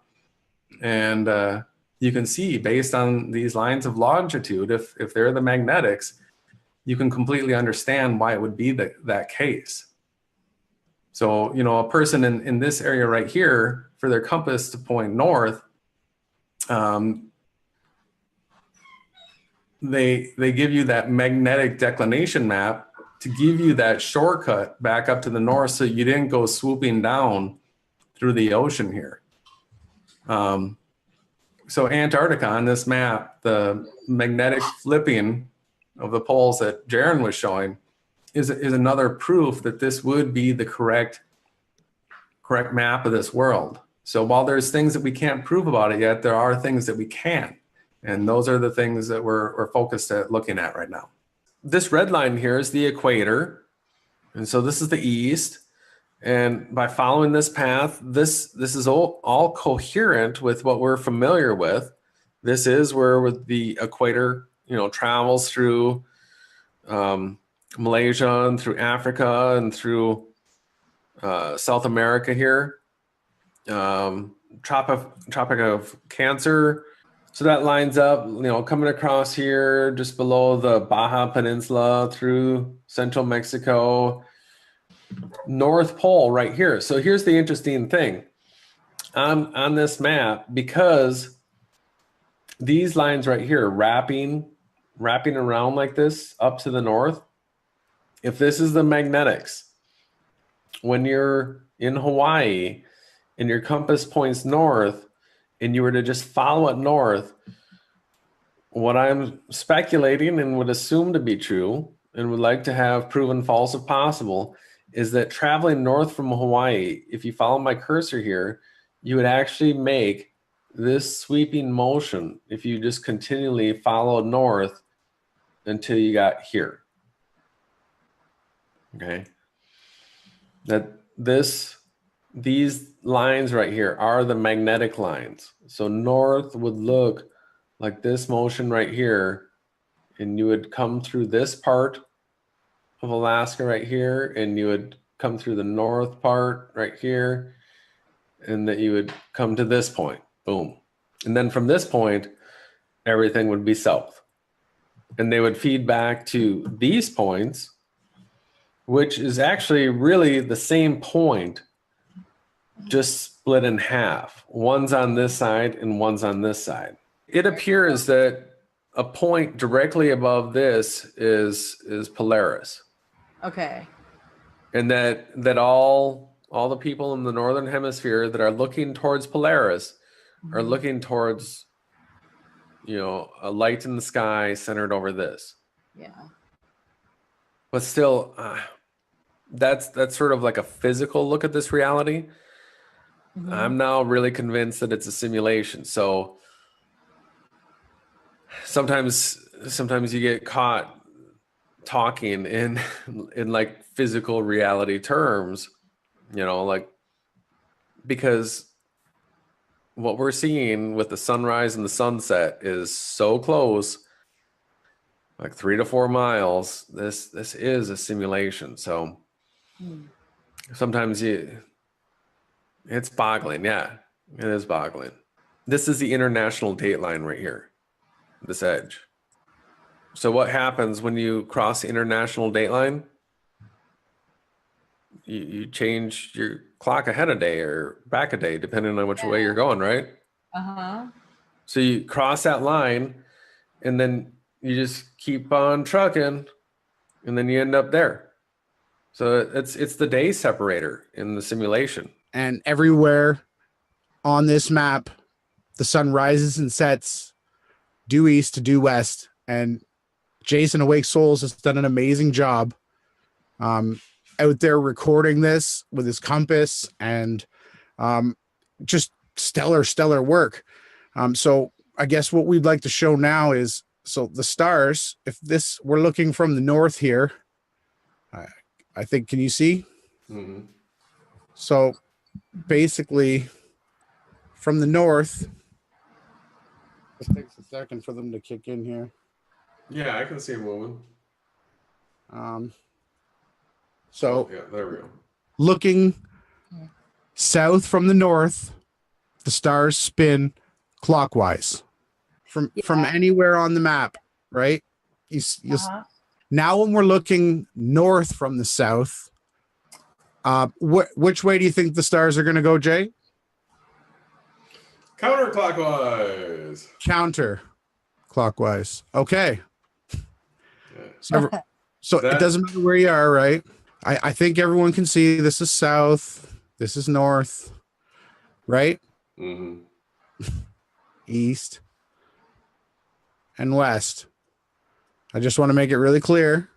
And you can see based on these lines of longitude, if they're the magnetics, you can completely understand why it would be that case. So, you know, a person in this area right here, for their compass to point north, they give you that magnetic declination map to give you that shortcut back up to the north so you didn't go swooping down through the ocean here. So Antarctica on this map, the magnetic flipping of the poles that Jaron was showing is another proof that this would be the correct map of this world. So while there's things that we can't prove about it yet, there are things that we can. And those are the things that we're focused at looking at right now. This red line here is the equator. And so this is the east. And by following this path, this is all coherent with what we're familiar with. This is where the equator, you know, travels through Malaysia and through Africa and through South America here. Tropic of Cancer. So that lines up, you know, coming across here just below the Baja Peninsula through central Mexico, North Pole right here. So here's the interesting thing on this map, because these lines right here wrapping around like this up to the north, if this is the magnetics, when you're in Hawaii and your compass points north, and you were to just follow it north, what I'm speculating and would assume to be true and would like to have proven false if possible is that traveling north from Hawaii, if you follow my cursor here, you would actually make this sweeping motion if you just continually followed north until you got here. Okay. These lines right here are the magnetic lines. So north would look like this motion right here, and you would come through this part of Alaska right here, and you would come through the north part right here, and that you would come to this point, boom. And then from this point, everything would be south. And they would feed back to these points, which is actually really the same point, just split in half. One's on this side and one's on this side. It appears that a point directly above this is Polaris. Okay. And that all the people in the northern hemisphere that are looking towards Polaris are looking towards, you know, a light in the sky centered over this. Yeah. But still, that's sort of like a physical look at this reality. Mm-hmm. I'm now really convinced that it's a simulation. So sometimes you get caught talking in like physical reality terms, you know, like, because what we're seeing with the sunrise and the sunset is so close, like 3 to 4 miles. This is a simulation. So sometimes It's boggling. Yeah, it is boggling. This is the international date line right here, this edge. So what happens when you cross the international date line? You change your clock ahead a day or back a day, depending on which way you're going, right? Uh-huh. So you cross that line and then you just keep on trucking and then you end up there. So it's the day separator in the simulation. And everywhere on this map, the sun rises and sets due east to due west. And Jason Awake Souls has done an amazing job out there recording this with his compass and just stellar work. So I guess what we'd like to show now is, so the stars, if this, we're looking from the north here, I think, can you see? Mm-hmm. So basically from the north, it takes a second for them to kick in here. Yeah, I can see him moving. So yeah, there we go. Looking south from the north, the stars spin clockwise from anywhere on the map, right? Now when we're looking north from the south, which way do you think the stars are going to go, Jay? Counterclockwise. Counterclockwise. Okay. So it doesn't matter where you are, right? I think everyone can see this is south, this is north, right? Mm-hmm. East and west. I just want to make it really clear.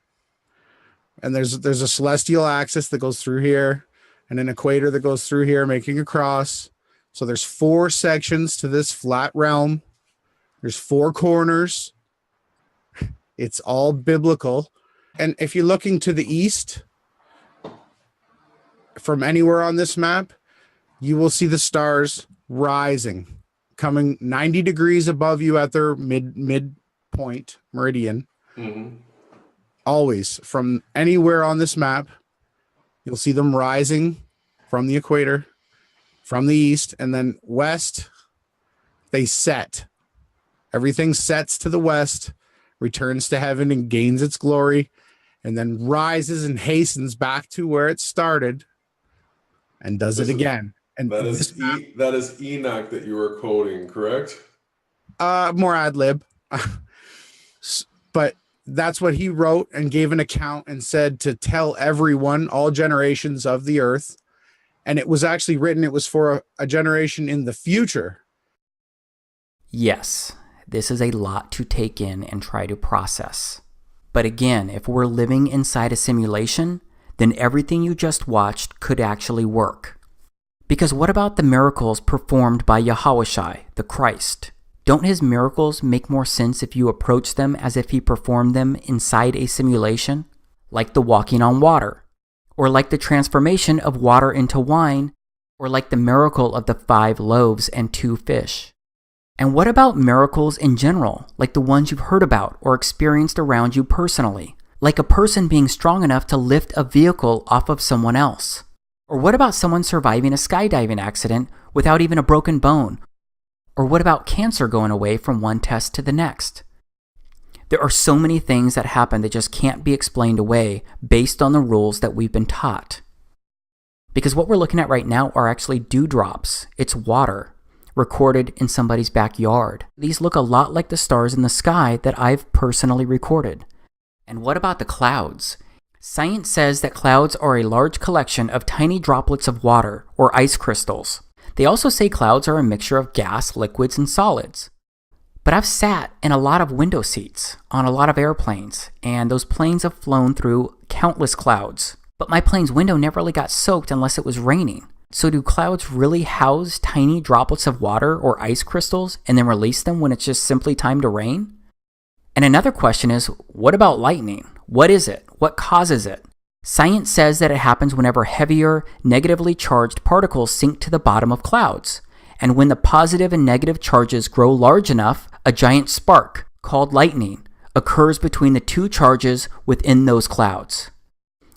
And there's a celestial axis that goes through here and an equator that goes through here, making a cross. So there's 4 sections to this flat realm. There's 4 corners. It's all biblical. And if you're looking to the east from anywhere on this map, you will see the stars rising, coming 90 degrees above you at their midpoint meridian. Mm-hmm. Always from anywhere on this map, you'll see them rising from the equator, from the east, and then west, they set. Everything sets to the west, returns to heaven and gains its glory, and then rises and hastens back to where it started and does it again. And that is Enoch that you were quoting, correct? More ad lib. But that's what he wrote and gave an account and said to tell everyone, all generations of the earth. And it was actually written, it was for a generation in the future. Yes, this is a lot to take in and try to process. But again, if we're living inside a simulation, then everything you just watched could actually work. Because what about the miracles performed by Yahushua, the Christ? Don't his miracles make more sense if you approach them as if he performed them inside a simulation? Like the walking on water, or like the transformation of water into wine, or like the miracle of the 5 loaves and 2 fish. And what about miracles in general, like the ones you've heard about or experienced around you personally? Like a person being strong enough to lift a vehicle off of someone else? Or what about someone surviving a skydiving accident without even a broken bone? Or what about cancer going away from one test to the next? There are so many things that happen that just can't be explained away based on the rules that we've been taught. Because what we're looking at right now are actually dewdrops. It's water recorded in somebody's backyard. These look a lot like the stars in the sky that I've personally recorded. And what about the clouds? Science says that clouds are a large collection of tiny droplets of water or ice crystals. They also say clouds are a mixture of gas, liquids, and solids. But I've sat in a lot of window seats on a lot of airplanes, and those planes have flown through countless clouds. But my plane's window never really got soaked unless it was raining. So do clouds really house tiny droplets of water or ice crystals and then release them when it's just simply time to rain? And another question is, what about lightning? What is it? What causes it? Science says that it happens whenever heavier, negatively charged particles sink to the bottom of clouds. And when the positive and negative charges grow large enough, a giant spark, called lightning, occurs between the 2 charges within those clouds.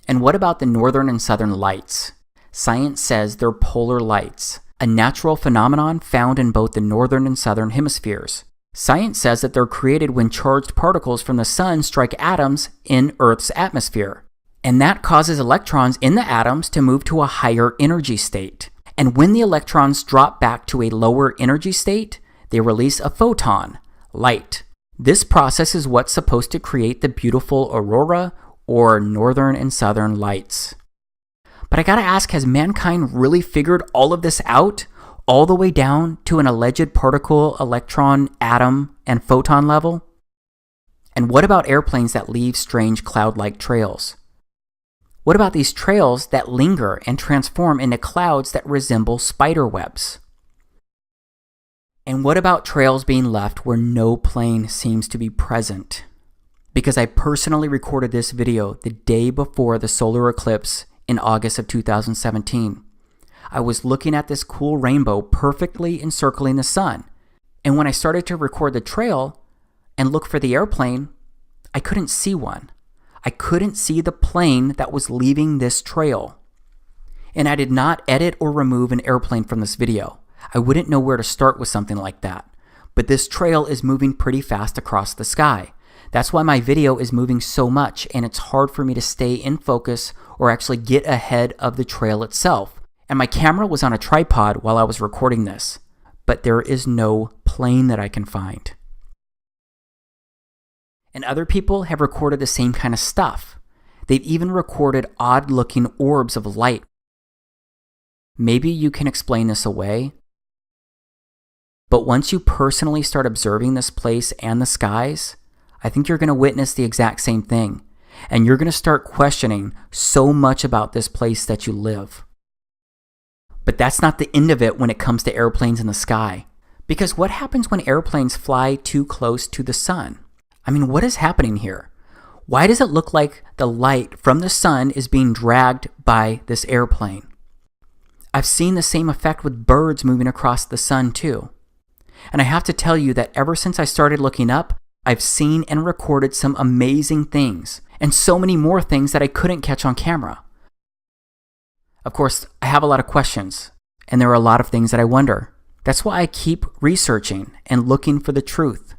And what about the northern and southern lights? science says they're polar lights, a natural phenomenon found in both the northern and southern hemispheres. Science says that they're created when charged particles from the sun strike atoms in Earth's atmosphere. And that causes electrons in the atoms to move to a higher energy state. And when the electrons drop back to a lower energy state, they release a photon, light. This process is what's supposed to create the beautiful aurora or northern and southern lights. But I gotta ask, has mankind really figured all of this out, all the way down to an alleged particle, electron, atom, and photon level? And what about airplanes that leave strange cloud-like trails? What about these trails that linger and transform into clouds that resemble spider webs? And what about trails being left where no plane seems to be present? Because I personally recorded this video the day before the solar eclipse in August of 2017. I was looking at this cool rainbow perfectly encircling the sun. And when I started to record the trail and look for the airplane, I couldn't see one. I couldn't see the plane that was leaving this trail. And I did not edit or remove an airplane from this video. I wouldn't know where to start with something like that. But this trail is moving pretty fast across the sky. That's why my video is moving so much, and it's hard for me to stay in focus or actually get ahead of the trail itself. And my camera was on a tripod while I was recording this, but there is no plane that I can find. And other people have recorded the same kind of stuff. They've even recorded odd-looking orbs of light. Maybe you can explain this away, but once you personally start observing this place and the skies, I think you're going to witness the exact same thing, and you're going to start questioning so much about this place that you live. But that's not the end of it when it comes to airplanes in the sky. Because what happens when airplanes fly too close to the sun? I mean, what is happening here? Why does it look like the light from the sun is being dragged by this airplane? I've seen the same effect with birds moving across the sun too. And I have to tell you that ever since I started looking up, I've seen and recorded some amazing things, and so many more things that I couldn't catch on camera. Of course, I have a lot of questions, and there are a lot of things that I wonder. That's why I keep researching and looking for the truth.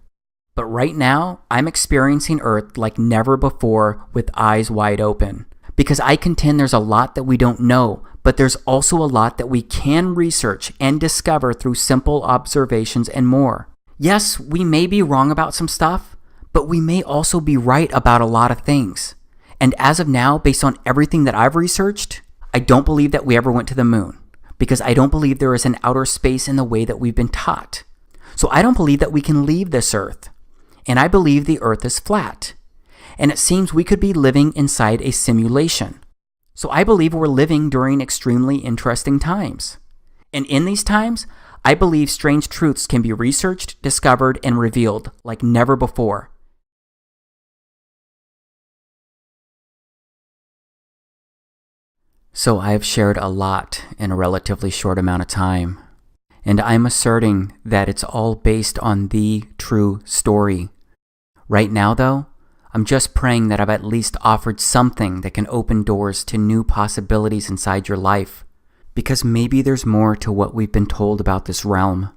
But right now, I'm experiencing Earth like never before with eyes wide open. Because I contend there's a lot that we don't know, but there's also a lot that we can research and discover through simple observations and more. Yes, we may be wrong about some stuff, but we may also be right about a lot of things. And as of now, based on everything that I've researched, I don't believe that we ever went to the moon, because I don't believe there is an outer space in the way that we've been taught. So I don't believe that we can leave this Earth. And I believe the Earth is flat. And it seems we could be living inside a simulation. So I believe we're living during extremely interesting times. And in these times, I believe strange truths can be researched, discovered, and revealed like never before. So I have shared a lot in a relatively short amount of time. And I'm asserting that it's all based on the true story. Right now, though, I'm just praying that I've at least offered something that can open doors to new possibilities inside your life. Because maybe there's more to what we've been told about this realm.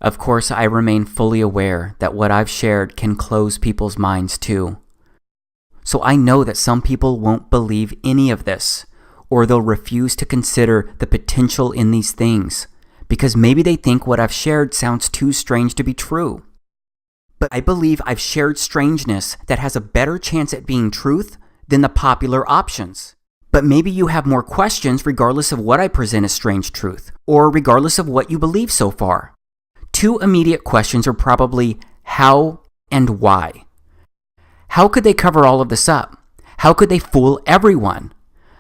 Of course, I remain fully aware that what I've shared can close people's minds too. So I know that some people won't believe any of this, or they'll refuse to consider the potential in these things, because maybe they think what I've shared sounds too strange to be true. But I believe I've shared strangeness that has a better chance at being truth than the popular options. But maybe you have more questions regardless of what I present as strange truth, or regardless of what you believe so far. Two immediate questions are probably how and why. How could they cover all of this up? How could they fool everyone?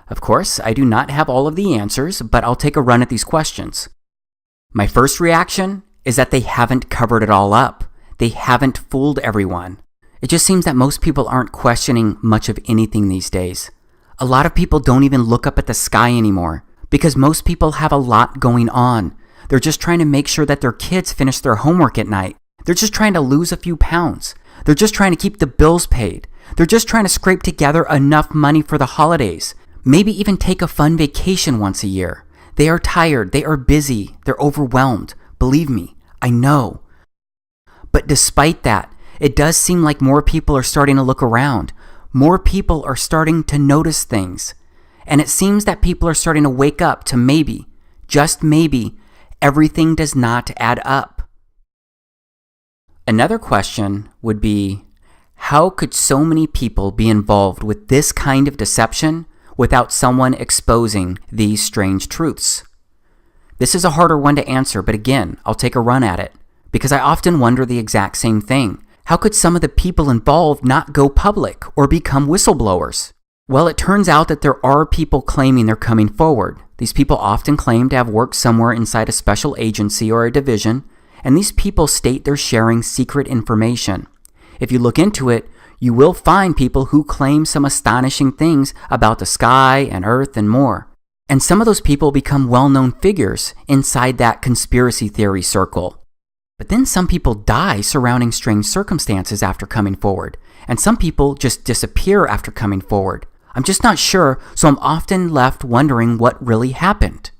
Of course, I do not have all of the answers, but I'll take a run at these questions. My first reaction is that they haven't covered it all up. They haven't fooled everyone. It just seems that most people aren't questioning much of anything these days. A lot of people don't even look up at the sky anymore because most people have a lot going on. They're just trying to make sure that their kids finish their homework at night. They're just trying to lose a few pounds. They're just trying to keep the bills paid. They're just trying to scrape together enough money for the holidays. Maybe even take a fun vacation once a year. They are tired, they are busy, they're overwhelmed. Believe me, I know. But despite that, it does seem like more people are starting to look around. More people are starting to notice things. And it seems that people are starting to wake up to maybe, just maybe, everything does not add up. Another question would be, how could so many people be involved with this kind of deception without someone exposing these strange truths? This is a harder one to answer, but again, I'll take a run at it, because I often wonder the exact same thing. How could some of the people involved not go public or become whistleblowers? Well, it turns out that there are people claiming they're coming forward. These people often claim to have worked somewhere inside a special agency or a division, and these people state they're sharing secret information. If you look into it, you will find people who claim some astonishing things about the sky and earth and more. And some of those people become well-known figures inside that conspiracy theory circle. But then some people die surrounding strange circumstances after coming forward, and some people just disappear after coming forward. I'm just not sure, so I'm often left wondering what really happened.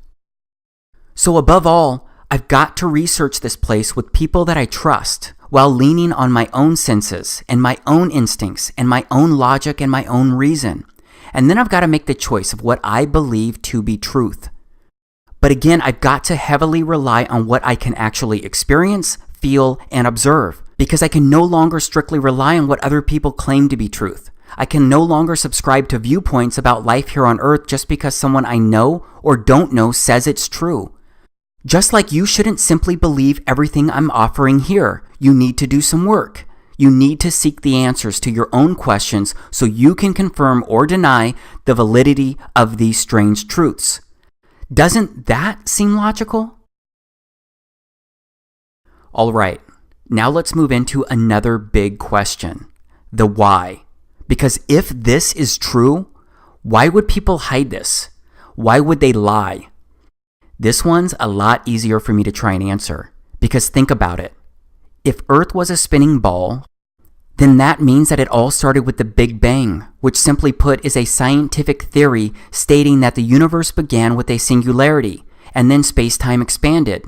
So above all, I've got to research this place with people that I trust, while leaning on my own senses and my own instincts and my own logic and my own reason. And then I've got to make the choice of what I believe to be truth. But again, I've got to heavily rely on what I can actually experience, feel, and observe, because I can no longer strictly rely on what other people claim to be truth. I can no longer subscribe to viewpoints about life here on earth just because someone I know or don't know says it's true. Just like you shouldn't simply believe everything I'm offering here, you need to do some work. You need to seek the answers to your own questions so you can confirm or deny the validity of these strange truths. Doesn't that seem logical? All right, now let's move into another big question, the why. Because if this is true, why would people hide this? Why would they lie? This one's a lot easier for me to try and answer, because think about it. If Earth was a spinning ball, then that means that it all started with the Big Bang, which simply put is a scientific theory stating that the universe began with a singularity, and then space-time expanded.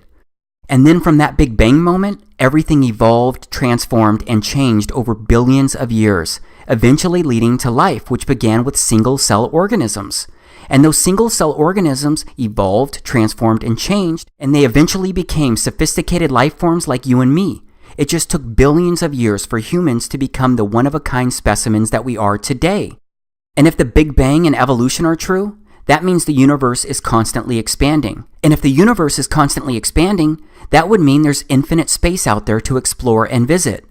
And then from that Big Bang moment, everything evolved, transformed, and changed over billions of years, eventually leading to life, which began with single-cell organisms. And those single-cell organisms evolved, transformed, and changed, and they eventually became sophisticated life forms like you and me. It just took billions of years for humans to become the one-of-a-kind specimens that we are today. And if the Big Bang and evolution are true, that means the universe is constantly expanding. And if the universe is constantly expanding, that would mean there's infinite space out there to explore and visit.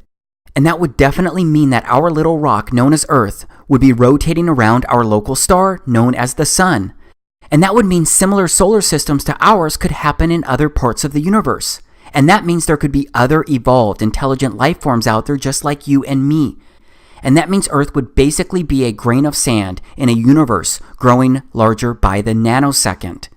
And that would definitely mean that our little rock known as Earth would be rotating around our local star known as the Sun. And that would mean similar solar systems to ours could happen in other parts of the universe. And that means there could be other evolved, intelligent life forms out there just like you and me. And that means Earth would basically be a grain of sand in a universe growing larger by the nanosecond.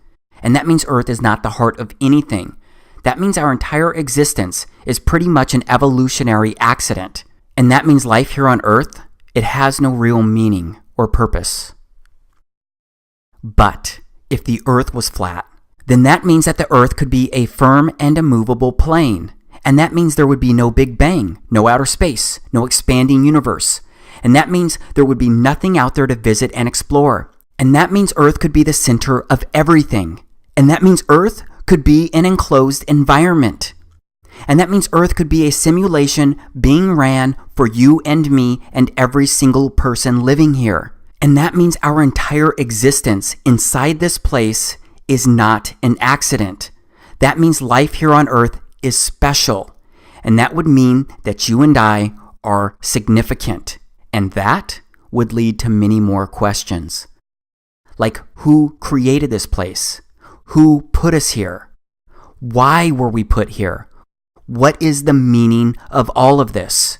And that means Earth is not the heart of anything. That means our entire existence is pretty much an evolutionary accident. And that means life here on Earth, it has no real meaning or purpose. But if the Earth was flat, then that means that the Earth could be a firm and immovable plane. And that means there would be no Big Bang, no outer space, no expanding universe. And that means there would be nothing out there to visit and explore. And that means Earth could be the center of everything. And that means Earth could be an enclosed environment. And that means Earth could be a simulation being ran for you and me and every single person living here. And that means our entire existence inside this place is not an accident. That means life here on Earth is special. And that would mean that you and I are significant. And that would lead to many more questions. Like, who created this place? Who put us here? Why were we put here? What is the meaning of all of this?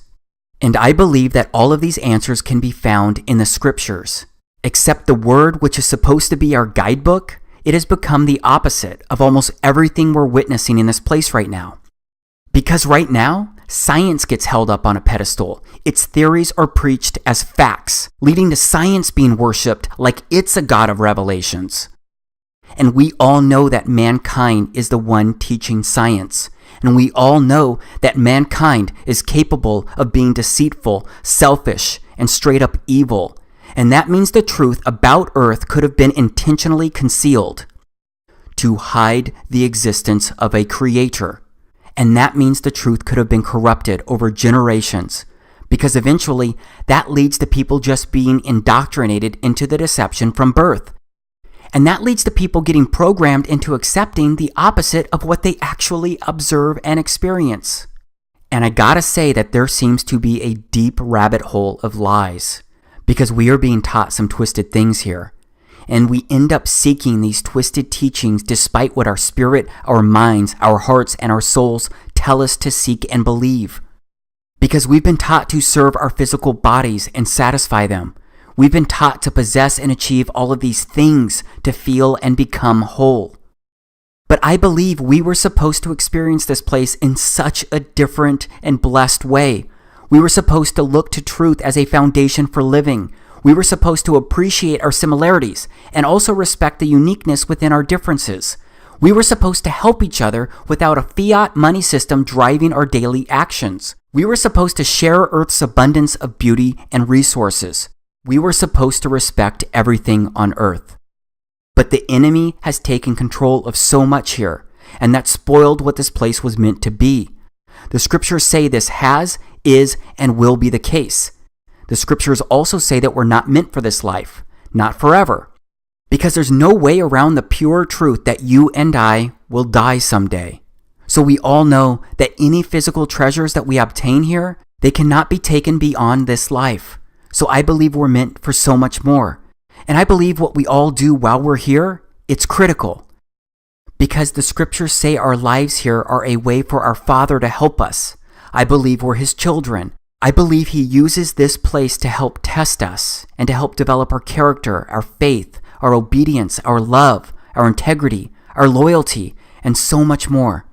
And I believe that all of these answers can be found in the scriptures. Except the word, which is supposed to be our guidebook, it has become the opposite of almost everything we're witnessing in this place right now. Because right now, science gets held up on a pedestal. Its theories are preached as facts, leading to science being worshipped like it's a god of revelations. And we all know that mankind is the one teaching science. And we all know that mankind is capable of being deceitful, selfish, and straight up evil. And that means the truth about Earth could have been intentionally concealed to hide the existence of a creator. And that means the truth could have been corrupted over generations, because eventually that leads to people just being indoctrinated into the deception from birth. And that leads to people getting programmed into accepting the opposite of what they actually observe and experience. And I gotta say that there seems to be a deep rabbit hole of lies, because we are being taught some twisted things here. And we end up seeking these twisted teachings despite what our spirit, our minds, our hearts, and our souls tell us to seek and believe. Because we've been taught to serve our physical bodies and satisfy them. We've been taught to possess and achieve all of these things to feel and become whole. But I believe we were supposed to experience this place in such a different and blessed way. We were supposed to look to truth as a foundation for living. We were supposed to appreciate our similarities and also respect the uniqueness within our differences. We were supposed to help each other without a fiat money system driving our daily actions. We were supposed to share Earth's abundance of beauty and resources. We were supposed to respect everything on Earth. But the enemy has taken control of so much here, and that spoiled what this place was meant to be. The scriptures say this has, is, and will be the case. The scriptures also say that we're not meant for this life, not forever, because there's no way around the pure truth that you and I will die someday. So we all know that any physical treasures that we obtain here, they cannot be taken beyond this life. So I believe we're meant for so much more. And I believe what we all do while we're here, it's critical. Because the scriptures say our lives here are a way for our Father to help us. I believe we're His children. I believe He uses this place to help test us and to help develop our character, our faith, our obedience, our love, our integrity, our loyalty, and so much more.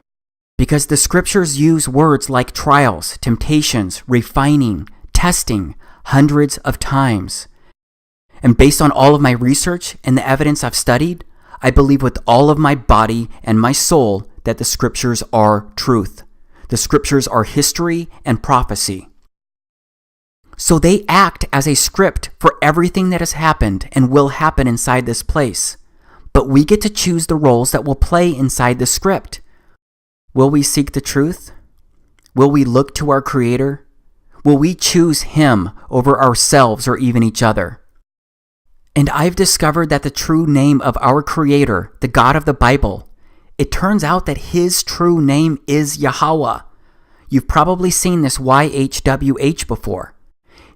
Because the scriptures use words like trials, temptations, refining, testing, hundreds of times. And based on all of my research and the evidence I've studied, I believe with all of my body and my soul that the scriptures are truth. The scriptures are history and prophecy. So they act as a script for everything that has happened and will happen inside this place. But we get to choose the roles that will play inside the script. Will we seek the truth? Will we look to our Creator? Will we choose Him over ourselves or even each other? And I've discovered that the true name of our Creator, the God of the Bible, it turns out that His true name is Yahweh. You've probably seen this YHWH before.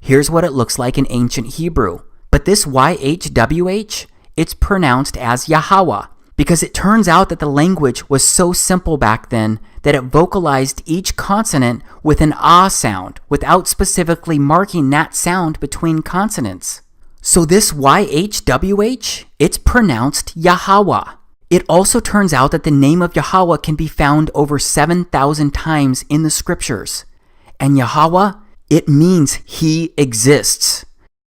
Here's what it looks like in ancient Hebrew. But this YHWH, it's pronounced as Yahweh, because it turns out that the language was so simple back then that it vocalized each consonant with an ah sound without specifically marking that sound between consonants. So this YHWH, it's pronounced Yahweh. It also turns out that the name of Yahweh can be found over 7,000 times in the scriptures. And Yahweh, it means He exists.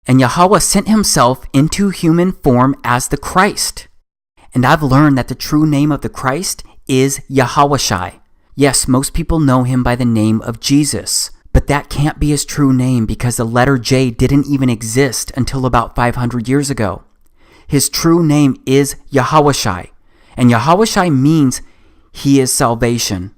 And Yahweh sent Himself into human form as the Christ. And I've learned that the true name of the Christ is Yahawashi. Yes, most people know Him by the name of Jesus, but that can't be His true name because the letter J didn't even exist until about 500 years ago. His true name is Yahawashi, and Yahawashi means He is salvation.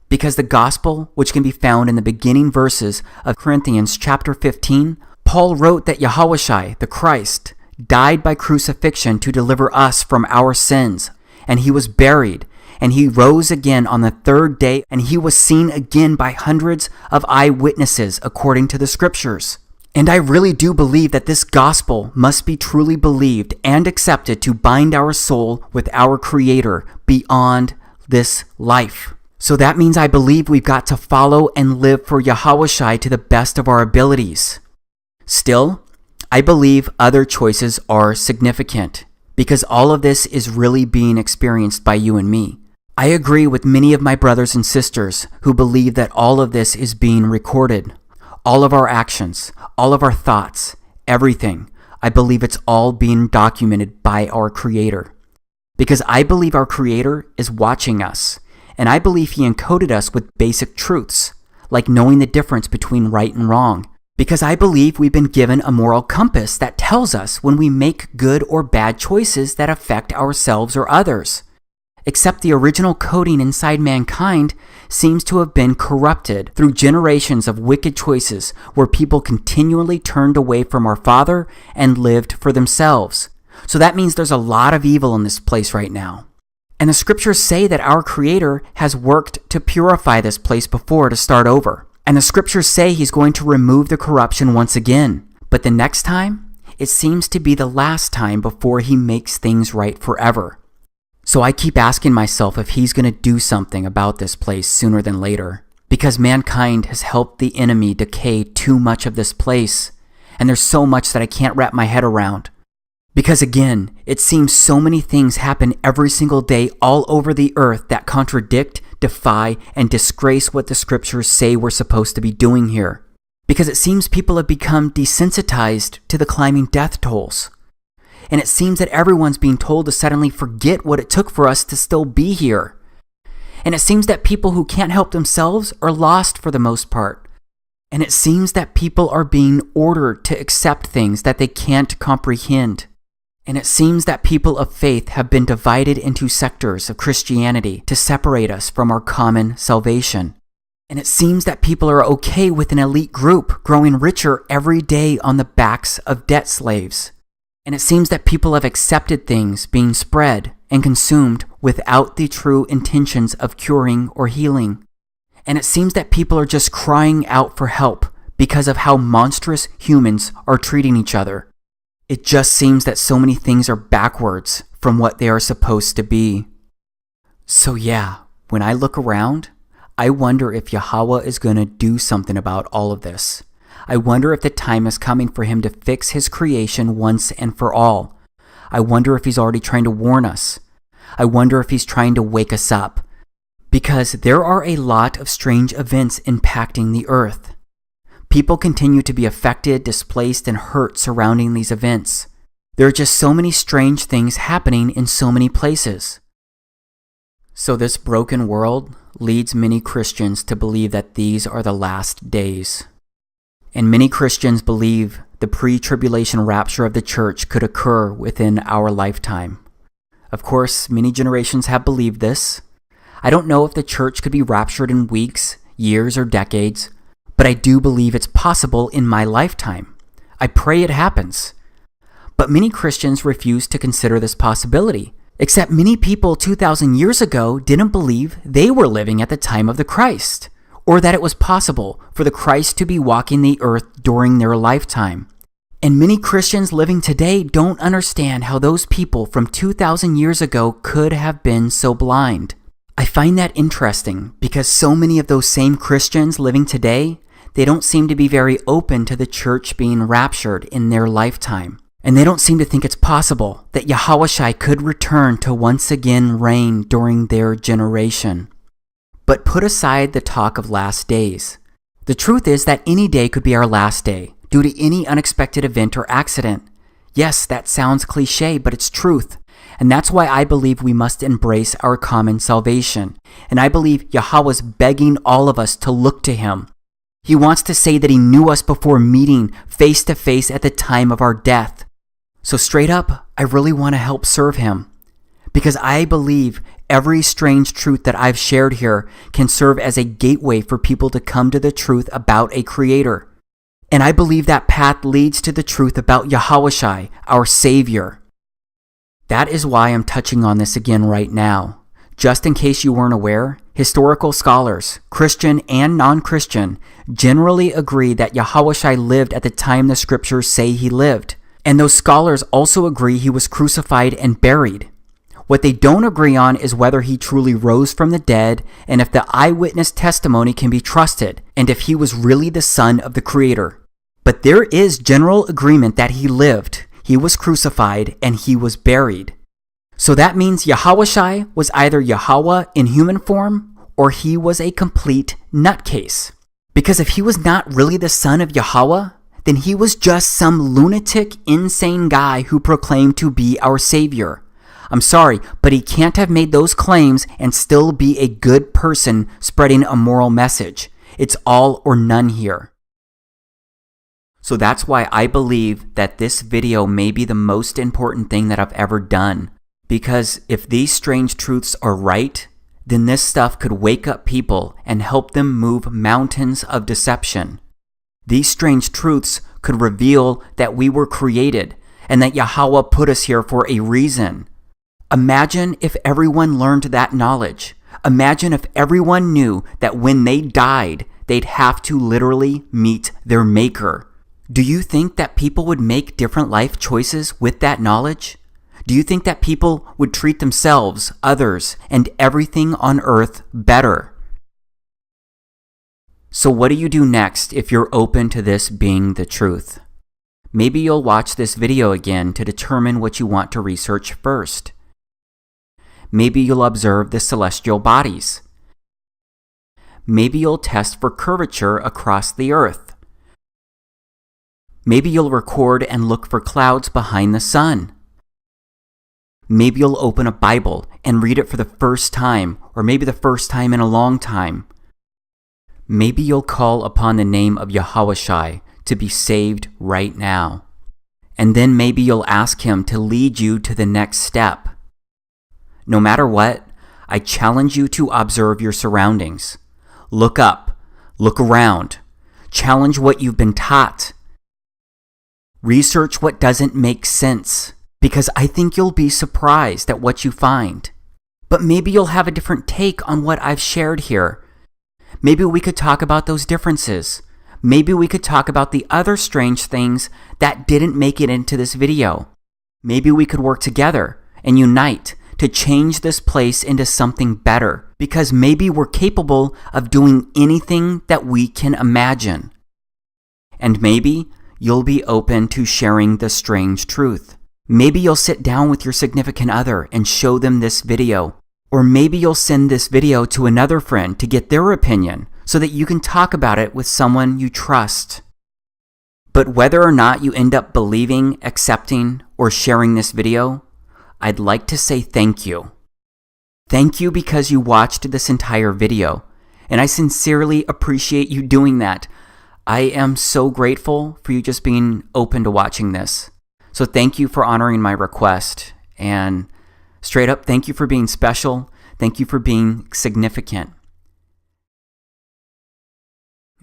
Because the gospel, which can be found in the beginning verses of Corinthians chapter 15, Paul wrote that Yahawashi, the Christ, died by crucifixion to deliver us from our sins, and He was buried, and He rose again on the third day, and He was seen again by hundreds of eyewitnesses according to the scriptures. And I really do believe that this gospel must be truly believed and accepted to bind our soul with our Creator beyond this life. So that means I believe we've got to follow and live for Yahawashi to the best of our abilities. Still, I believe other choices are significant because all of this is really being experienced by you and me. I agree with many of my brothers and sisters who believe that all of this is being recorded. All of our actions, all of our thoughts, everything. I believe it's all being documented by our Creator. Because I believe our Creator is watching us, and I believe He encoded us with basic truths, like knowing the difference between right and wrong. Because I believe we've been given a moral compass that tells us when we make good or bad choices that affect ourselves or others. Except the original coding inside mankind seems to have been corrupted through generations of wicked choices where people continually turned away from our Father and lived for themselves. So that means there's a lot of evil in this place right now. And the scriptures say that our Creator has worked to purify this place before to start over. And the scriptures say He's going to remove the corruption once again. But the next time, it seems to be the last time before He makes things right forever. So I keep asking myself if He's going to do something about this place sooner than later. Because mankind has helped the enemy decay too much of this place. And there's so much that I can't wrap my head around. Because again, it seems so many things happen every single day all over the earth that contradict, defy, and disgrace what the scriptures say we're supposed to be doing here. Because it seems people have become desensitized to the climbing death tolls. And it seems that everyone's being told to suddenly forget what it took for us to still be here. And it seems that people who can't help themselves are lost for the most part. And it seems that people are being ordered to accept things that they can't comprehend. And it seems that people of faith have been divided into sectors of Christianity to separate us from our common salvation. And it seems that people are okay with an elite group growing richer every day on the backs of debt slaves. And it seems that people have accepted things being spread and consumed without the true intentions of curing or healing. And it seems that people are just crying out for help because of how monstrous humans are treating each other. It just seems that so many things are backwards from what they are supposed to be. So yeah, when I look around, I wonder if Yahweh is going to do something about all of this. I wonder if the time is coming for Him to fix His creation once and for all. I wonder if He's already trying to warn us. I wonder if He's trying to wake us up. Because there are a lot of strange events impacting the earth. People continue to be affected, displaced, and hurt surrounding these events. There are just so many strange things happening in so many places. So this broken world leads many Christians to believe that these are the last days. And many Christians believe the pre-tribulation rapture of the church could occur within our lifetime. Of course, many generations have believed this. I don't know if the church could be raptured in weeks, years, or decades, but I do believe it's possible in my lifetime. I pray it happens. But many Christians refuse to consider this possibility, except many people 2,000 years ago didn't believe they were living at the time of the Christ, or that it was possible for the Christ to be walking the earth during their lifetime. And many Christians living today don't understand how those people from 2,000 years ago could have been so blind. I find that interesting because so many of those same Christians living today, they don't seem to be very open to the church being raptured in their lifetime. And they don't seem to think it's possible that Yahushua could return to once again reign during their generation. But put aside the talk of last days. The truth is that any day could be our last day due to any unexpected event or accident. Yes, that sounds cliche, but it's truth. And that's why I believe we must embrace our common salvation. And I believe Yahweh's begging all of us to look to Him. He wants to say that He knew us before meeting face to face at the time of our death. So straight up, I really want to help serve Him. Because I believe every strange truth that I've shared here can serve as a gateway for people to come to the truth about a Creator. And I believe that path leads to the truth about Yahushua, our Savior. That is why I'm touching on this again right now. Just in case you weren't aware, historical scholars, Christian and non-Christian, generally agree that Yahushua lived at the time the scriptures say He lived. And those scholars also agree He was crucified and buried. What they don't agree on is whether He truly rose from the dead and if the eyewitness testimony can be trusted and if He was really the Son of the Creator. But there is general agreement that He lived, He was crucified, and He was buried. So that means Yahushua was either Yahweh in human form or he was a complete nutcase. Because if he was not really the son of Yahweh, then he was just some lunatic, insane guy who proclaimed to be our savior. I'm sorry, but he can't have made those claims and still be a good person spreading a moral message. It's all or none here. So that's why I believe that this video may be the most important thing that I've ever done. Because if these strange truths are right, then this stuff could wake up people and help them move mountains of deception. These strange truths could reveal that we were created and that Yahweh put us here for a reason. Imagine if everyone learned that knowledge. Imagine if everyone knew that when they died, they'd have to literally meet their maker. Do you think that people would make different life choices with that knowledge? Do you think that people would treat themselves, others, and everything on earth better? So what do you do next if you're open to this being the truth? Maybe you'll watch this video again to determine what you want to research first. Maybe you'll observe the celestial bodies. Maybe you'll test for curvature across the earth. Maybe you'll record and look for clouds behind the sun. Maybe you'll open a Bible and read it for the first time, or maybe the first time in a long time. Maybe you'll call upon the name of Yahushua to be saved right now. And then maybe you'll ask him to lead you to the next step. No matter what, I challenge you to observe your surroundings. Look up, look around, challenge what you've been taught. Research what doesn't make sense, because I think you'll be surprised at what you find. But maybe you'll have a different take on what I've shared here. Maybe we could talk about those differences. Maybe we could talk about the other strange things that didn't make it into this video. Maybe we could work together and unite to change this place into something better, because maybe we're capable of doing anything that we can imagine. And maybe you'll be open to sharing the strange truth. Maybe you'll sit down with your significant other and show them this video. Or maybe you'll send this video to another friend to get their opinion so that you can talk about it with someone you trust. But whether or not you end up believing, accepting, or sharing this video, I'd like to say thank you. Thank you because you watched this entire video, and I sincerely appreciate you doing that. I am so grateful for you just being open to watching this. So thank you for honoring my request, and straight up, thank you for being special. Thank you for being significant.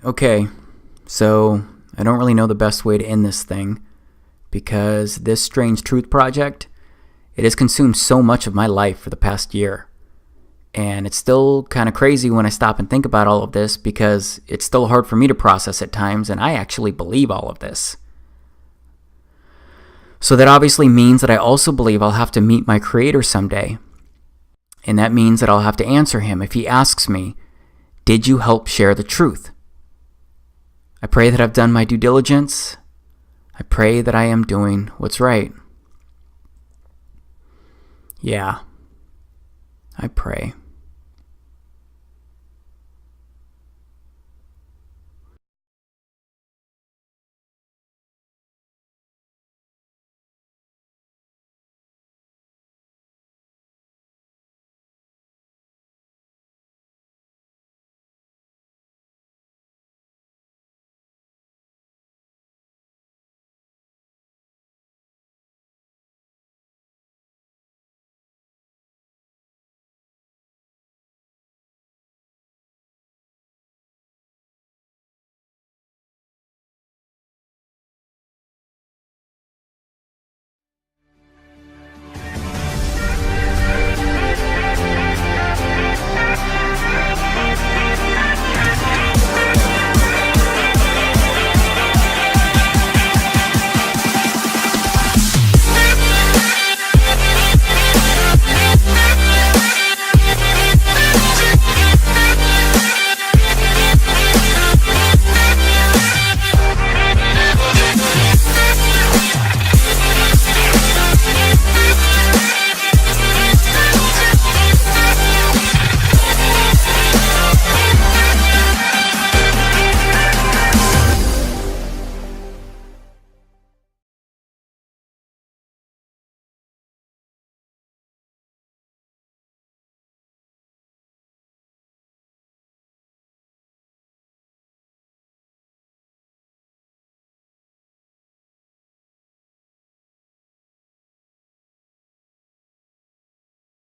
Okay, so I don't really know the best way to end this thing, because this Strange Truth project, it has consumed so much of my life for the past year. And it's still kind of crazy when I stop and think about all of this, because it's still hard for me to process at times, and I actually believe all of this. So that obviously means that I also believe I'll have to meet my Creator someday. And that means that I'll have to answer him if he asks me, did you help share the truth? I pray that I've done my due diligence. I pray that I am doing what's right. Yeah, I pray.